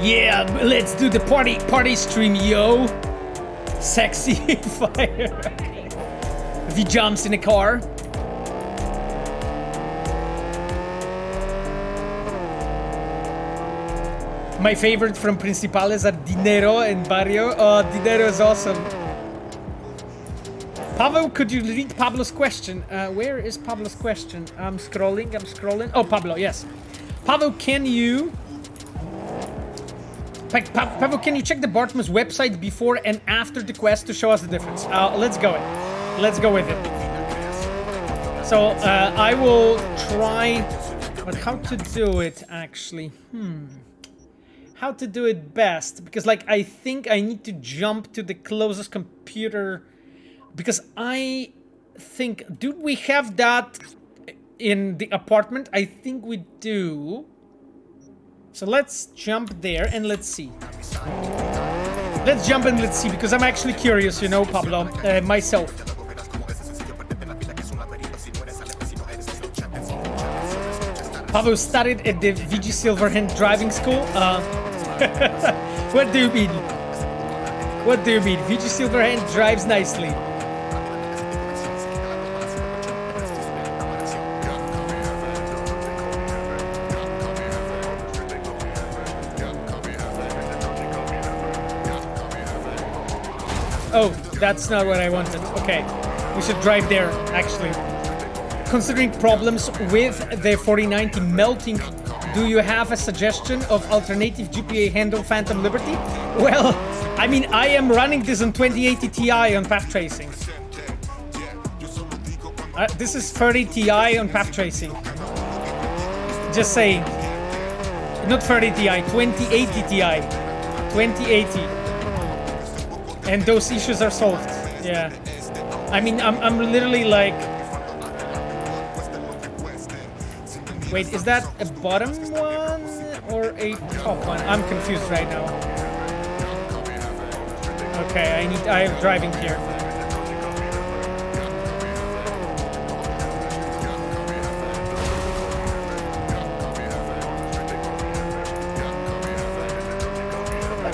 Yeah, let's do the party stream, yo. Sexy fire. V jumps in a car. My favorite from Principales are Dinero and Barrio. Oh, Dinero is awesome. Pavel, could you read Pablo's question? Where is Pablo's question? I'm scrolling. Oh, Pablo, yes. Pavel, can you... Pavel, can you check the Bartmoss website before and after the quest to show us the difference? Let's go with it. So, I will try... But how to do it, actually? How to do it best? Because, like, I think I need to jump to the closest computer... Because I think, do we have that in the apartment? I think we do. So let's jump there and let's see. Let's jump and let's see, because I'm actually curious, you know, Pablo, myself. Pablo studied at the VG Silverhand driving school. What do you mean? What do you mean? VG Silverhand drives nicely. Oh, that's not what I wanted. Okay, we should drive there, actually. Considering problems with the 4090 melting, do you have a suggestion of alternative GPU handle Phantom Liberty? Well, I mean, I am running this on 2080 Ti on path tracing. This is 30 Ti on path tracing. Just saying. Not 30 Ti, 2080 Ti. 2080. And those issues are solved. Yeah. I mean, I'm literally like... Wait, is that a bottom one or a top one? I'm confused right now. Okay, I am driving here.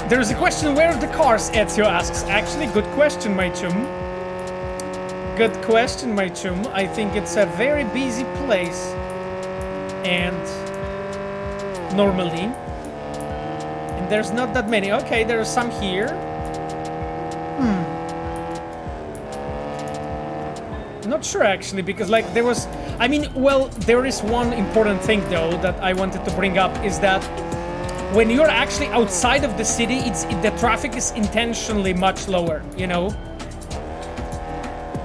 There's a question, where are the cars? Ezio asks. Actually, good question, my chum. Good question, my chum. I think it's a very busy place. And normally. And there's not that many. Okay, there are some here. Not sure, actually, because, like, there was... I mean, well, there is one important thing, though, that I wanted to bring up, is that when you're actually outside of the city, the traffic is intentionally much lower, you know?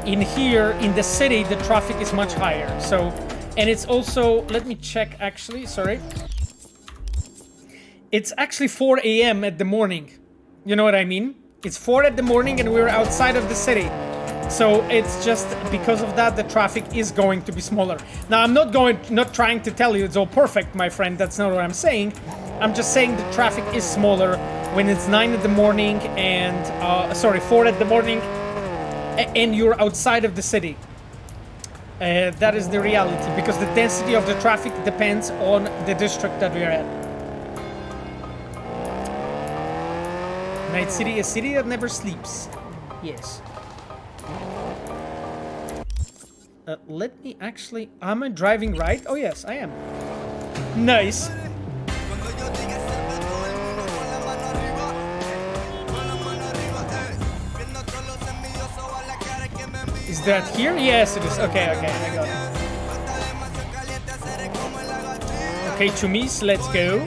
In here, in the city, the traffic is much higher, so... And it's also... Let me check, actually, sorry. It's actually 4 a.m. at the morning. You know what I mean? It's 4 at the morning and we're outside of the city. So it's just because of that, the traffic is going to be smaller. Now, I'm not trying to tell you it's all perfect, my friend. That's not what I'm saying. I'm just saying the traffic is smaller when it's 9 in the morning and... 4 at the morning and you're outside of the city. That is the reality, because the density of the traffic depends on the district that we are at. Night City, a city that never sleeps. Yes. Let me actually... Am I driving right? Oh yes, I am. Nice. Is that here? Yes, it is. Okay, I got it. Okay, Chumis, let's go.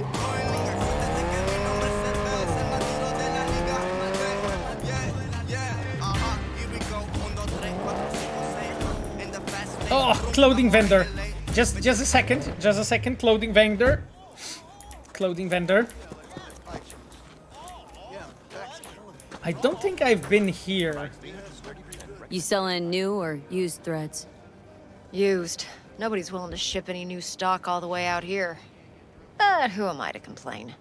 Oh, clothing vendor. Just a second, clothing vendor. I don't think I've been here. You selling new or used threads? Used. Nobody's willing to ship any new stock all the way out here. But who am I to complain?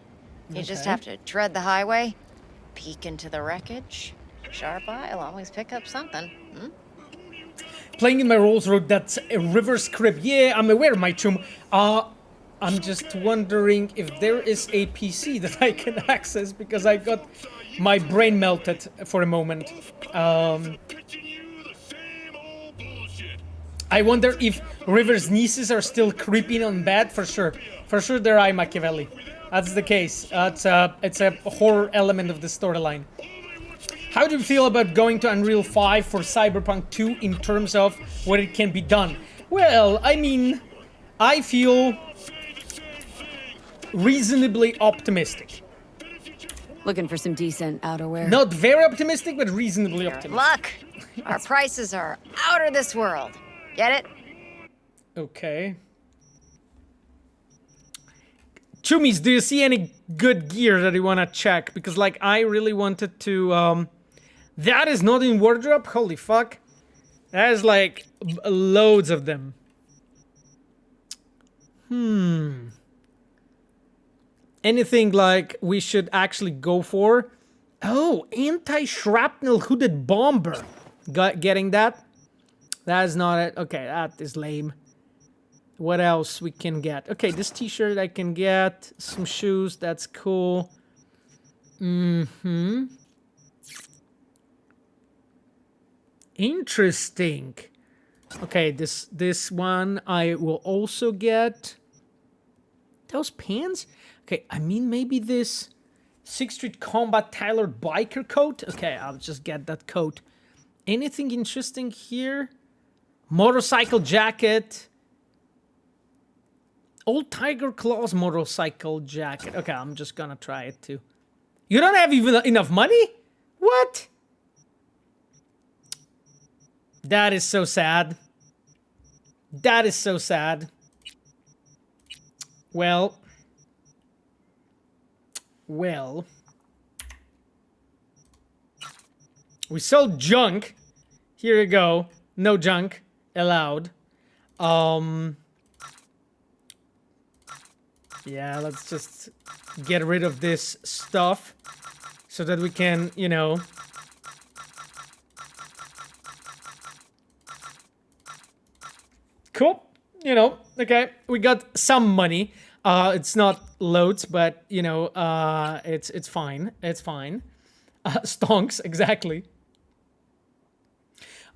You just have to tread the highway, peek into the wreckage. Sharp eye'll always pick up something. Playing in my Rolls Road, that's a reverse crib. Yeah, I'm aware, my chum. I'm just wondering if there is a PC that I can access, because I got my brain melted for a moment. I wonder if River's nieces are still creeping on bad. For sure they're I Machiavelli. That's the case. It's a horror element of the storyline. How do you feel about going to Unreal 5 for Cyberpunk 2 in terms of what it can be done? Well, I mean, I feel reasonably optimistic. Looking for some decent outerwear. Not very optimistic, but reasonably optimistic. Luck! Our prices are out of this world. Get it? Okay. Chumis, do you see any good gear that you want to check? Because, like, I really wanted to, that is not in wardrobe? Holy fuck. That is, like, loads of them. Anything, like, we should actually go for? Oh, anti-shrapnel hooded bomber. Getting that? That is not it. Okay, that is lame. What else we can get? Okay, this t-shirt I can get. Some shoes, that's cool. Interesting. Okay, this one I will also get. Those pants? Okay, I mean maybe this 6th Street Combat tailored biker coat? Okay, I'll just get that coat. Anything interesting here? Motorcycle jacket. Old Tiger Claws motorcycle jacket. Okay, I'm just gonna try it too. You don't have even enough money? What? That is so sad. That is so sad. Well. We sold junk. Here you go. No junk allowed. Yeah, let's just get rid of this stuff so that we can, you know, cool. You know, okay, we got some money. It's not loads, but you know, it's fine. It's fine. Stonks, exactly.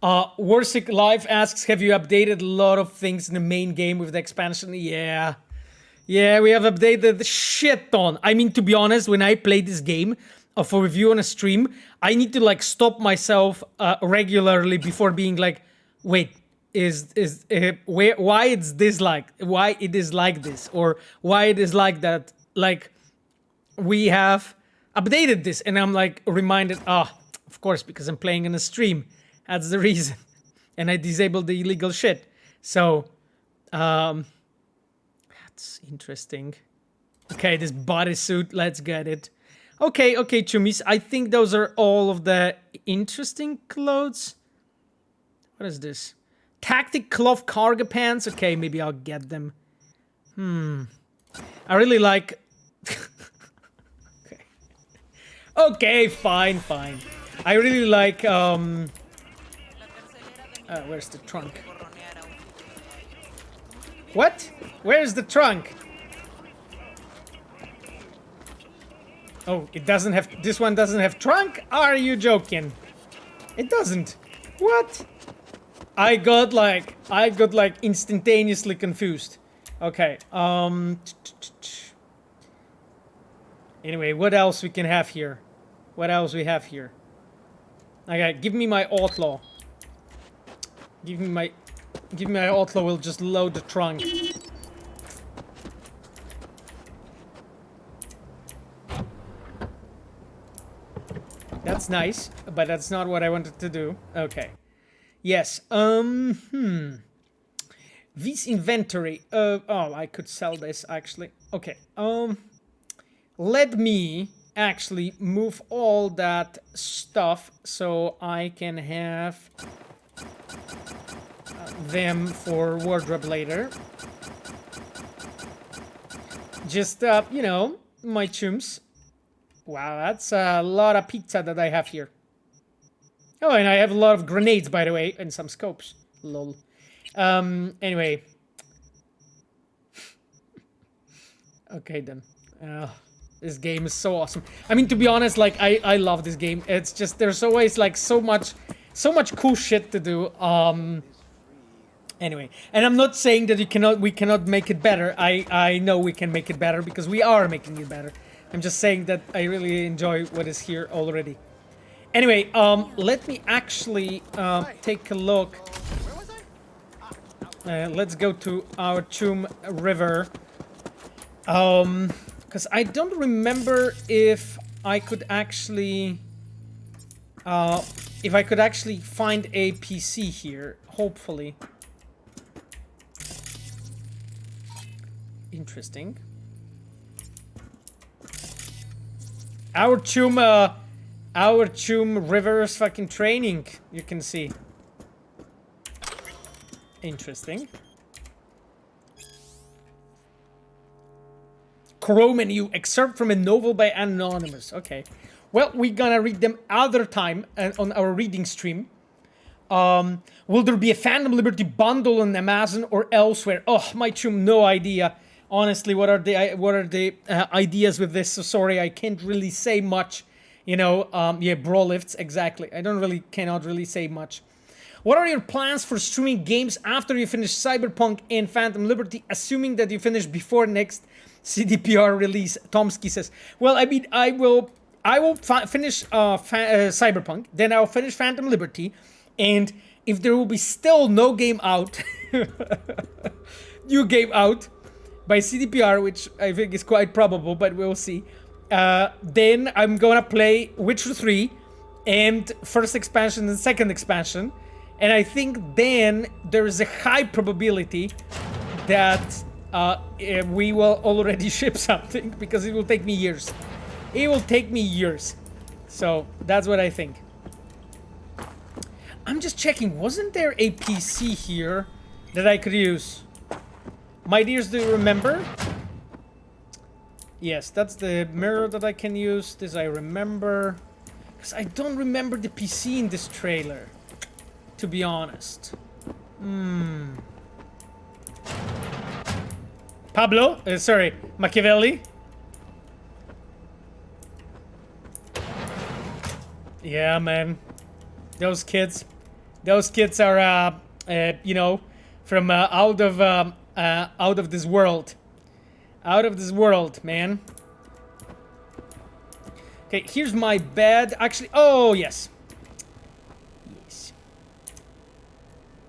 Warsick Live asks, have you updated a lot of things in the main game with the expansion? Yeah. Yeah, we have updated the shit ton. I mean, to be honest, when I play this game for review on a stream, I need to like stop myself regularly before being like, wait, why it's this like, why it is like this, or why it is like that. Like, we have updated this, and I'm like reminded, of course, because I'm playing in a stream. That's the reason. And I disabled the illegal shit. So, that's interesting. Okay, this bodysuit, let's get it. Okay, Chumis, I think those are all of the interesting clothes. What is this? Tactic cloth cargo pants. Okay, maybe I'll get them. I really like... Okay, fine. I really like, where's the trunk? What? Where's the trunk? Oh, it doesn't have... This one doesn't have trunk? Are you joking? It doesn't. What? I got like instantaneously confused. Okay, anyway, what else we can have here? What else we have here? Okay, give me my outlaw. Give me my outlaw, we'll just load the trunk. That's nice, but that's not what I wanted to do. Okay. Yes, this inventory, oh, I could sell this, actually. Okay, let me actually move all that stuff so I can have them for wardrobe later. Just, you know, my chums. Wow, that's a lot of pizza that I have here. Oh, and I have a lot of grenades, by the way, and some scopes. Lol. Anyway. Okay, then. This game is so awesome. I mean, to be honest, like I love this game. It's just there's always like so much cool shit to do. Anyway, and I'm not saying that we cannot make it better. I know we can make it better because we are making it better. I'm just saying that I really enjoy what is here already. Anyway, let me actually take a look. Let's go to our Chum River. Because I don't remember if I could actually find a PC here. Hopefully. Interesting. Our Chum River's fucking training, you can see. Interesting. Crow menu, excerpt from a novel by Anonymous. Okay. Well, we're gonna read them other time on our reading stream. Will there be a Phantom Liberty bundle on Amazon or elsewhere? Oh, my Chum, no idea. Honestly, what are the ideas with this? So sorry, I can't really say much. You know, yeah, bro lifts, exactly. Cannot really say much. What are your plans for streaming games after you finish Cyberpunk and Phantom Liberty, assuming that you finish before next CDPR release? Tomsky says, well, I mean, I will finish Cyberpunk, then I'll finish Phantom Liberty, and if there will be still no game out, new game out by CDPR, which I think is quite probable, but we'll see, then I'm gonna play Witcher 3 and first expansion and second expansion. And I think then there is a high probability that we will already ship something because it will take me years. It will take me years. So that's what I think. I'm just checking. Wasn't there a PC here that I could use? My dears, do you remember? Yes, that's the mirror that I can use. This I remember. Because I don't remember the PC in this trailer. To be honest. Pablo? Sorry, Machiavelli? Yeah, man. Those kids are, you know, from out of this world. Out of this world, man. Okay, here's my bed. Actually, oh, yes.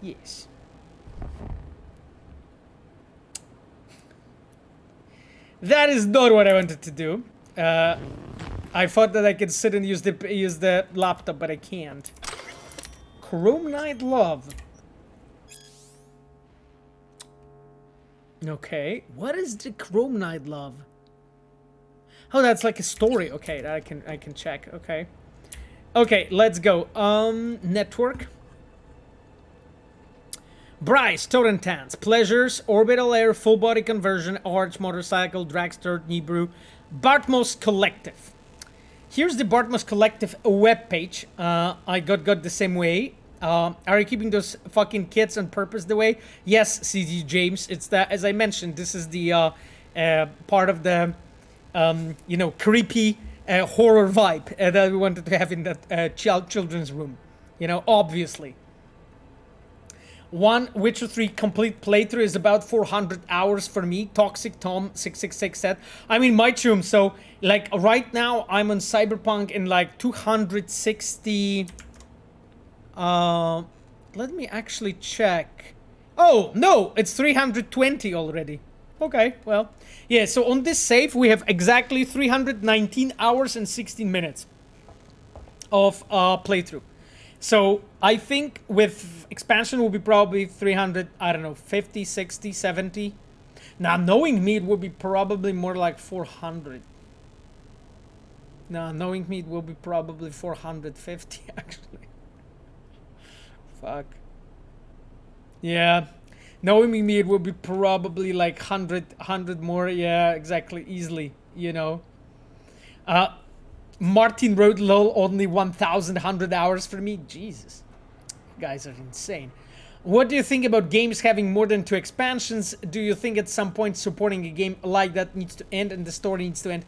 Yes. That is not what I wanted to do. I thought that I could sit and use the laptop, but I can't. Chrome Knight Love. Okay, what is the Chrome Knight Love? Oh, that's like a story. Okay, that I can check. Okay. Okay, let's go. Network. Bryce, Torrentans, Pleasures, Orbital Air, Full Body Conversion, Arch, Motorcycle, Dragster, Nibru, Bartmoss Collective. Here's the Bartmoss Collective webpage. I got the same way. Are you keeping those fucking kids on purpose the way? Yes, CG James. It's that, as I mentioned, this is the part of the, you know, creepy horror vibe that we wanted to have in that children's room. You know, obviously. One Witcher 3 complete playthrough is about 400 hours for me. Toxic Tom 666 said. I mean, my chum. So, like, right now I'm on Cyberpunk in like 260. Let me actually check. Oh no, it's 320 already. Okay, well, yeah. So on this save we have exactly 319 hours and 16 minutes of playthrough. So I think with expansion will be probably 300, I don't know, 50, 60, 70. Now, knowing me, it will be probably more like 400. No, knowing me, it will be probably 450, actually. Fuck. Yeah. Knowing me, it will be probably like 100 more. Yeah, exactly. Easily, you know. Martin wrote, lol, only 1,100 hours for me. Jesus. You guys are insane. What do you think about games having more than 2 expansions? Do you think at some point supporting a game like that needs to end and the story needs to end?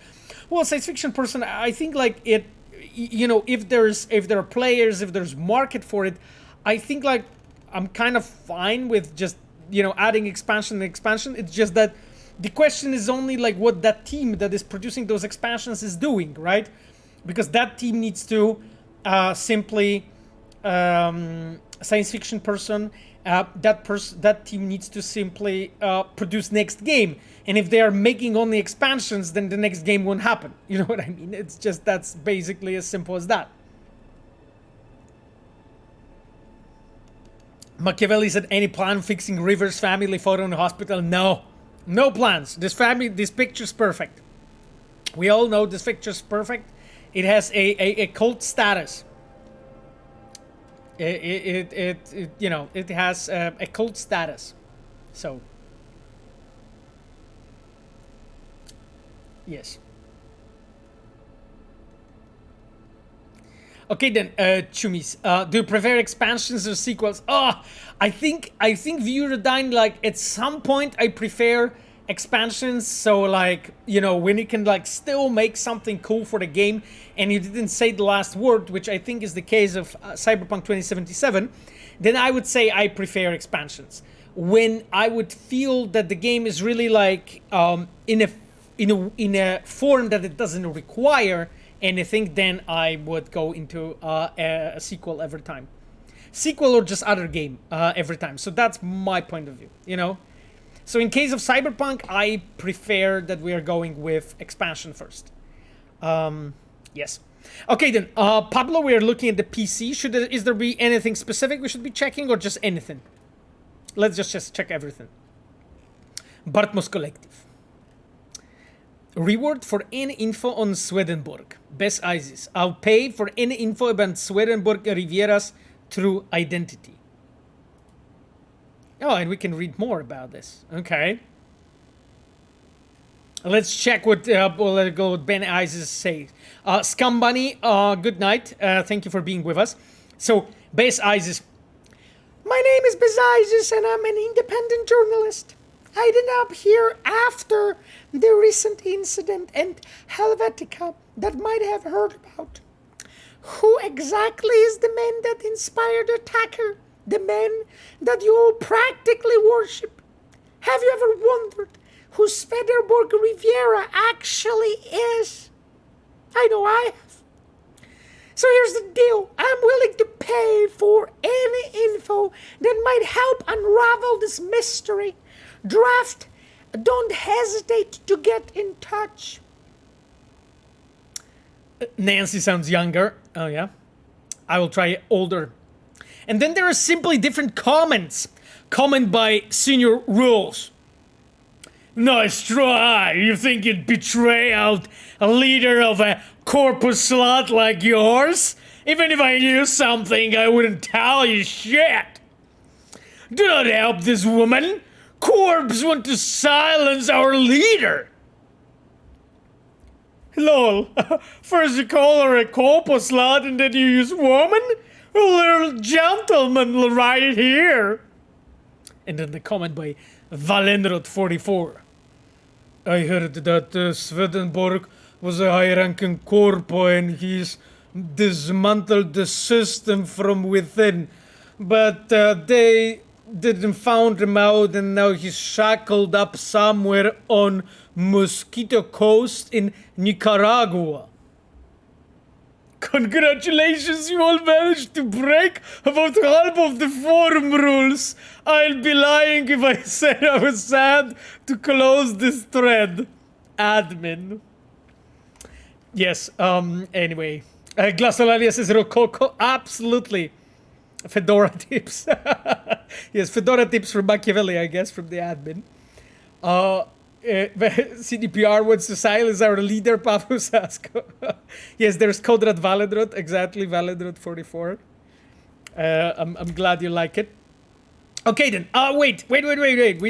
Well, science fiction person, I think like it, you know, if there are players, if there's market for it, I think like I'm kind of fine with just, you know, adding expansion and expansion. It's just that the question is only like what that team that is producing those expansions is doing, right? Because that team needs to simply science fiction person, that team needs to simply produce next game. And if they are making only expansions, then the next game won't happen. You know what I mean? It's just, that's basically as simple as that. Machiavelli said, any plan fixing River's family photo in the hospital? No. No plans. This picture's perfect. We all know this picture's perfect. It has a cult status. You know, it has a cult status. So, yes. Okay then, Chumis, do you prefer expansions or sequels? Oh, I think Viewerdyne, like at some point I prefer expansions. So like, you know, when you can like still make something cool for the game and you didn't say the last word, which I think is the case of Cyberpunk 2077, then I would say I prefer expansions. When I would feel that the game is really like in a form that it doesn't require anything, then I would go into a sequel every time. Sequel or just other game every time. So that's my point of view, you know? So in case of Cyberpunk, I prefer that we are going with expansion first. Yes. Okay then, Pablo, we are looking at the PC. Is there be anything specific we should be checking or just anything? Let's just check everything. Bartmoss Collective. Reward for any info on Swedenborg. Best ISIS. I'll pay for any info about Swedenborg-Riviera's true identity. Oh, and we can read more about this. Okay. Let's check what Ben Isis says. Scum Bunny, good night. Thank you for being with us. So, Base Isis. My name is Bez Isis and I'm an independent journalist. I ended up here after the recent incident in Helvetica that might have heard about. Who exactly is the man that inspired the attacker? The man that you all practically worship? Have you ever wondered who Swedenborg-Riviera actually is? I know I have. So here's the deal. I'm willing to pay for any info that might help unravel this mystery. Draft, don't hesitate to get in touch. Nancy sounds younger. Oh, yeah. I will try older. And then there are simply different comments. Comment by Senior Rules. Nice try. You think you'd betray out a leader of a corpus slot like yours? Even if I knew something, I wouldn't tell you shit. Do not help this woman. Corps want to silence our leader. Lol. First you call her a corpus slut and then you use woman? A little gentleman right here. And then the comment by Valenrod44. I heard that Swedenborg was a high-ranking corpo and he's dismantled the system from within. But they didn't found him out and now he's shackled up somewhere on Mosquito Coast in Nicaragua. Congratulations, you all managed to break about half of the forum rules. I'll be lying if I said I was sad to close this thread. Admin. Yes, anyway. Glassolalia says Rococo. Absolutely. Fedora tips. Yes, Fedora tips from Machiavelli, I guess, from the admin. CDPR wants to silence our leader, Pablo Sasko. Yes, there's Kodrat Valedrot, exactly, Valedrot 44. I'm glad you like it. Okay then. Wait. We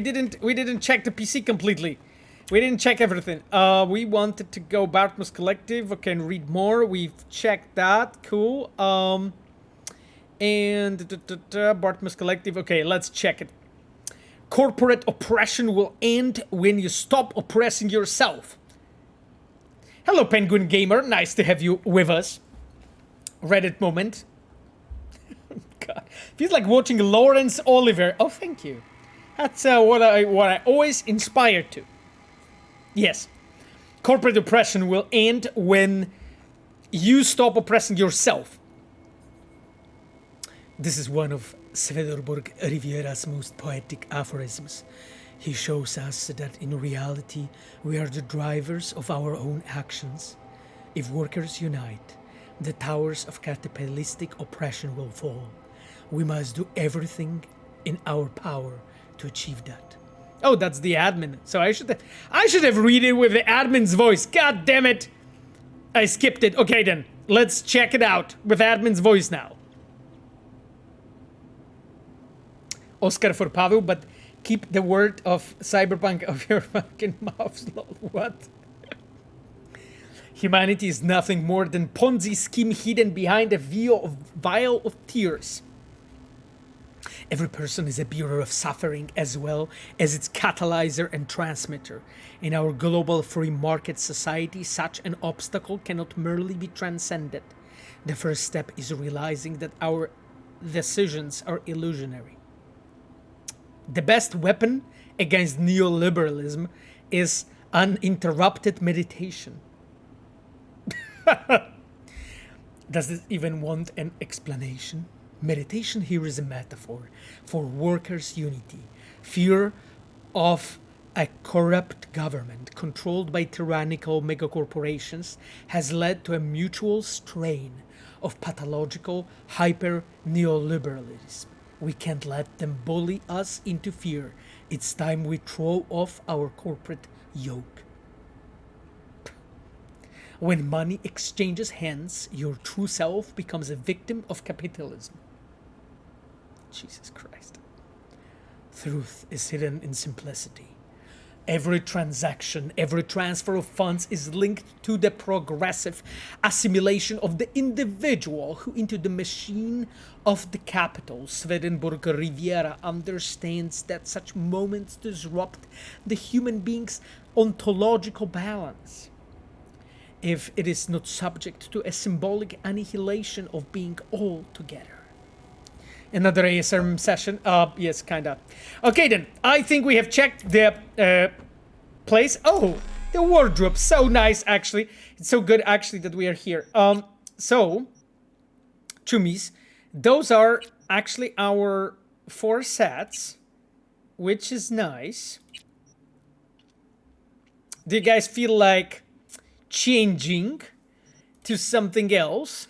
didn't check the PC completely. We didn't check everything. We wanted to go Bartmoss Collective. Okay, and read more. We've checked that. Cool. And Bartmoss Collective. Okay, let's check it. Corporate oppression will end when you stop oppressing yourself. Hello, Penguin Gamer. Nice to have you with us. Reddit moment. God, feels like watching Lawrence Oliver. Oh, thank you. That's what I always inspire to. Yes, corporate oppression will end when you stop oppressing yourself. This is one of Swedenborg-Riviera's most poetic aphorisms. He shows us that in reality we are the drivers of our own actions. If workers unite, the towers of capitalistic oppression will fall. We must do everything in our power to achieve that. Oh, that's the admin. So I should have read it with the admin's voice. God damn it! I skipped it. Okay then, let's check it out with admin's voice now. Oscar for Pavel, but keep the word of Cyberpunk of your fucking mouth. What? Humanity is nothing more than Ponzi scheme hidden behind a vial of tears. Every person is a bearer of suffering as well as its catalyzer and transmitter. In our global free market society, such an obstacle cannot merely be transcended. The first step is realizing that our decisions are illusionary. The best weapon against neoliberalism is uninterrupted meditation. Does this even want an explanation? Meditation here is a metaphor for workers' unity. Fear of a corrupt government controlled by tyrannical megacorporations has led to a mutual strain of pathological hyper-neoliberalism. We can't let them bully us into fear. It's time we throw off our corporate yoke. When money exchanges hands, your true self becomes a victim of capitalism. Jesus Christ. Truth is hidden in simplicity. Every transaction, every transfer of funds is linked to the progressive assimilation of the individual who into the machine of the capital. Swedenborg-Riviera understands that such moments disrupt the human being's ontological balance. If it is not subject to a symbolic annihilation of being all together. Another ASM session? Yes, kinda. Okay then, I think we have checked the place. Oh, the wardrobe, so nice actually. It's so good actually that we are here. So, Chumis, those are actually our 4 sets, which is nice. Do you guys feel like changing to something else?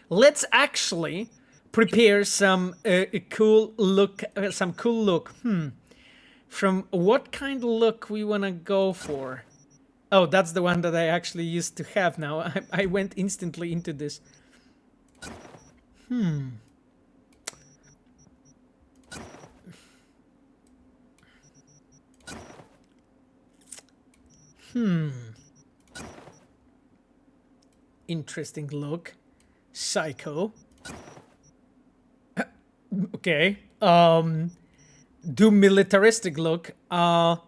Let's actually prepare some cool look, From what kind of look we wanna go for? Oh, that's the one that I actually used to have now. I went instantly into this. Interesting look. Psycho. Okay. Do militaristic look. I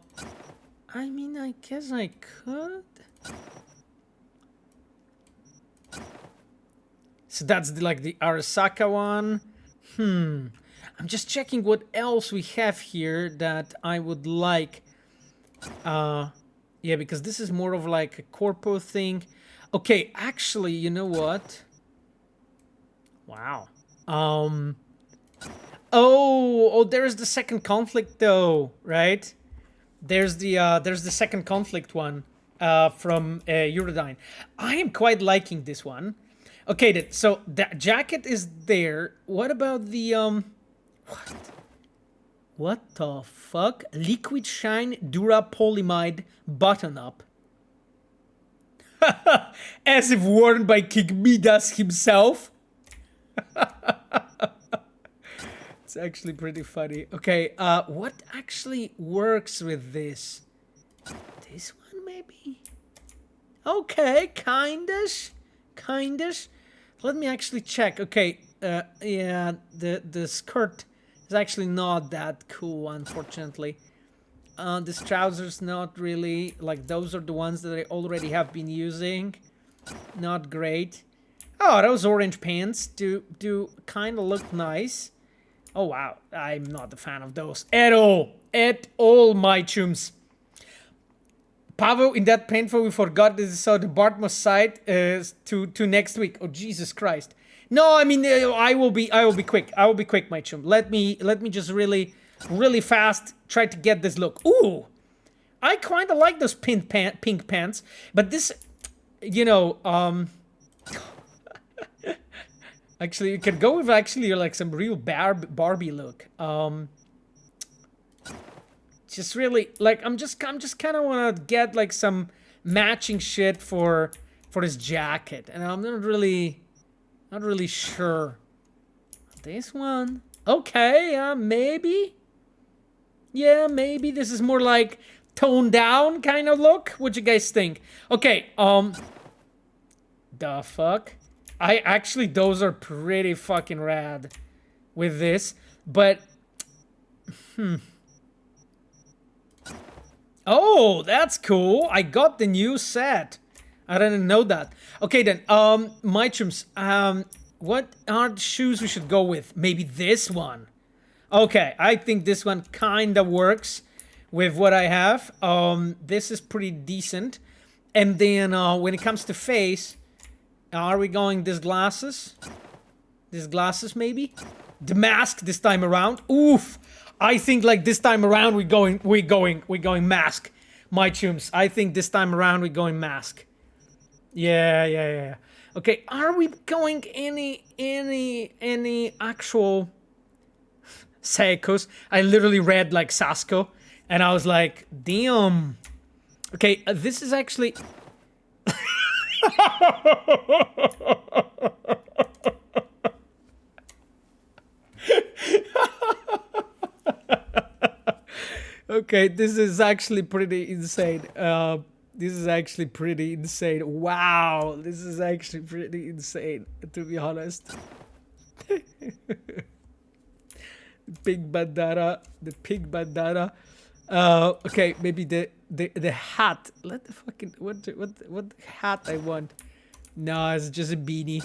mean, I guess I could. So that's like the Arasaka one. I'm just checking what else we have here that I would like. Yeah, because this is more of like a corpo thing. Okay, actually, you know what? Wow. Oh, there's the second conflict though, right? There's the second conflict one from Eurodyne. I am quite liking this one. Okay, then, so that jacket is there. What about the What the fuck? Liquid Shine Dura Polyamide button up. As if worn by King Midas himself. It's actually pretty funny. Okay, what actually works with this? This one, maybe? Okay, kindish. Let me actually check. Okay, yeah, the skirt is actually not that cool, unfortunately. This trouser's not really, like, those are the ones that I already have been using. Not great. Oh, those orange pants do kind of look nice. Oh wow, I'm not a fan of those at all. At all, my chums. Pavo, in that painful, we forgot this is how the Bartmoss side to next week. Oh Jesus Christ! No, I mean I will be quick. I will be quick, my chum. Let me just really fast try to get this look. Ooh, I kind of like those pink pants, but this, you know, actually you could go with actually like some real Barbie look. Just really like I'm just kind of want to get like some matching shit for this jacket, and I'm not really sure. This one, okay, maybe. Yeah, maybe this is more like toned down kind of look. What you guys think? Okay, the fuck? I actually, those are pretty fucking rad with this, but oh, that's cool. I got the new set. I didn't know that. Okay then, my chums, what are the shoes we should go with? Maybe this one. Okay, I think this one kinda works with what I have. This is pretty decent. And then, when it comes to face, are we going these glasses? These glasses, maybe? The mask this time around. Oof! I think like this time around we're going mask. My chums. I think this time around we're going mask. Yeah. Okay, are we going any actual Seikos? I literally read like Sasko and I was like, damn. Okay, this is actually okay, this is actually pretty insane. This is actually pretty insane. Wow, this is actually pretty insane, to be honest. Pig bandana, the pig bandana. Okay, maybe the hat. Let the fucking what hat I want? No, it's just a beanie.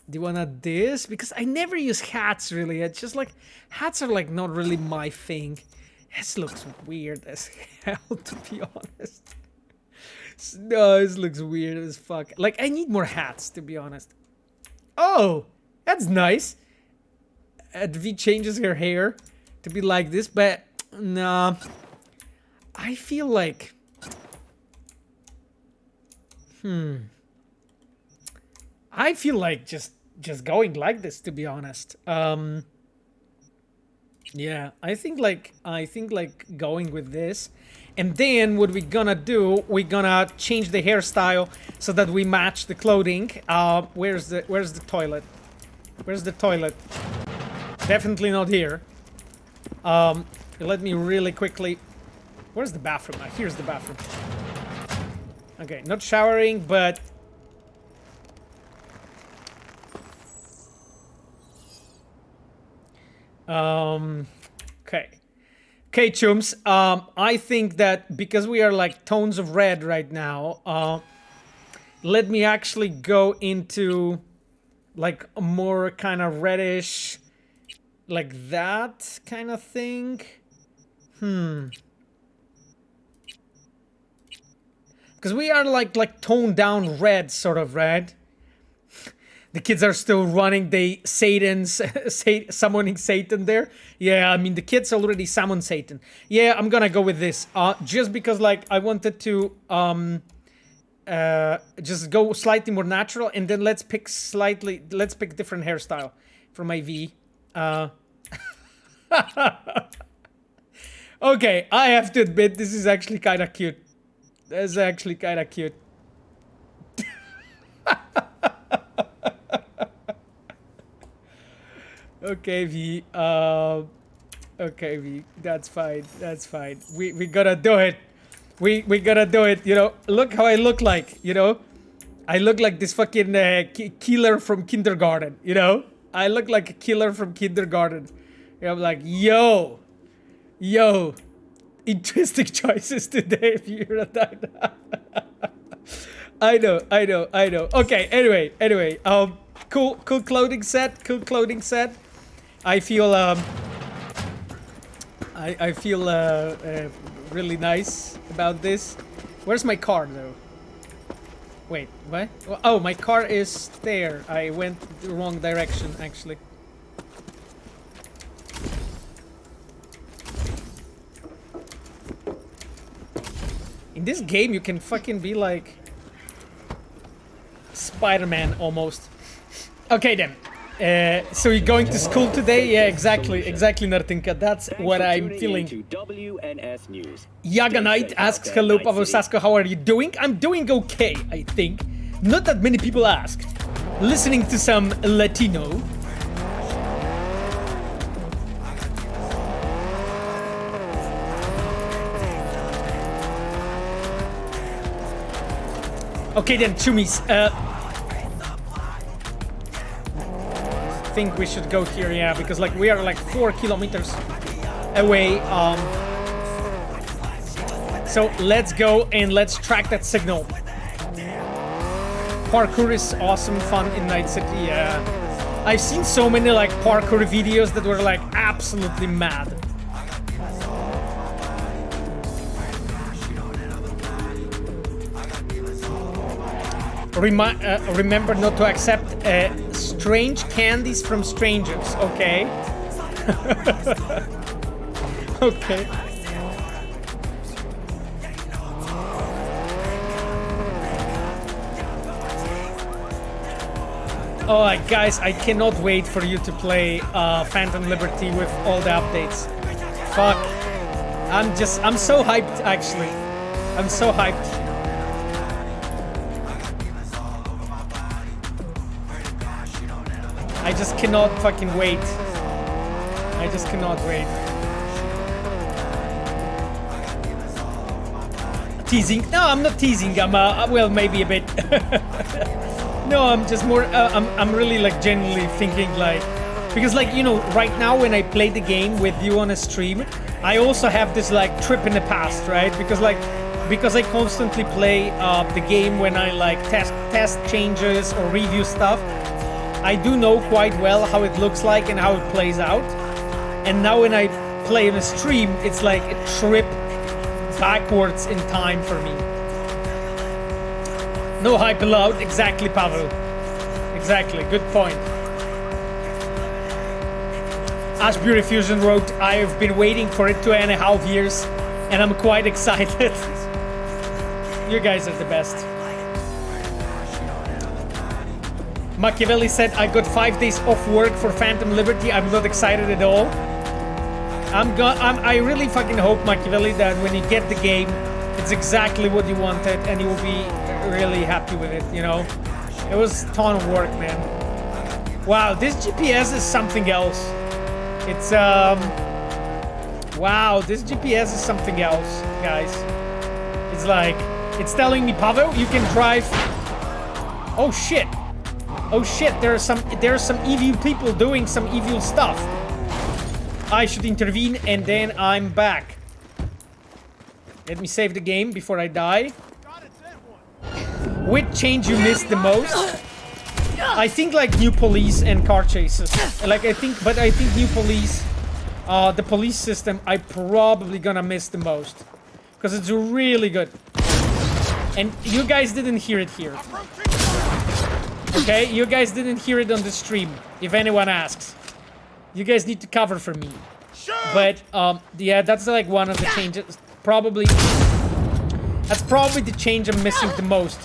Do you want this? Because I never use hats really. It's just like hats are like not really my thing. This looks weird as hell, to be honest. No, this looks weird as fuck. Like I need more hats, to be honest. Oh, that's nice. V changes her hair to be like this, but nah. I feel like I feel like just going like this, to be honest. Yeah, I think like going with this, and then what we're gonna do, we're gonna change the hairstyle so that we match the clothing. Where's the toilet? Where's the toilet? Definitely not here. Let me really quickly. Where's the bathroom? Here's the bathroom. Okay, not showering, but okay. Okay, chums. I think that because we are like tones of red right now, let me actually go into like a more kind of reddish, like that kind of thing. Because we are like toned down red, sort of red. The kids are still running. They summoning Satan there. Yeah, I mean the kids already summoned Satan. Yeah, I'm gonna go with this. Just because like I wanted to just go slightly more natural, and then let's pick different hairstyle for my V. Okay, I have to admit this is actually kind of cute. That's actually kind of cute. Okay, V. Okay, V. That's fine. That's fine. We gotta do it. We gotta do it. You know, look how I look like. You know, I look like this fucking killer from kindergarten. You know. I look like a killer from kindergarten. I'm like, yo, interesting choices today if you're a dino. I know. Okay, anyway, cool clothing set, I feel, I feel really nice about this. Where's my car though? Wait, what? Oh, my car is there. I went the wrong direction actually. In this game, you can fucking be like Spider-Man almost. Okay then. So you're going to school today? Yeah, exactly, Nartinka. That's what I'm feeling. Yaga Knight asks, hello, Pavel Sasko, how are you doing? I'm doing okay, I think. Not that many people asked. Listening to some Latino. Okay then, Chumis. I think we should go here, yeah, because like we are like 4 kilometers away. So let's go and let's track that signal. Parkour is awesome, fun in Night City. Yeah, I've seen so many like parkour videos that were like absolutely mad. Remember not to accept strange candies from strangers, okay? Okay. Oh, guys, I cannot wait for you to play Phantom Liberty with all the updates. Fuck. I'm so hyped, actually. I'm so hyped. I just cannot fucking wait. I just cannot wait. Teasing? No, I'm not teasing. I'm well, maybe a bit. No, I'm just more. I'm really like genuinely thinking like, because like you know, right now when I play the game with you on a stream, I also have this like trip in the past, right? Because I constantly play the game when I like test changes or review stuff. I do know quite well how it looks like and how it plays out. And now when I play in a stream, it's like a trip backwards in time for me. No hype allowed. Exactly, Pavel. Exactly. Good point. Ashbury Fusion wrote, I have been waiting for it 2.5 years and I'm quite excited. You guys are the best. Machiavelli said, I got 5 days off work for Phantom Liberty. I'm not excited at all. I really fucking hope, Machiavelli, that when you get the game, it's exactly what you wanted and you will be really happy with it, you know? It was a ton of work, man. Wow, this GPS is something else. It's, wow, this GPS is something else, guys. It's like, it's telling me, Pavel, you can drive... Oh, shit. Oh shit, there are some evil people doing some evil stuff. I should intervene and then I'm back. Let me save the game before I die. Which change you missed the most? I think like new police and car chases. Like I think new police, the police system I probably gonna miss the most. Because it's really good. And you guys didn't hear it here. Okay, you guys didn't hear it on the stream, if anyone asks. You guys need to cover for me. But, yeah, that's like one of the changes. That's probably the change I'm missing the most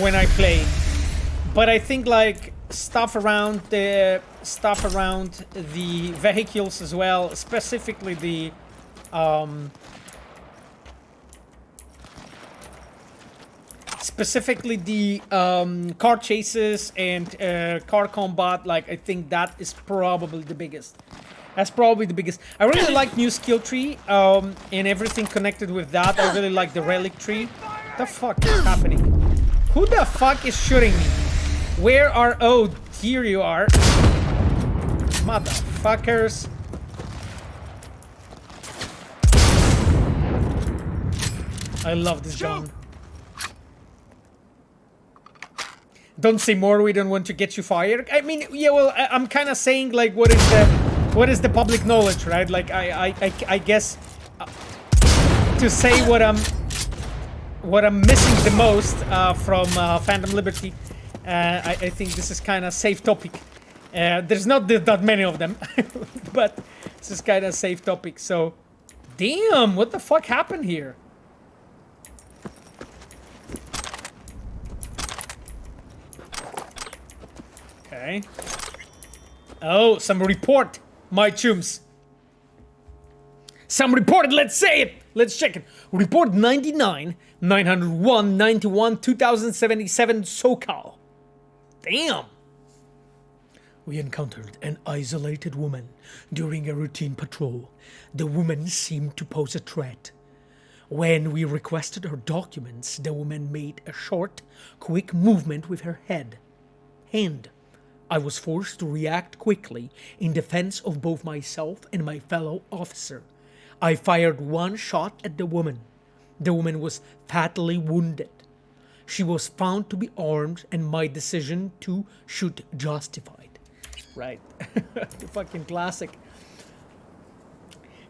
when I play. But I think like stuff around the vehicles as well, specifically the car chases and car combat. Like I think that is probably the biggest. That's probably the biggest. I really like new skill tree and everything connected with that. I really like the relic tree. What the fuck is happening? Who the fuck is shooting me? Where are... Oh, Here you are. Motherfuckers. I love this gun. Don't say more, we don't want to get you fired. I mean, yeah, well, I'm kind of saying, like, what is the public knowledge, right? Like, I guess to say what I'm missing the most from Phantom Liberty, I think this is kind of safe topic. There's not that many of them, but this is kind of safe topic. So, damn, what the fuck happened here? Okay. Oh, some report, my chums. Some report, let's say it. Let's check it. Report 99, 901, 91, 2077 SoCal. Damn. We encountered an isolated woman during a routine patrol. The woman seemed to pose a threat. When we requested her documents, the woman made a short, quick movement with her hand. I was forced to react quickly in defense of both myself and my fellow officer. I fired one shot at the woman. The woman was fatally wounded. She was found to be armed and my decision to shoot justified. Right. The fucking classic.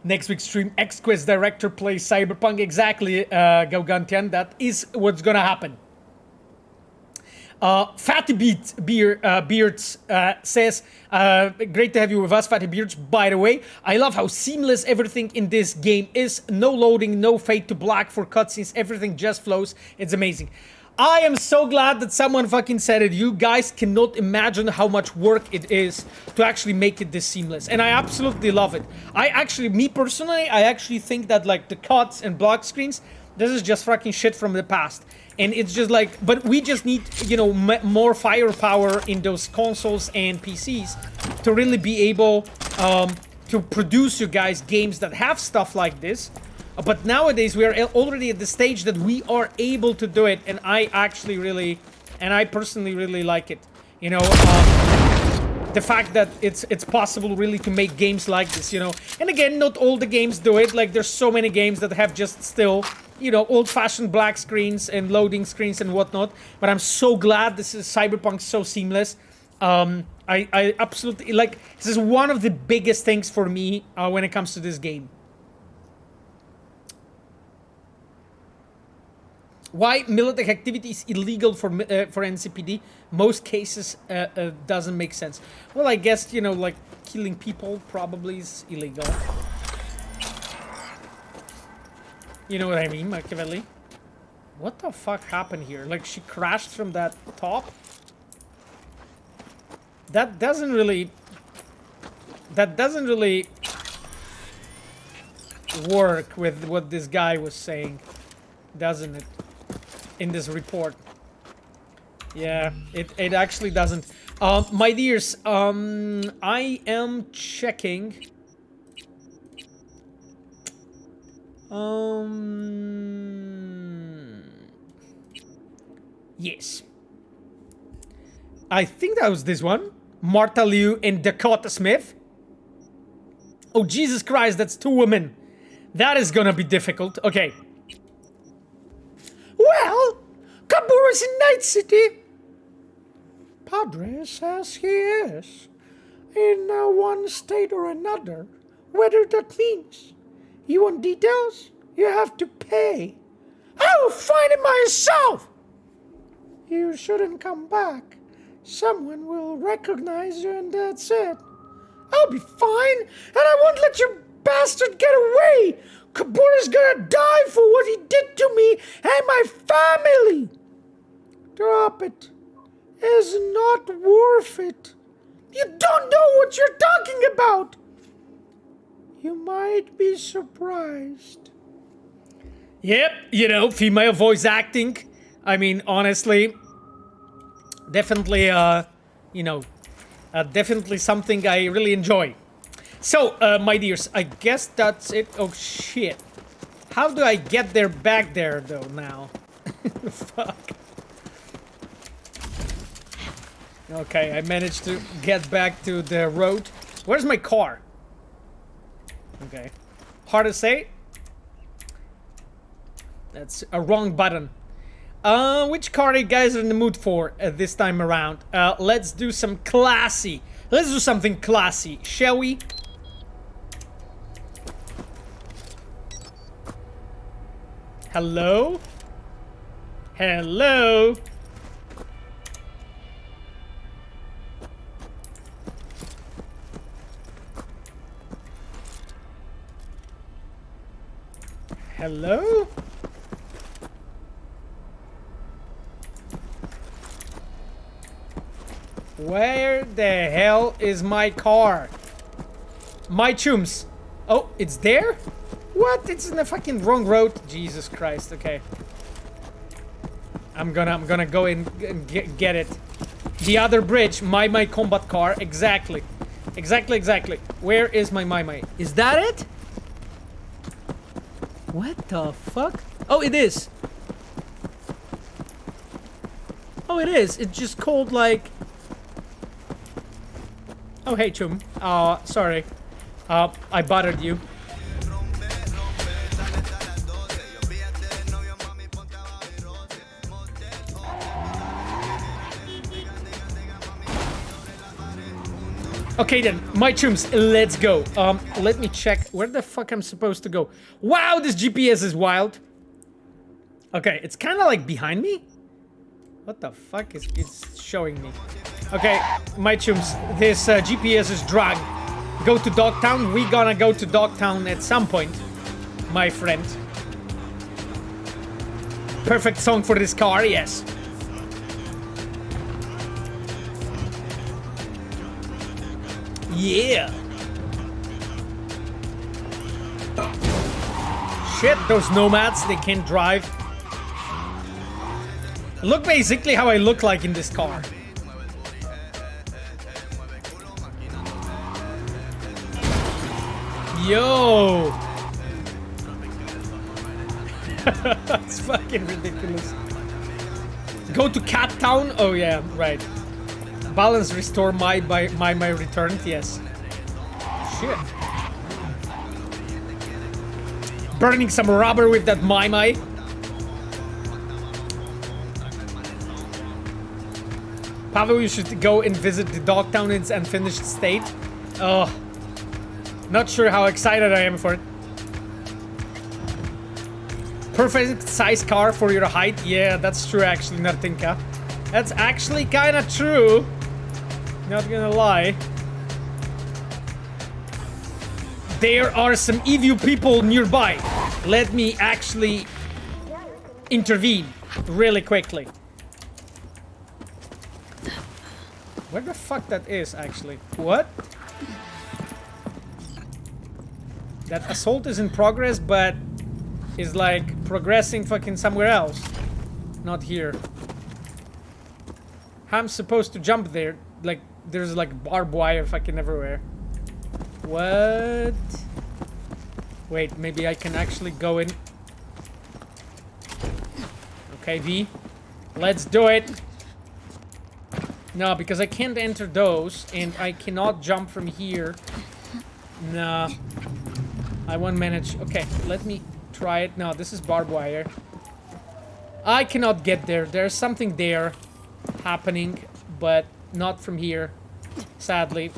Next week's stream, X-Quest director plays Cyberpunk. Exactly, Gaugantian. That is what's gonna happen. Fatty Beards says, great to have you with us, Fatty Beards. By the way, I love how seamless everything in this game is. No loading, no fade to black for cutscenes. Everything just flows. It's amazing. I am so glad that someone fucking said it. You guys cannot imagine how much work it is to actually make it this seamless. And I absolutely love it. Me personally, I actually think that like the cuts and block screens, this is just fucking shit from the past. And it's just like, but we just need, you know, more firepower in those consoles and PCs to really be able to produce you guys games that have stuff like this. But nowadays we are already at the stage that we are able to do it, and I actually really, and I personally really like it. You know, the fact that it's possible really to make games like this, you know. And again, not all the games do it. Like there's so many games that have just still, you know, old-fashioned black screens and loading screens and whatnot. But I'm so glad this is Cyberpunk so seamless. I absolutely, like, this is one of the biggest things for me when it comes to this game. Why military activity is illegal for NCPD? Most cases doesn't make sense. Well, I guess, you know, like, killing people probably is illegal. You know what I mean, Machiavelli? What the fuck happened here? Like, she crashed from that top? That doesn't really work with what this guy was saying, doesn't it? In this report. Yeah, it actually doesn't. My dears, I am checking. Yes. I think that was this one. Martha Liu and Dakota Smith. Oh, Jesus Christ, that's two women. That is gonna be difficult. Okay. Well, Kabur is in Night City. Padre says he is. In one state or another. Whether that means. You want details? You have to pay. I will find it myself. You shouldn't come back. Someone will recognize you and that's it. I'll be fine, and I won't let your bastard get away. Kabur is gonna die for what he did to me and my family. Drop it. It's not worth it. You don't know what you're talking about. You might be surprised. Yep, you know, female voice acting. I mean, honestly, definitely, you know, definitely something I really enjoy. So, my dears, I guess that's it. Oh, shit. How do I get there back there, though, now? Fuck. Okay, I managed to get back to the road. Where's my car? Okay. Hard to say. That's a wrong button. Which car are you guys in the mood for this time around? Let's do some classy. Let's do something classy, shall we? Hello? Hello? Hello? Where the hell is my car? My chums. Oh, it's there? What? It's in the fucking wrong road. Jesus Christ. Okay. I'm gonna go in and get it. The other bridge. Mai Mai combat car. Exactly. Exactly. Where is my Mai Mai? Is that it? What the fuck? Oh, it is. Oh, it is. It's just called like... Oh, hey, chum. Sorry. I bothered you. Okay then, my chums, let's go. Let me check where the fuck I'm supposed to go. Wow, this GPS is wild. Okay, it's kind of like behind me. What the fuck is it's showing me? Okay, my chums, this GPS is dragged. Go to Dogtown. We gonna go to Dogtown at some point, my friend. Perfect song for this car, yes. Yeah. Shit, those nomads, they can't drive. Look basically how I look like in this car. Yo. That's fucking ridiculous. Go to Cat Town? Oh yeah, right. Balance restore my returned, yes. Shit. Burning some rubber with that Mai Mai. Pavel, you should go and visit the Dogtown in unfinished state. Oh, not sure how excited I am for it. Perfect size car for your height. Yeah, that's true actually, Nartinka. That's actually kind of true. Not gonna lie. There are some evil people nearby. Let me actually intervene really quickly. Where the fuck that is actually? What? That assault is in progress, but is like progressing fucking somewhere else. Not here. How I'm supposed to jump there? Like, there's like barbed wire fucking everywhere. What? Wait, maybe I can actually go in. Okay, V. Let's do it. No, because I can't enter those, and I cannot jump from here. Nah. I won't manage. Okay, let me try it. No, this is barbed wire. I cannot get there. There's something there happening, but not from here, sadly.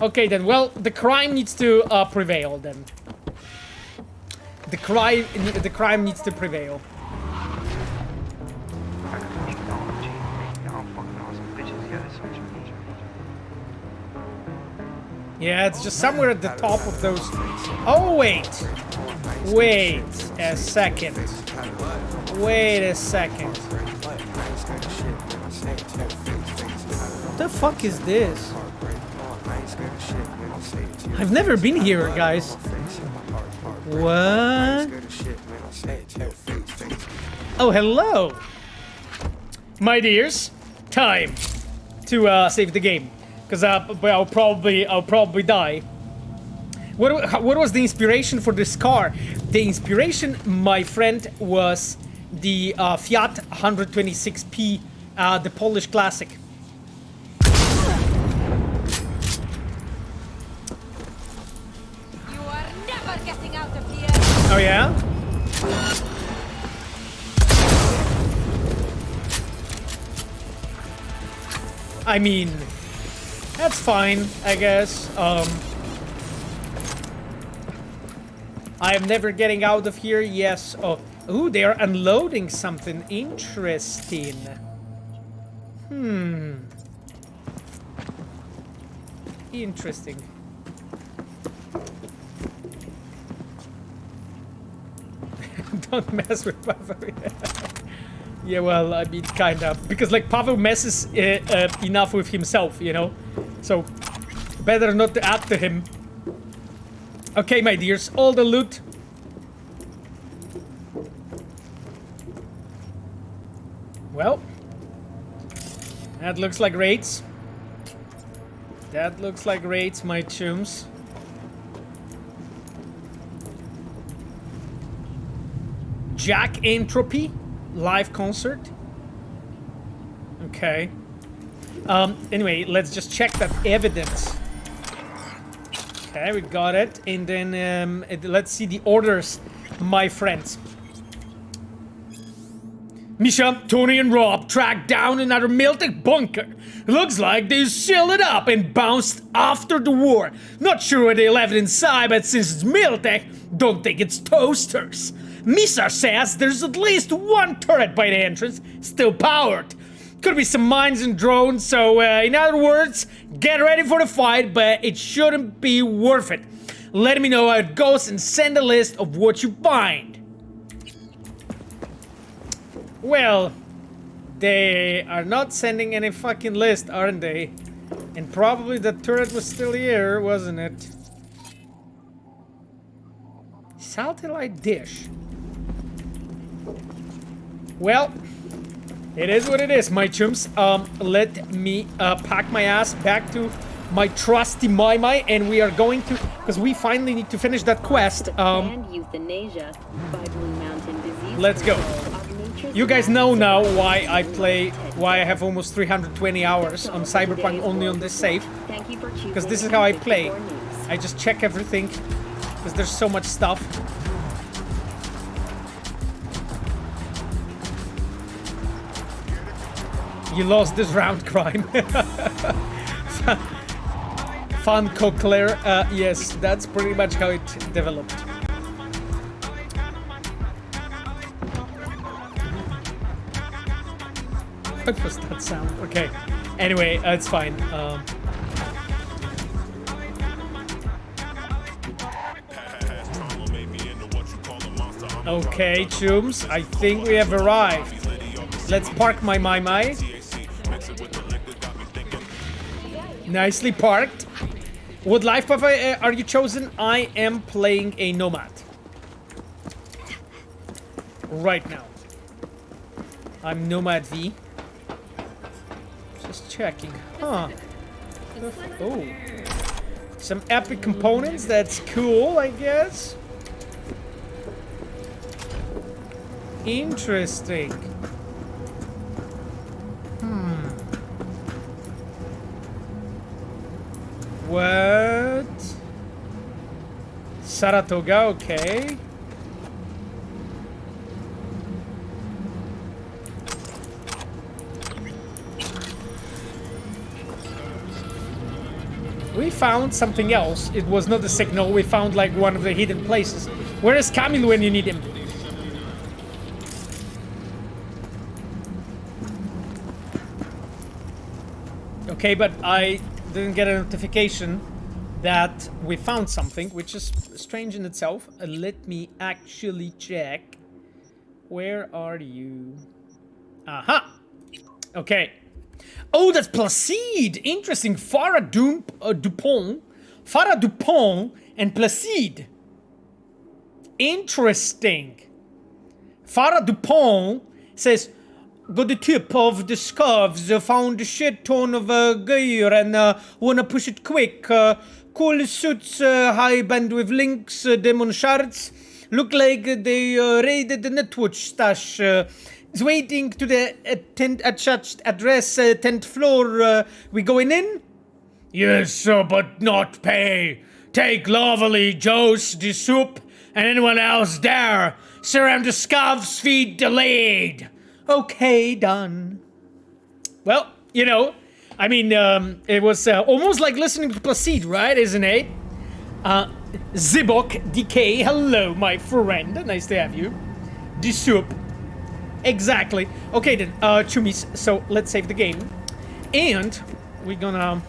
Okay, then. Well, the crime needs to prevail, then. The crime needs to prevail. Yeah, it's just somewhere at the top of those. Oh, wait. Wait a second. Wait a second. What the fuck is this? I've never been here, guys. What? Oh, hello. My dears, time to save the game. Because I'll probably die. What was the inspiration for this car? The inspiration, my friend, was the Fiat 126P, the Polish classic. Oh yeah? I mean, that's fine, I guess. I am never getting out of here. Yes. Oh, ooh, they are unloading something interesting. Interesting. Don't mess with Pavel. Yeah, well, I mean, kind of. Because, like, Pavel messes enough with himself, you know? So, better not to add to him. Okay, my dears, all the loot. Well, that looks like raids. That looks like raids, my chums. Jack Entropy live concert. Okay. Anyway, let's just check that evidence. Okay, we got it. And then let's see the orders, my friends. Misha, Tony, and Rob tracked down another Miltech bunker. Looks like they sealed it up and bounced after the war. Not sure what they left inside, but since it's Miltech, don't think it's toasters. Misha says there's at least one turret by the entrance, still powered. Could be some mines and drones, so in other words, get ready for the fight, but it shouldn't be worth it. Let me know how it goes and send a list of what you find. Well, they are not sending any fucking list, aren't they? And probably the turret was still here, wasn't it? Satellite dish. Well, it is what it is, my chums. Let me pack my ass back to my trusty Mai Mai, and we are going to, because we finally need to finish that quest. Let's go. You guys know now why I have almost 320 hours on Cyberpunk only on this save. Because this is how I play. I just check everything, because there's so much stuff. You lost this round, crime. Fun Cochlear. Yes, that's pretty much how it developed. What was that sound? Okay. Anyway, it's fine. Okay, chums. I think we have arrived. Let's park my Mai Mai. Nicely parked. What life path are you chosen? I am playing a nomad. Right now. I'm Nomad V. Just checking. Huh. Oh. Some epic components. That's cool, I guess. Interesting. What? Saratoga, okay. We found something else. It was not a signal. We found like one of the hidden places. Where is Camille when you need him? Okay, but I didn't get a notification that we found something, which is strange in itself. Let me actually check. Where are you? Aha! Okay. Oh, that's Placide! Interesting. Farah Dupont. Farah Dupont and Placide. Interesting. Farah Dupont says, got the tip of the scarves, found a shit ton of gear and wanna push it quick. Cool suits, high bandwidth links, demon shards. Look like they raided the network stash. Is waiting to the attached address, 10th floor. We going in? Yes, sir, but not pay. Take lovely Joe's the soup. And anyone else dare surround the scarf's feet delayed. Okay, done. Well, you know, I mean, it was almost like listening to Placide, right, isn't it? Zibok DK, hello, my friend. Nice to have you. The soup. Exactly. Okay, then, Chumis, so let's save the game. And we're gonna...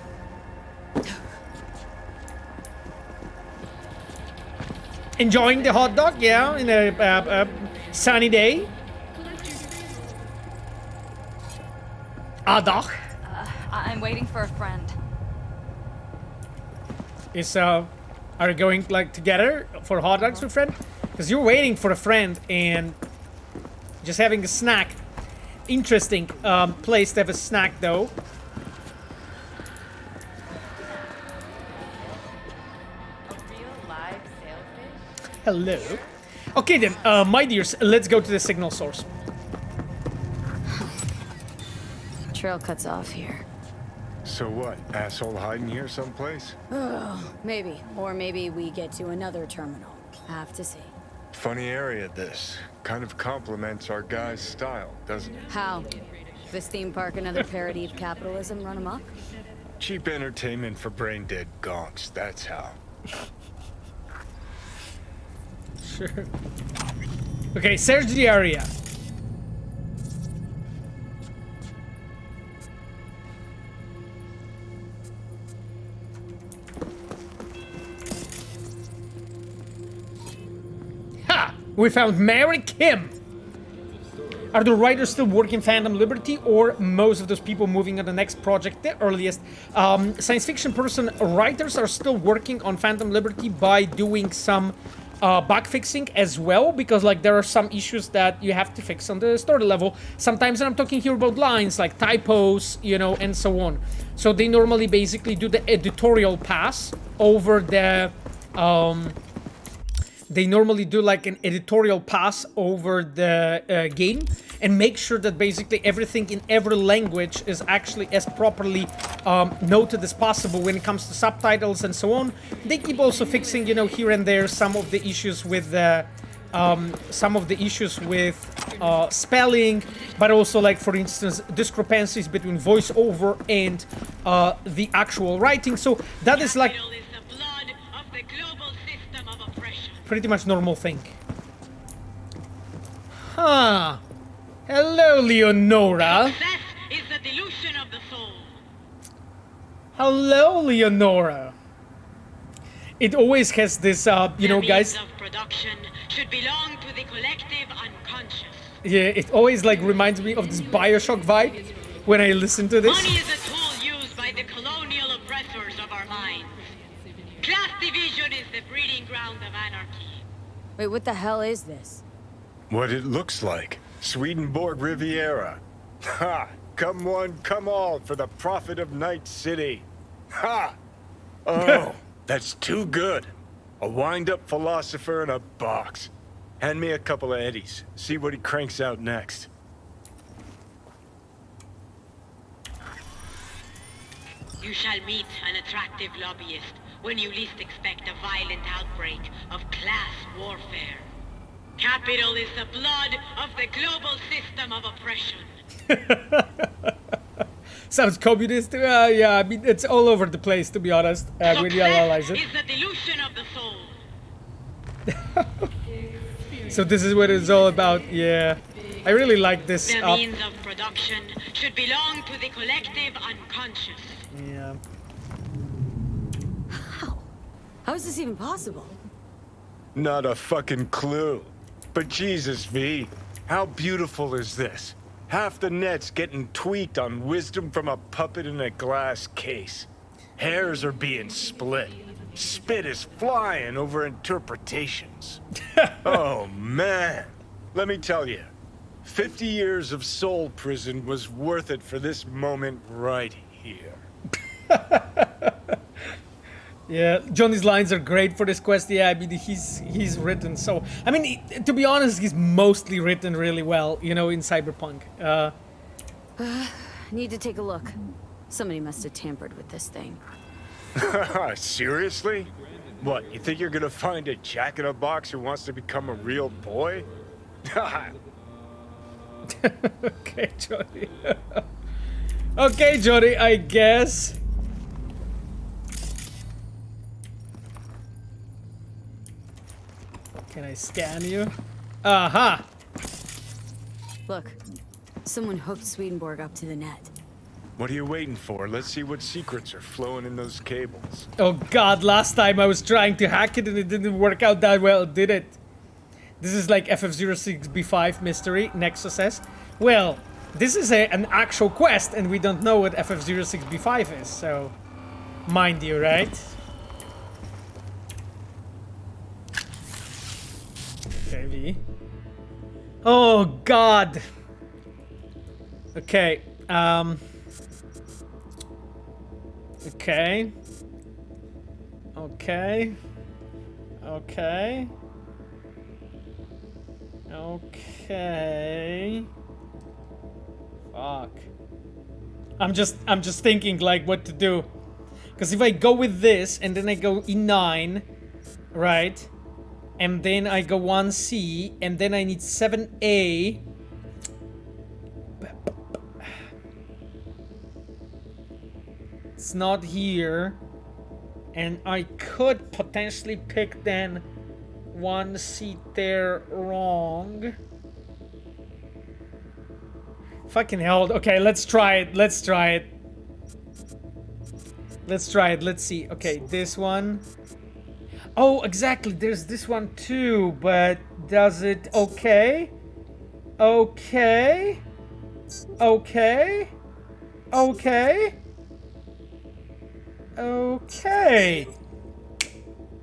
Enjoying the hot dog, yeah, in a sunny day. Adach. I'm waiting for a friend. Is, are you going, like, together for hot dogs with friend? Because you're waiting for a friend and just having a snack. Interesting place to have a snack, though. Hello. Okay then, my dears, let's go to the signal source. Trail cuts off here. So what? Asshole hiding here someplace? Maybe. Or maybe we get to another terminal. Have to see. Funny area, this. Kind of complements our guy's style, doesn't it? How? This theme park another parody of capitalism run amok? Cheap entertainment for brain-dead gonks, that's how. Sure. Okay, search the area. Ha! We found Mary Kim. Are the writers still working Phantom Liberty, or most of those people moving on the next project the earliest? Science fiction person writers are still working on Phantom Liberty by doing some bug fixing as well, because like there are some issues that you have to fix on the story level sometimes, and I'm talking here about lines like typos, you know, and so on. So they normally basically do the editorial pass over the they normally do like an editorial pass over the game and make sure that basically everything in every language is actually as properly noted as possible when it comes to subtitles and so on. They keep also fixing, you know, here and there some of the issues with spelling, but also like, for instance, discrepancies between voiceover and the actual writing. So that is like pretty much normal thing. Huh. Hello, Leonora. Success is the delusion of the soul. Hello, Leonora. It always has this, you know, guys. The means of production should belong to the collective unconscious. Yeah, it always like reminds me of this Bioshock vibe when I listen to this. Money is a tool used by the colonial oppressors of our minds. Class division is the breeding ground of anarchy. Wait, what the hell is this? What it looks like. Swedenborg-Riviera. Ha! Come one, come all for the profit of Night City. Ha! Oh, that's too good. A wind-up philosopher in a box. Hand me a couple of eddies. See what he cranks out next. You shall meet an attractive lobbyist when you least expect a violent outbreak of class warfare. Capital is the blood of the global system of oppression. Sounds communist. Yeah, I mean, it's all over the place, to be honest. When you analyze it. Is the delusion of the soul. So this is what it's all about. Yeah, I really like this. The means of production should belong to the collective unconscious. Yeah. How is this even possible? Not a fucking clue. But Jesus, V, how beautiful is this? Half the net's getting tweaked on wisdom from a puppet in a glass case. Hairs are being split. Spit is flying over interpretations. Oh, man. Let me tell you, 50 years of soul prison was worth it for this moment right here. Yeah, Johnny's lines are great for this quest. Yeah, I mean, he's written so... I mean, to be honest, he's mostly written really well, you know, in Cyberpunk. Need to take a look. Somebody must have tampered with this thing. Seriously? What, you think you're gonna find a jack-in-a-box who wants to become a real boy? Okay, Jody. Okay, Jody, I guess. Can I scan you? Aha! Look, someone hooked Swedenborg up to the net. What are you waiting for? Let's see what secrets are flowing in those cables. Oh god, last time I was trying to hack it and it didn't work out that well, did it? This is like FF06B5 mystery, Nexus says. Well, this is an actual quest and we don't know what FF06B5 is, so... Mind you, right? Okay, V. Oh god! Okay, Okay. Okay. Okay. Okay. Fuck. I'm just thinking like what to do. Because if I go with this and then I go E9, right? And then I go 1C and then I need 7A. It's not here. And I could potentially pick then 1C there wrong. Fucking hell. Okay, let's try it. Let's try it. Let's try it. Let's see. Okay, this one. Oh, exactly. There's this one too, but does it... Okay. Okay. Okay. Okay. Okay.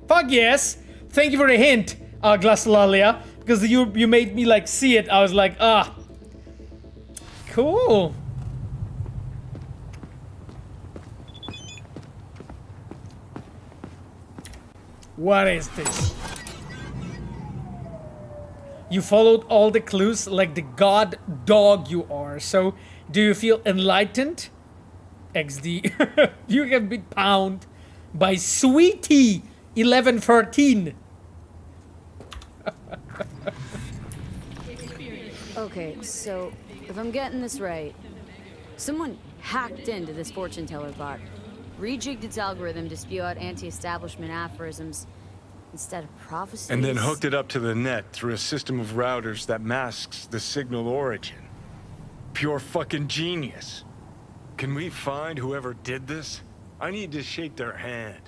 Fuck yes. Thank you for the hint, Glacialia. Because you made me like see it. I was like, ah. Cool. What is this? You followed all the clues like the god dog you are. So, do you feel enlightened? XD. You have been pounded by Sweetie 1113. Okay, so if I'm getting this right, someone hacked into this fortune teller bot, rejigged its algorithm to spew out anti-establishment aphorisms instead of prophecies. And then hooked it up to the net through a system of routers that masks the signal origin. Pure fucking genius. Can we find whoever did this? I need to shake their hand.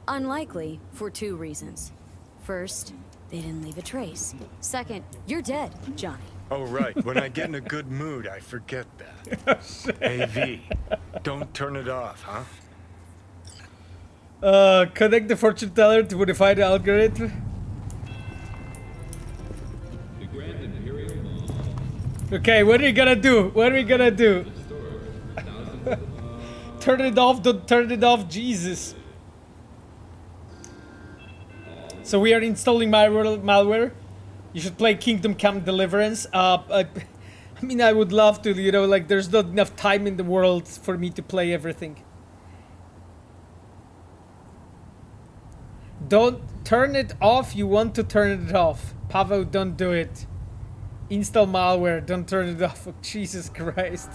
Unlikely for two reasons. First, they didn't leave a trace. Second, you're dead, Johnny. Oh, right. When I get in a good mood, I forget that. AV, don't turn it off, huh? Connect the fortune teller to modify the algorithm. Okay, what are we gonna do? What are we gonna do? Turn it off, don't turn it off, Jesus. So we are installing malware. You should play Kingdom Come Deliverance. I mean, I would love to, you know, like there's not enough time in the world for me to play everything. Don't turn it off, you want to turn it off. Pavel, don't do it. Install malware, don't turn it off. Oh, Jesus Christ.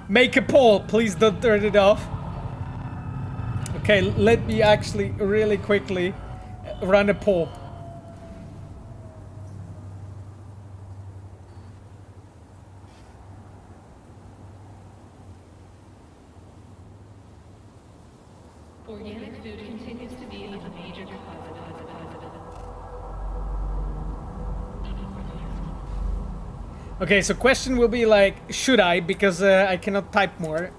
Make a poll, please don't turn it off. Okay, let me actually really quickly run a poll. Organic food continues to be a major Okay, so question will be like, should I? Because I cannot type more.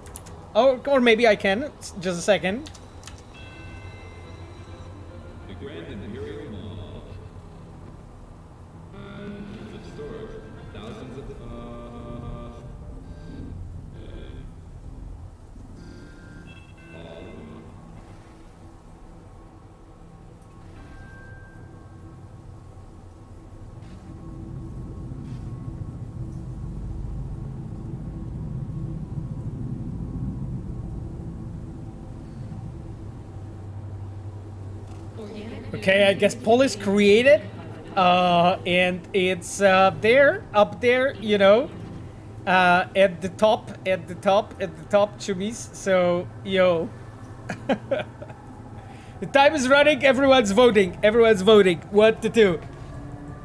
Oh, or maybe I can. Just a second. The Grand Imperial Mall. It's a storage. Thousands of Okay, I guess poll is created, and it's there, up there, you know, at the top, chummies. So, yo. The time is running, everyone's voting. What to do?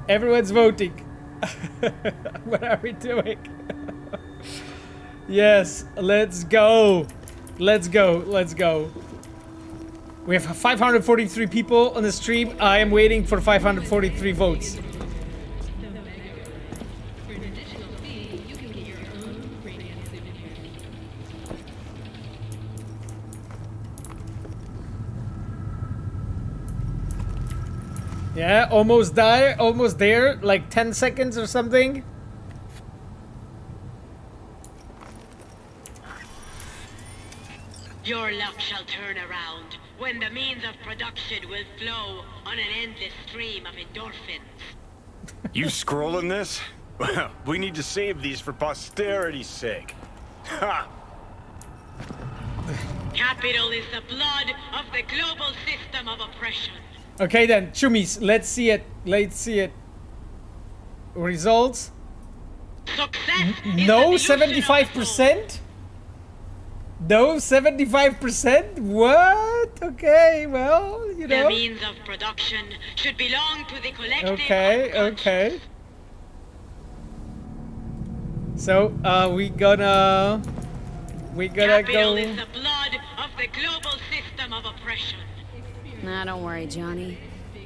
Everyone's voting. What are we doing? Yes, let's go. Let's go. We have 543 people on the stream. I am waiting for 543 votes. For an additional fee, you can get your own Radiant souvenir. Yeah, almost there, like 10 seconds or something. Your luck shall turn around when the means of production will flow on an endless stream of endorphins. You scrolling this? Well, we need to save these for posterity's sake. Ha! Capital is the blood of the global system of oppression. Okay then, chummies, let's see it. Results? Success No, is the delusion of the soul. 75%? No, 75%? What? Okay, well, you The know. means of production should belong to the collective. Okay. unconscious. So, we gonna Capital go. is the blood of the global system of oppression. Nah, don't worry, Johnny.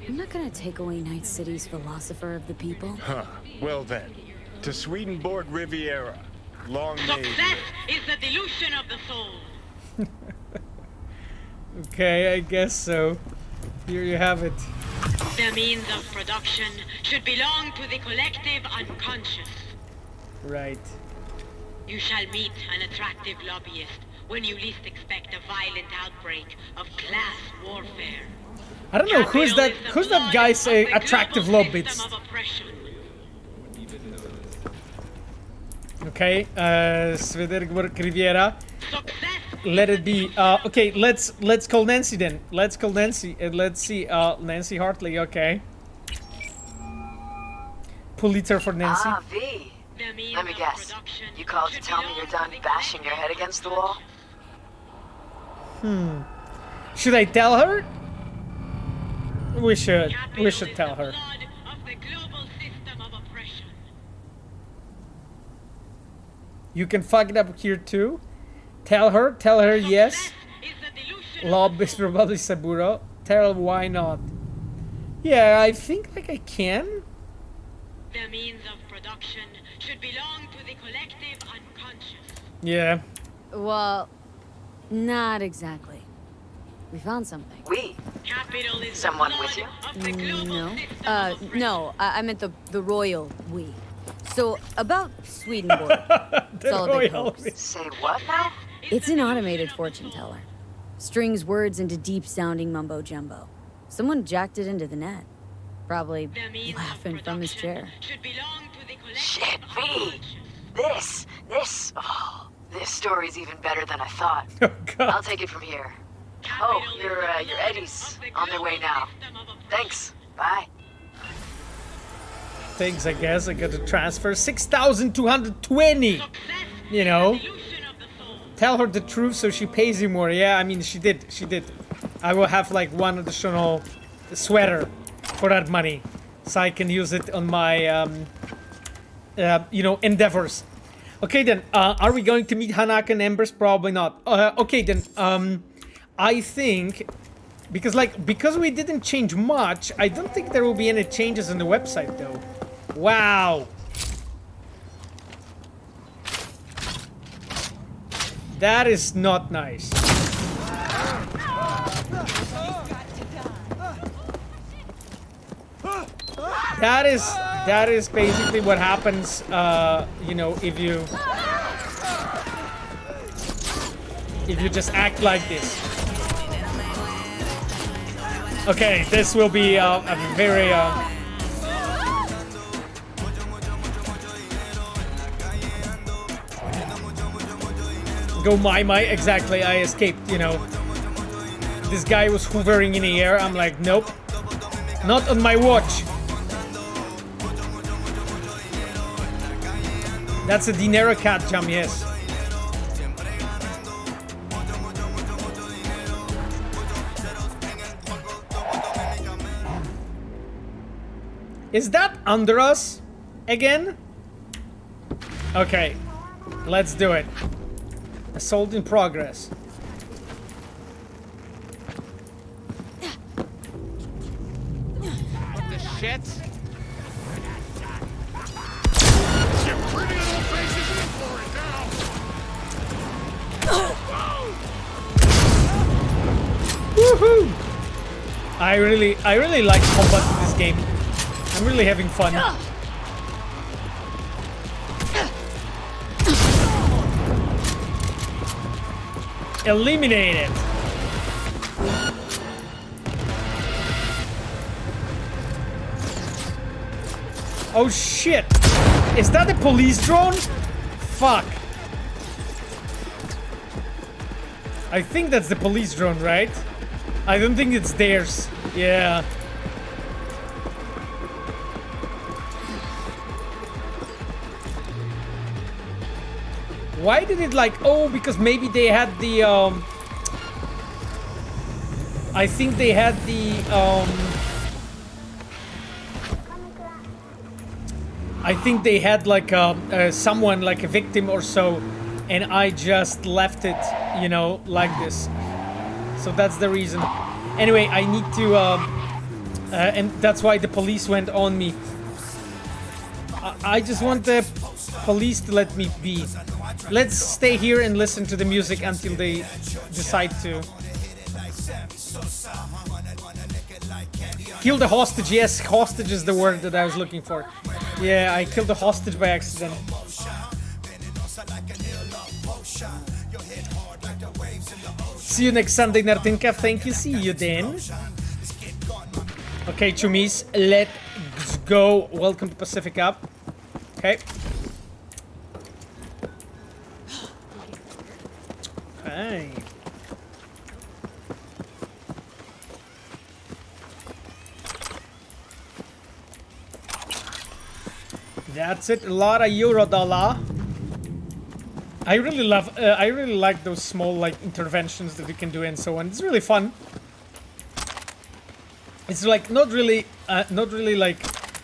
I'm not gonna take away Night City's philosopher of the people. Huh. Well then, to Swedenborg-Riviera. Long may it Success is the delusion of the soul. Okay, I guess so. Here you have it. The means of production should belong to the collective unconscious. Right. You shall meet an attractive lobbyist when you least expect a violent outbreak of class warfare. I don't know who's that. Capital is the Who's that blood guy of saying the attractive global lobbyist? system of oppression. Okay, Swedenborg-Riviera. Success Let it be. Okay, let's call Nancy then. Let's call Nancy and let's see. Nancy Hartley. Okay. Pulitzer for Nancy. Ah, V. The means Let me of guess. production You called to should tell me belong you're to done the bashing your head collective against the wall? unconscious. Should I tell her? We should. Capital We should is tell the her. blood of the global system of oppression. You can fuck it up here too. Tell her yes. Success is the delusion of Lob the is soul. probably Saburo. Tell her why not. Yeah, I think like I can. The means of production should belong to the collective unconscious. Yeah. Well, not exactly. We found something. We. Capital is Someone the with blood you? of the global No. system of oppression. No, I meant the royal we. So, about Swedenborg. It's all a big royal hoax. we. Say what now? It's an automated fortune teller. Strings words into deep-sounding mumbo-jumbo. Someone jacked it into the net. Probably The means of laughing from his production chair. should belong to the collective Shit, V. unconscious. This story's even better than I thought. Oh I'll god. take it from here. Capital Oh, is your the blood Eddies of the on their way global now. system of oppression. Thanks. Bye. Thanks, I guess. I got to transfer 6,220. Success You is know. the delusion of the soul. Tell her the truth so she pays you more. Yeah, I mean, she did. I will have like one additional sweater for that money. So I can use it on my, you know, endeavors. Okay then, are we going to meet Hanaka and Embers? Probably not. Okay then, I think, because we didn't change much, I don't think there will be any changes on the website though. Wow. That is not nice. That is basically what happens, you know, if you just act like this. Okay, this will be a very go Mai Mai, exactly. I escaped, you know. This guy was hovering in the air. I'm like, nope. Not on my watch. That's a Dinero cat jam, yes. Is that under us again? Okay, let's do it. Assault in progress. What the shit? Woohoo! I really like combat in this game. I'm really having fun. Eliminated. Oh shit! Is that a police drone? Fuck. I think that's the police drone, right? I don't think it's theirs. Yeah. Why did it like... Oh, because maybe they had the... I think they had the... I think they had like someone, like a victim or so, and I just left it, you know, like this. So that's the reason. Anyway, I need to... and that's why the police went on me. I just want the police to let me be. Let's stay here and listen to the music until they decide to. Kill the hostage. Yes, hostage is the word that I was looking for. Yeah, I killed the hostage by accident. See you next Sunday, Nartinka. Thank you. See you then. Okay, Chumis, let's go. Welcome to Pacific Up. Okay. Okay. That's it. A lot of Eurodollar. I really like those small like interventions that we can do and so on. It's really fun. It's like not really like,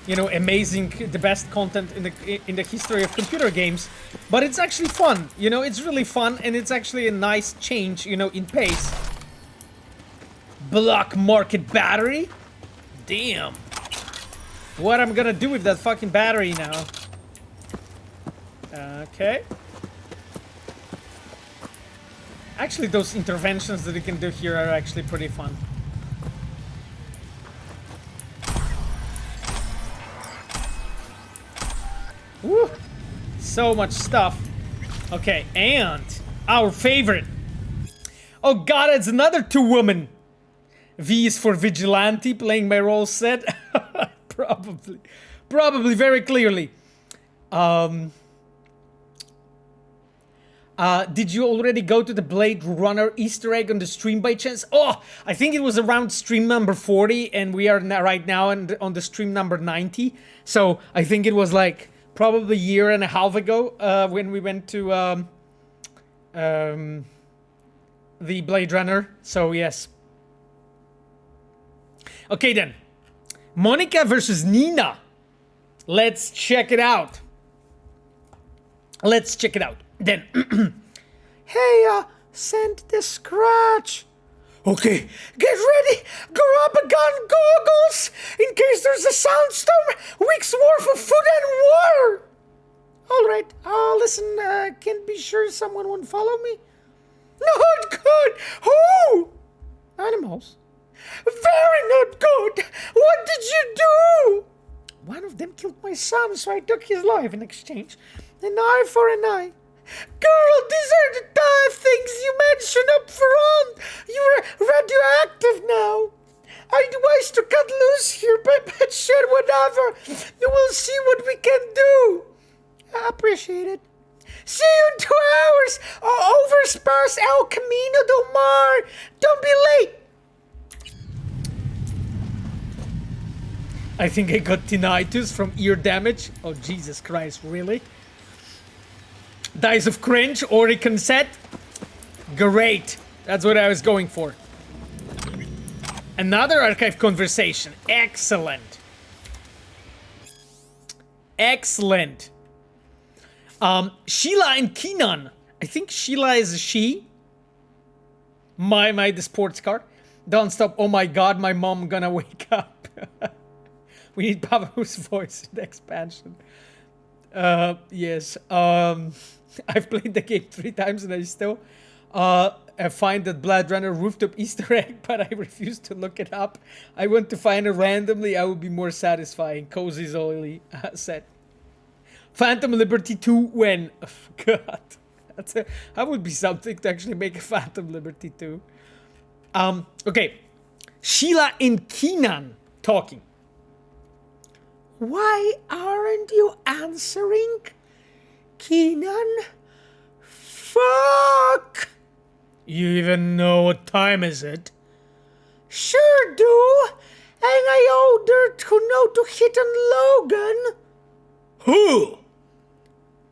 you know, amazing, the best content in the history of computer games, but it's actually fun. You know, it's really fun, and it's actually a nice change, you know, in pace. Block market battery? Damn. What I'm gonna do with that fucking battery now? Okay. Actually, those interventions that you can do here are actually pretty fun. Woo! So much stuff. Okay, and our favorite. Oh god, it's another two-woman. V is for vigilante, playing my role set. Probably very clearly. Did you already go to the Blade Runner Easter egg on the stream by chance? Oh, I think it was around stream number 40, and we are right now on the stream number 90. So I think it was like probably a year and a half ago when we went to the Blade Runner. So yes. Okay then. Monica versus Nina. Let's check it out. Let's check it out. Then, hey, send the scratch. Okay, get ready. Grab a gun, goggles, in case there's a soundstorm. Weeks worth of food and water. All right. Listen. Can't be sure someone won't follow me. Not good. Who? Animals. Very not good. What did you do? One of them killed my son, so I took his life in exchange. An eye for an eye. Girl, these are the things you mentioned up front. You're radioactive now. I'd wise to cut loose here, but shit, whatever. You will see what we can do. I appreciate it. See you in 2 hours. Over Spurs El Camino del Mar. Don't be late. I think I got tinnitus from ear damage. Oh, Jesus Christ, really? Dice of Cringe, Oricon set. Great. That's what I was going for. Another archive conversation. Excellent. Excellent. Sheila and Keenan. I think Sheila is a she. Mai Mai, the sports car. Don't stop. Oh my god, my mom gonna wake up. We need Pavu's voice in the expansion. Yes. I've played the game 3 times and I still find that Blade Runner rooftop Easter egg, but I refuse to look it up. I want to find it randomly. I would be more satisfying. Cozy Zoily said. Phantom Liberty 2 when? Oh, God. That would be something to actually make a Phantom Liberty 2. Okay. Sheila and Keenan talking. Why aren't you answering? Keenan? Fuck! You even know what time is it? Sure do! And I ordered to know to hit on Logan. Who?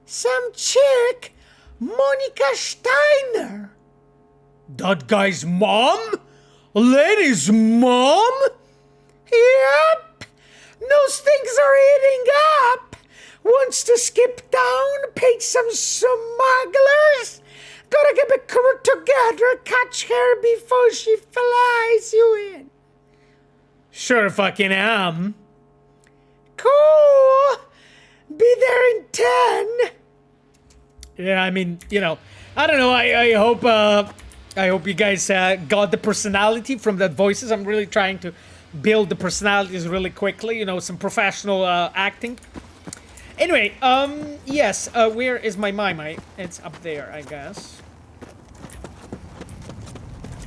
Some chick, Monica Steiner. That guy's mom? Lenny's mom? Yep. Those things are eating up. Wants to skip town, paid some smugglers. Gotta get the crew together, catch her before she flies you in. Sure fucking am. Cool. Be there in 10. Yeah, I mean, you know, I don't know. I hope you guys got the personality from that voices. I'm really trying to build the personalities really quickly. You know, some professional acting. Anyway, yes. Where is my Mai Mai? It's up there, I guess.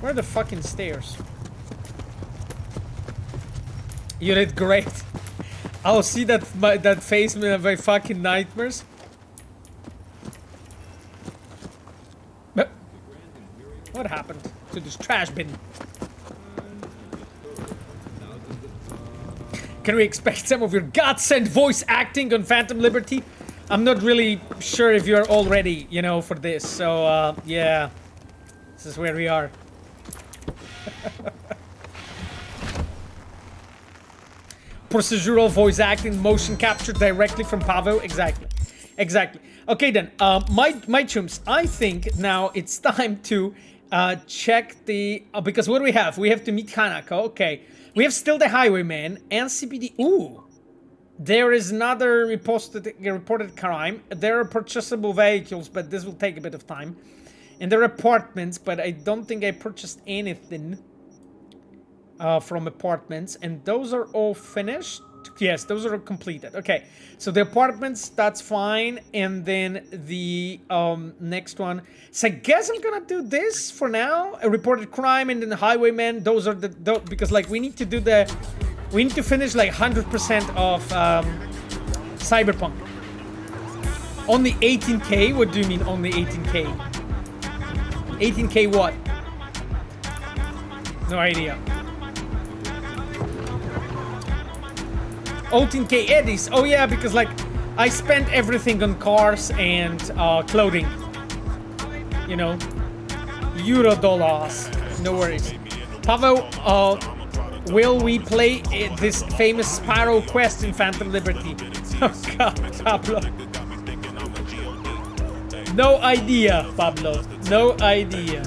Where are the fucking stairs? You did great. I'll see that face of my fucking nightmares. But what happened to this trash bin? Can we expect some of your God-sent voice acting on Phantom Liberty? I'm not really sure if you're all ready, you know, for this. So, yeah. This is where we are. Procedural voice acting, motion capture directly from Pavu. Exactly. Exactly. Okay, then. My chums, I think now it's time to check the... because what do we have? We have to meet Hanako. Okay. We have still the Highwayman and CPD. Ooh. There is another reported crime. There are purchasable vehicles, but this will take a bit of time. And there are apartments, but I don't think I purchased anything from apartments. And those are all finished. Yes, those are completed. Okay, so the apartments, that's fine. And then the next one. So I guess I'm gonna do this for now. A reported crime and then the Highwayman. Those are the because like we need to do the... we need to finish like 100% of Cyberpunk. Only 18k? What do you mean only 18k? 18k what? No idea. 18k eddies. Oh yeah, because like I spent everything on cars and clothing. You know, Euro dollars. No worries. Pavel, will we play this famous Sparrow quest in Phantom Liberty? Oh god, Pablo. No idea, Pablo. No idea.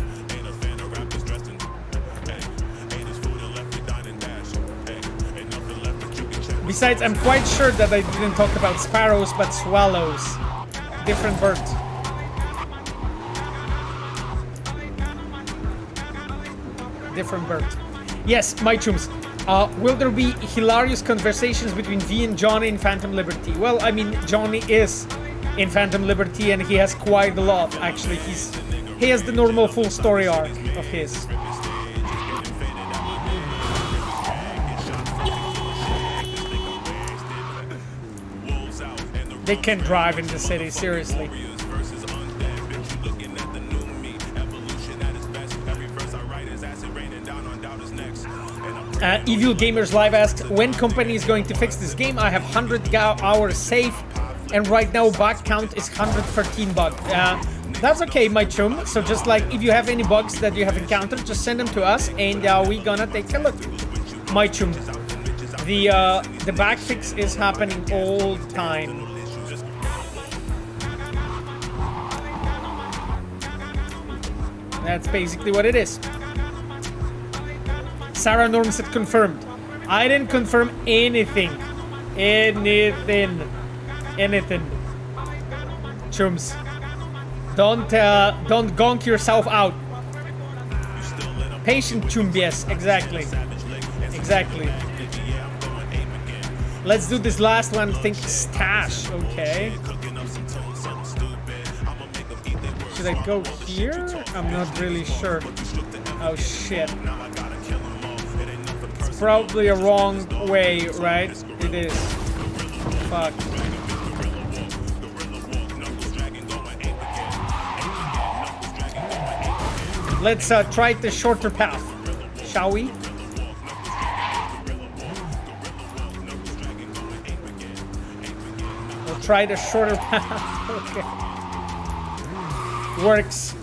Besides, I'm quite sure that I didn't talk about sparrows, but swallows. Different bird. Different bird. Yes, my chums. Will there be hilarious conversations between V and Johnny in Phantom Liberty? Well, I mean, Johnny is in Phantom Liberty and he has quite a lot, actually. He has the normal full story arc of his. They can drive in the city, seriously. Evil Gamers Live asks, when company is going to fix this game? I have 100 hours safe, and right now bug count is 113 bug. That's okay, my chum. So just like, if you have any bugs that you have encountered, just send them to us, and we gonna take a look. My chum. The bug fix is happening all the time. That's basically what it is. Sarah Norm said confirmed. I didn't confirm anything. Anything. Chums. Don't gonk yourself out. Patient chum, yes, exactly. Exactly. Let's do this last one. Think stash, okay. Should I go here? I'm not really sure. Oh shit. It's probably a wrong way, right? It is. Fuck. Let's try the shorter path, shall we? We'll try the shorter path. Okay. Works.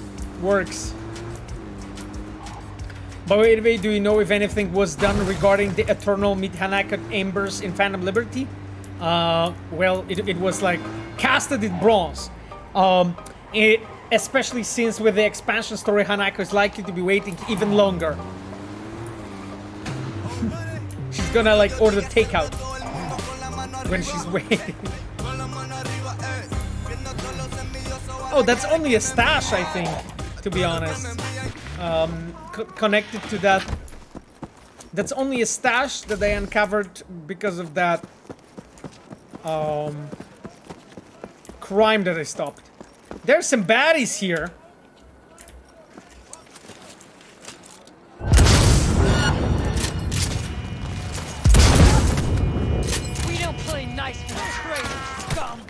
By the way, do you know if anything was done regarding the Eternal Midhanaka Embers in Phantom Liberty? Well, it was like casted in bronze. Especially since with the expansion story, Hanako is likely to be waiting even longer. She's gonna like order takeout when she's waiting. Oh, that's only a stash, I think, to be honest. Connected to that. That's only a stash that I uncovered because of that crime that I stopped. There's some baddies here. We don't play nice with traitors, scum.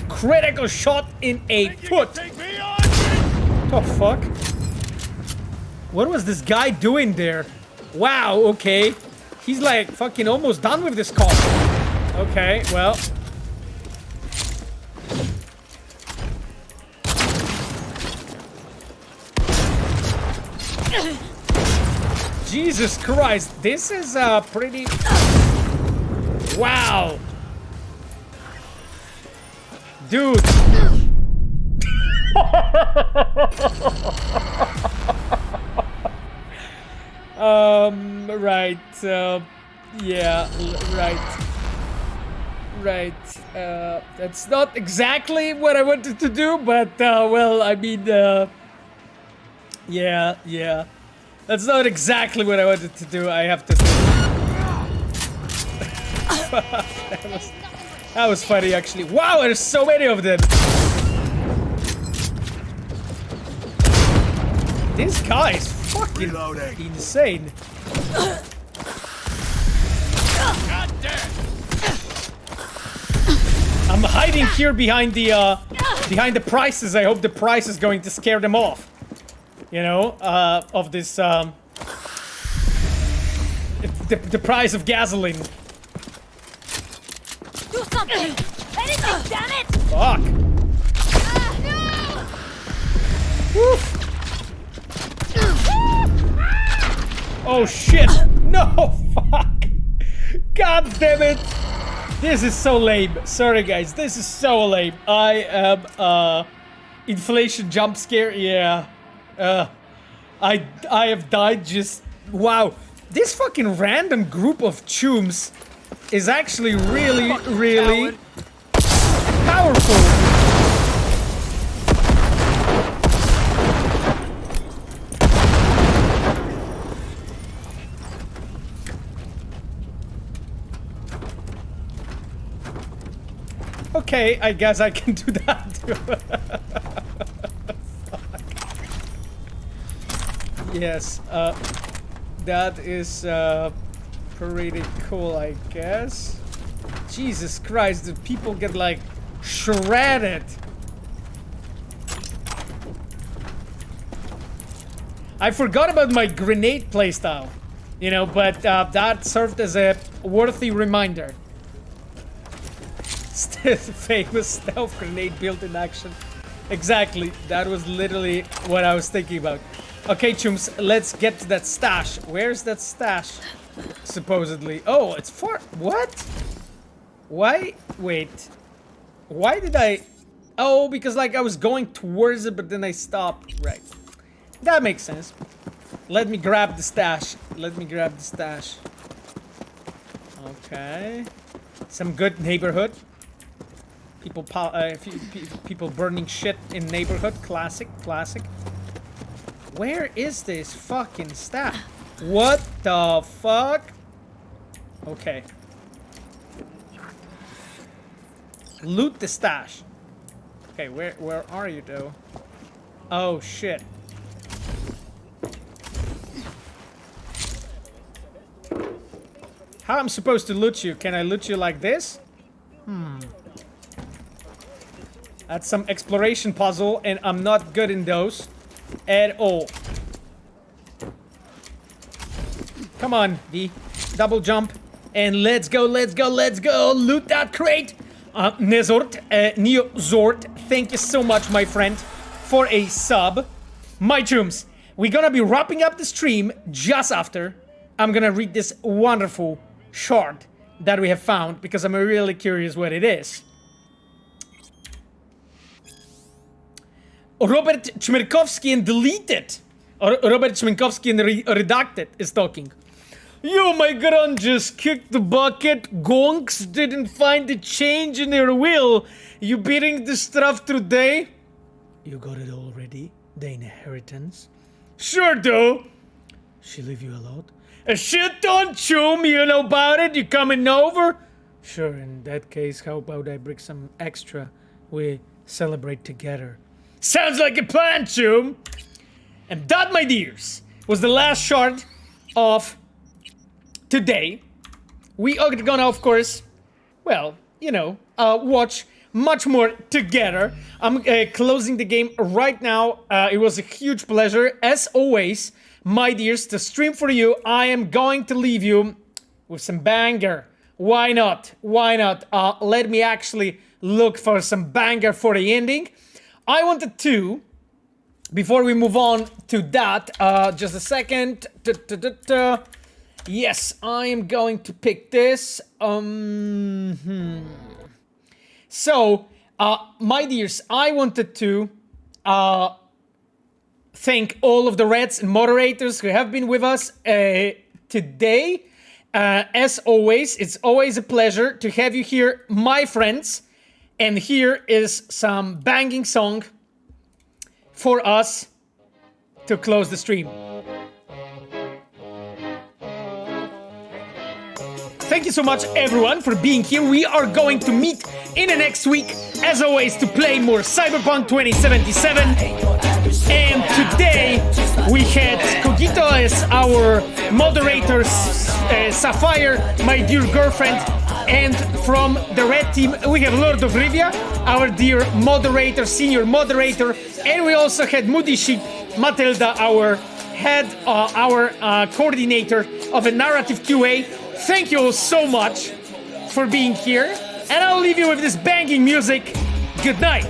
Critical shot in a foot. Oh fuck. What was this guy doing there? Wow, okay. He's like fucking almost done with this call. Okay, well. Jesus Christ, this is pretty... Wow. Dude. Right, yeah, right, that's not exactly what I wanted to do, but, well, I mean, yeah, that's not exactly what I wanted to do, I have to say. That was funny, actually. Wow, there's so many of them! This guy is fucking insane. I'm hiding here behind the prices. I hope the price is going to scare them off. You know, of this the price of gasoline. Do something! Anything, damn it! Fuck. No! Woof. Oh shit! No, fuck! God damn it! This is so lame. Sorry guys, this is so lame. I am inflation jump scare. Yeah. I have died just... Wow. This fucking random group of chooms is actually really powerful. Okay, I guess I can do that too. Yes, that is pretty cool, I guess. Jesus Christ, the people get like shredded. I forgot about my grenade playstyle, you know, but that served as a worthy reminder. Famous stealth grenade built in action. Exactly, that was literally what I was thinking about. Okay, chums, let's get to that stash. Where's that stash? Supposedly. Oh, it's for what? Why? Wait. Why did I? Oh, because like I was going towards it, but then I stopped. Right. That makes sense. Let me grab the stash. Let me grab the stash. Okay. Some good neighborhood. People burning shit in neighborhood. Classic, classic. Where is this fucking stash? What the fuck? Okay. Loot the stash. Okay, where are you though? Oh shit. How am I supposed to loot you? Can I loot you like this? That's some exploration puzzle, and I'm not good in those at all. Come on, V. Double jump. And let's go, let's go, let's go. Loot that crate. Nezort, Neozort, thank you so much, my friend, for a sub. My chums, we're gonna be wrapping up the stream just after. I'm gonna read this wonderful shard that we have found because I'm really curious what it is. Robert Chmerkovsky and deleted. Or Robert Chmerkovsky and redacted is talking. Yo, my grunges kicked the bucket. Gonks didn't find the change in their will. You beating the stuff today? You got it already? The inheritance? Sure do. She leave you a lot? A shit ton, chum. You know about it? You coming over? Sure, in that case, how about I bring some extra? We celebrate together. Sounds like a plan, chum. And that, my dears, was the last shard of today. We are gonna, of course, well, you know, watch much more together. I'm closing the game right now. It was a huge pleasure, as always, my dears, to stream for you. I am going to leave you with some banger. Why not? Why not? Let me actually look for some banger for the ending. I wanted to, before we move on to that, just a second. Yes, I am going to pick this. So, my dears, I wanted to thank all of the Reds and moderators who have been with us today. As always, it's always a pleasure to have you here, my friends. And here is some banging song for us to close the stream. Thank you so much, everyone, for being here. We are going to meet in the next week, as always, to play more Cyberpunk 2077. And today, we had Cogito as our moderator, Sapphire, my dear girlfriend. And from the red team, we have Lord of Rivia, our dear moderator, senior moderator. And we also had Moody Sheep, Matilda, our head, our coordinator of a narrative QA. Thank you all so much for being here. And I'll leave you with this banging music. Good night.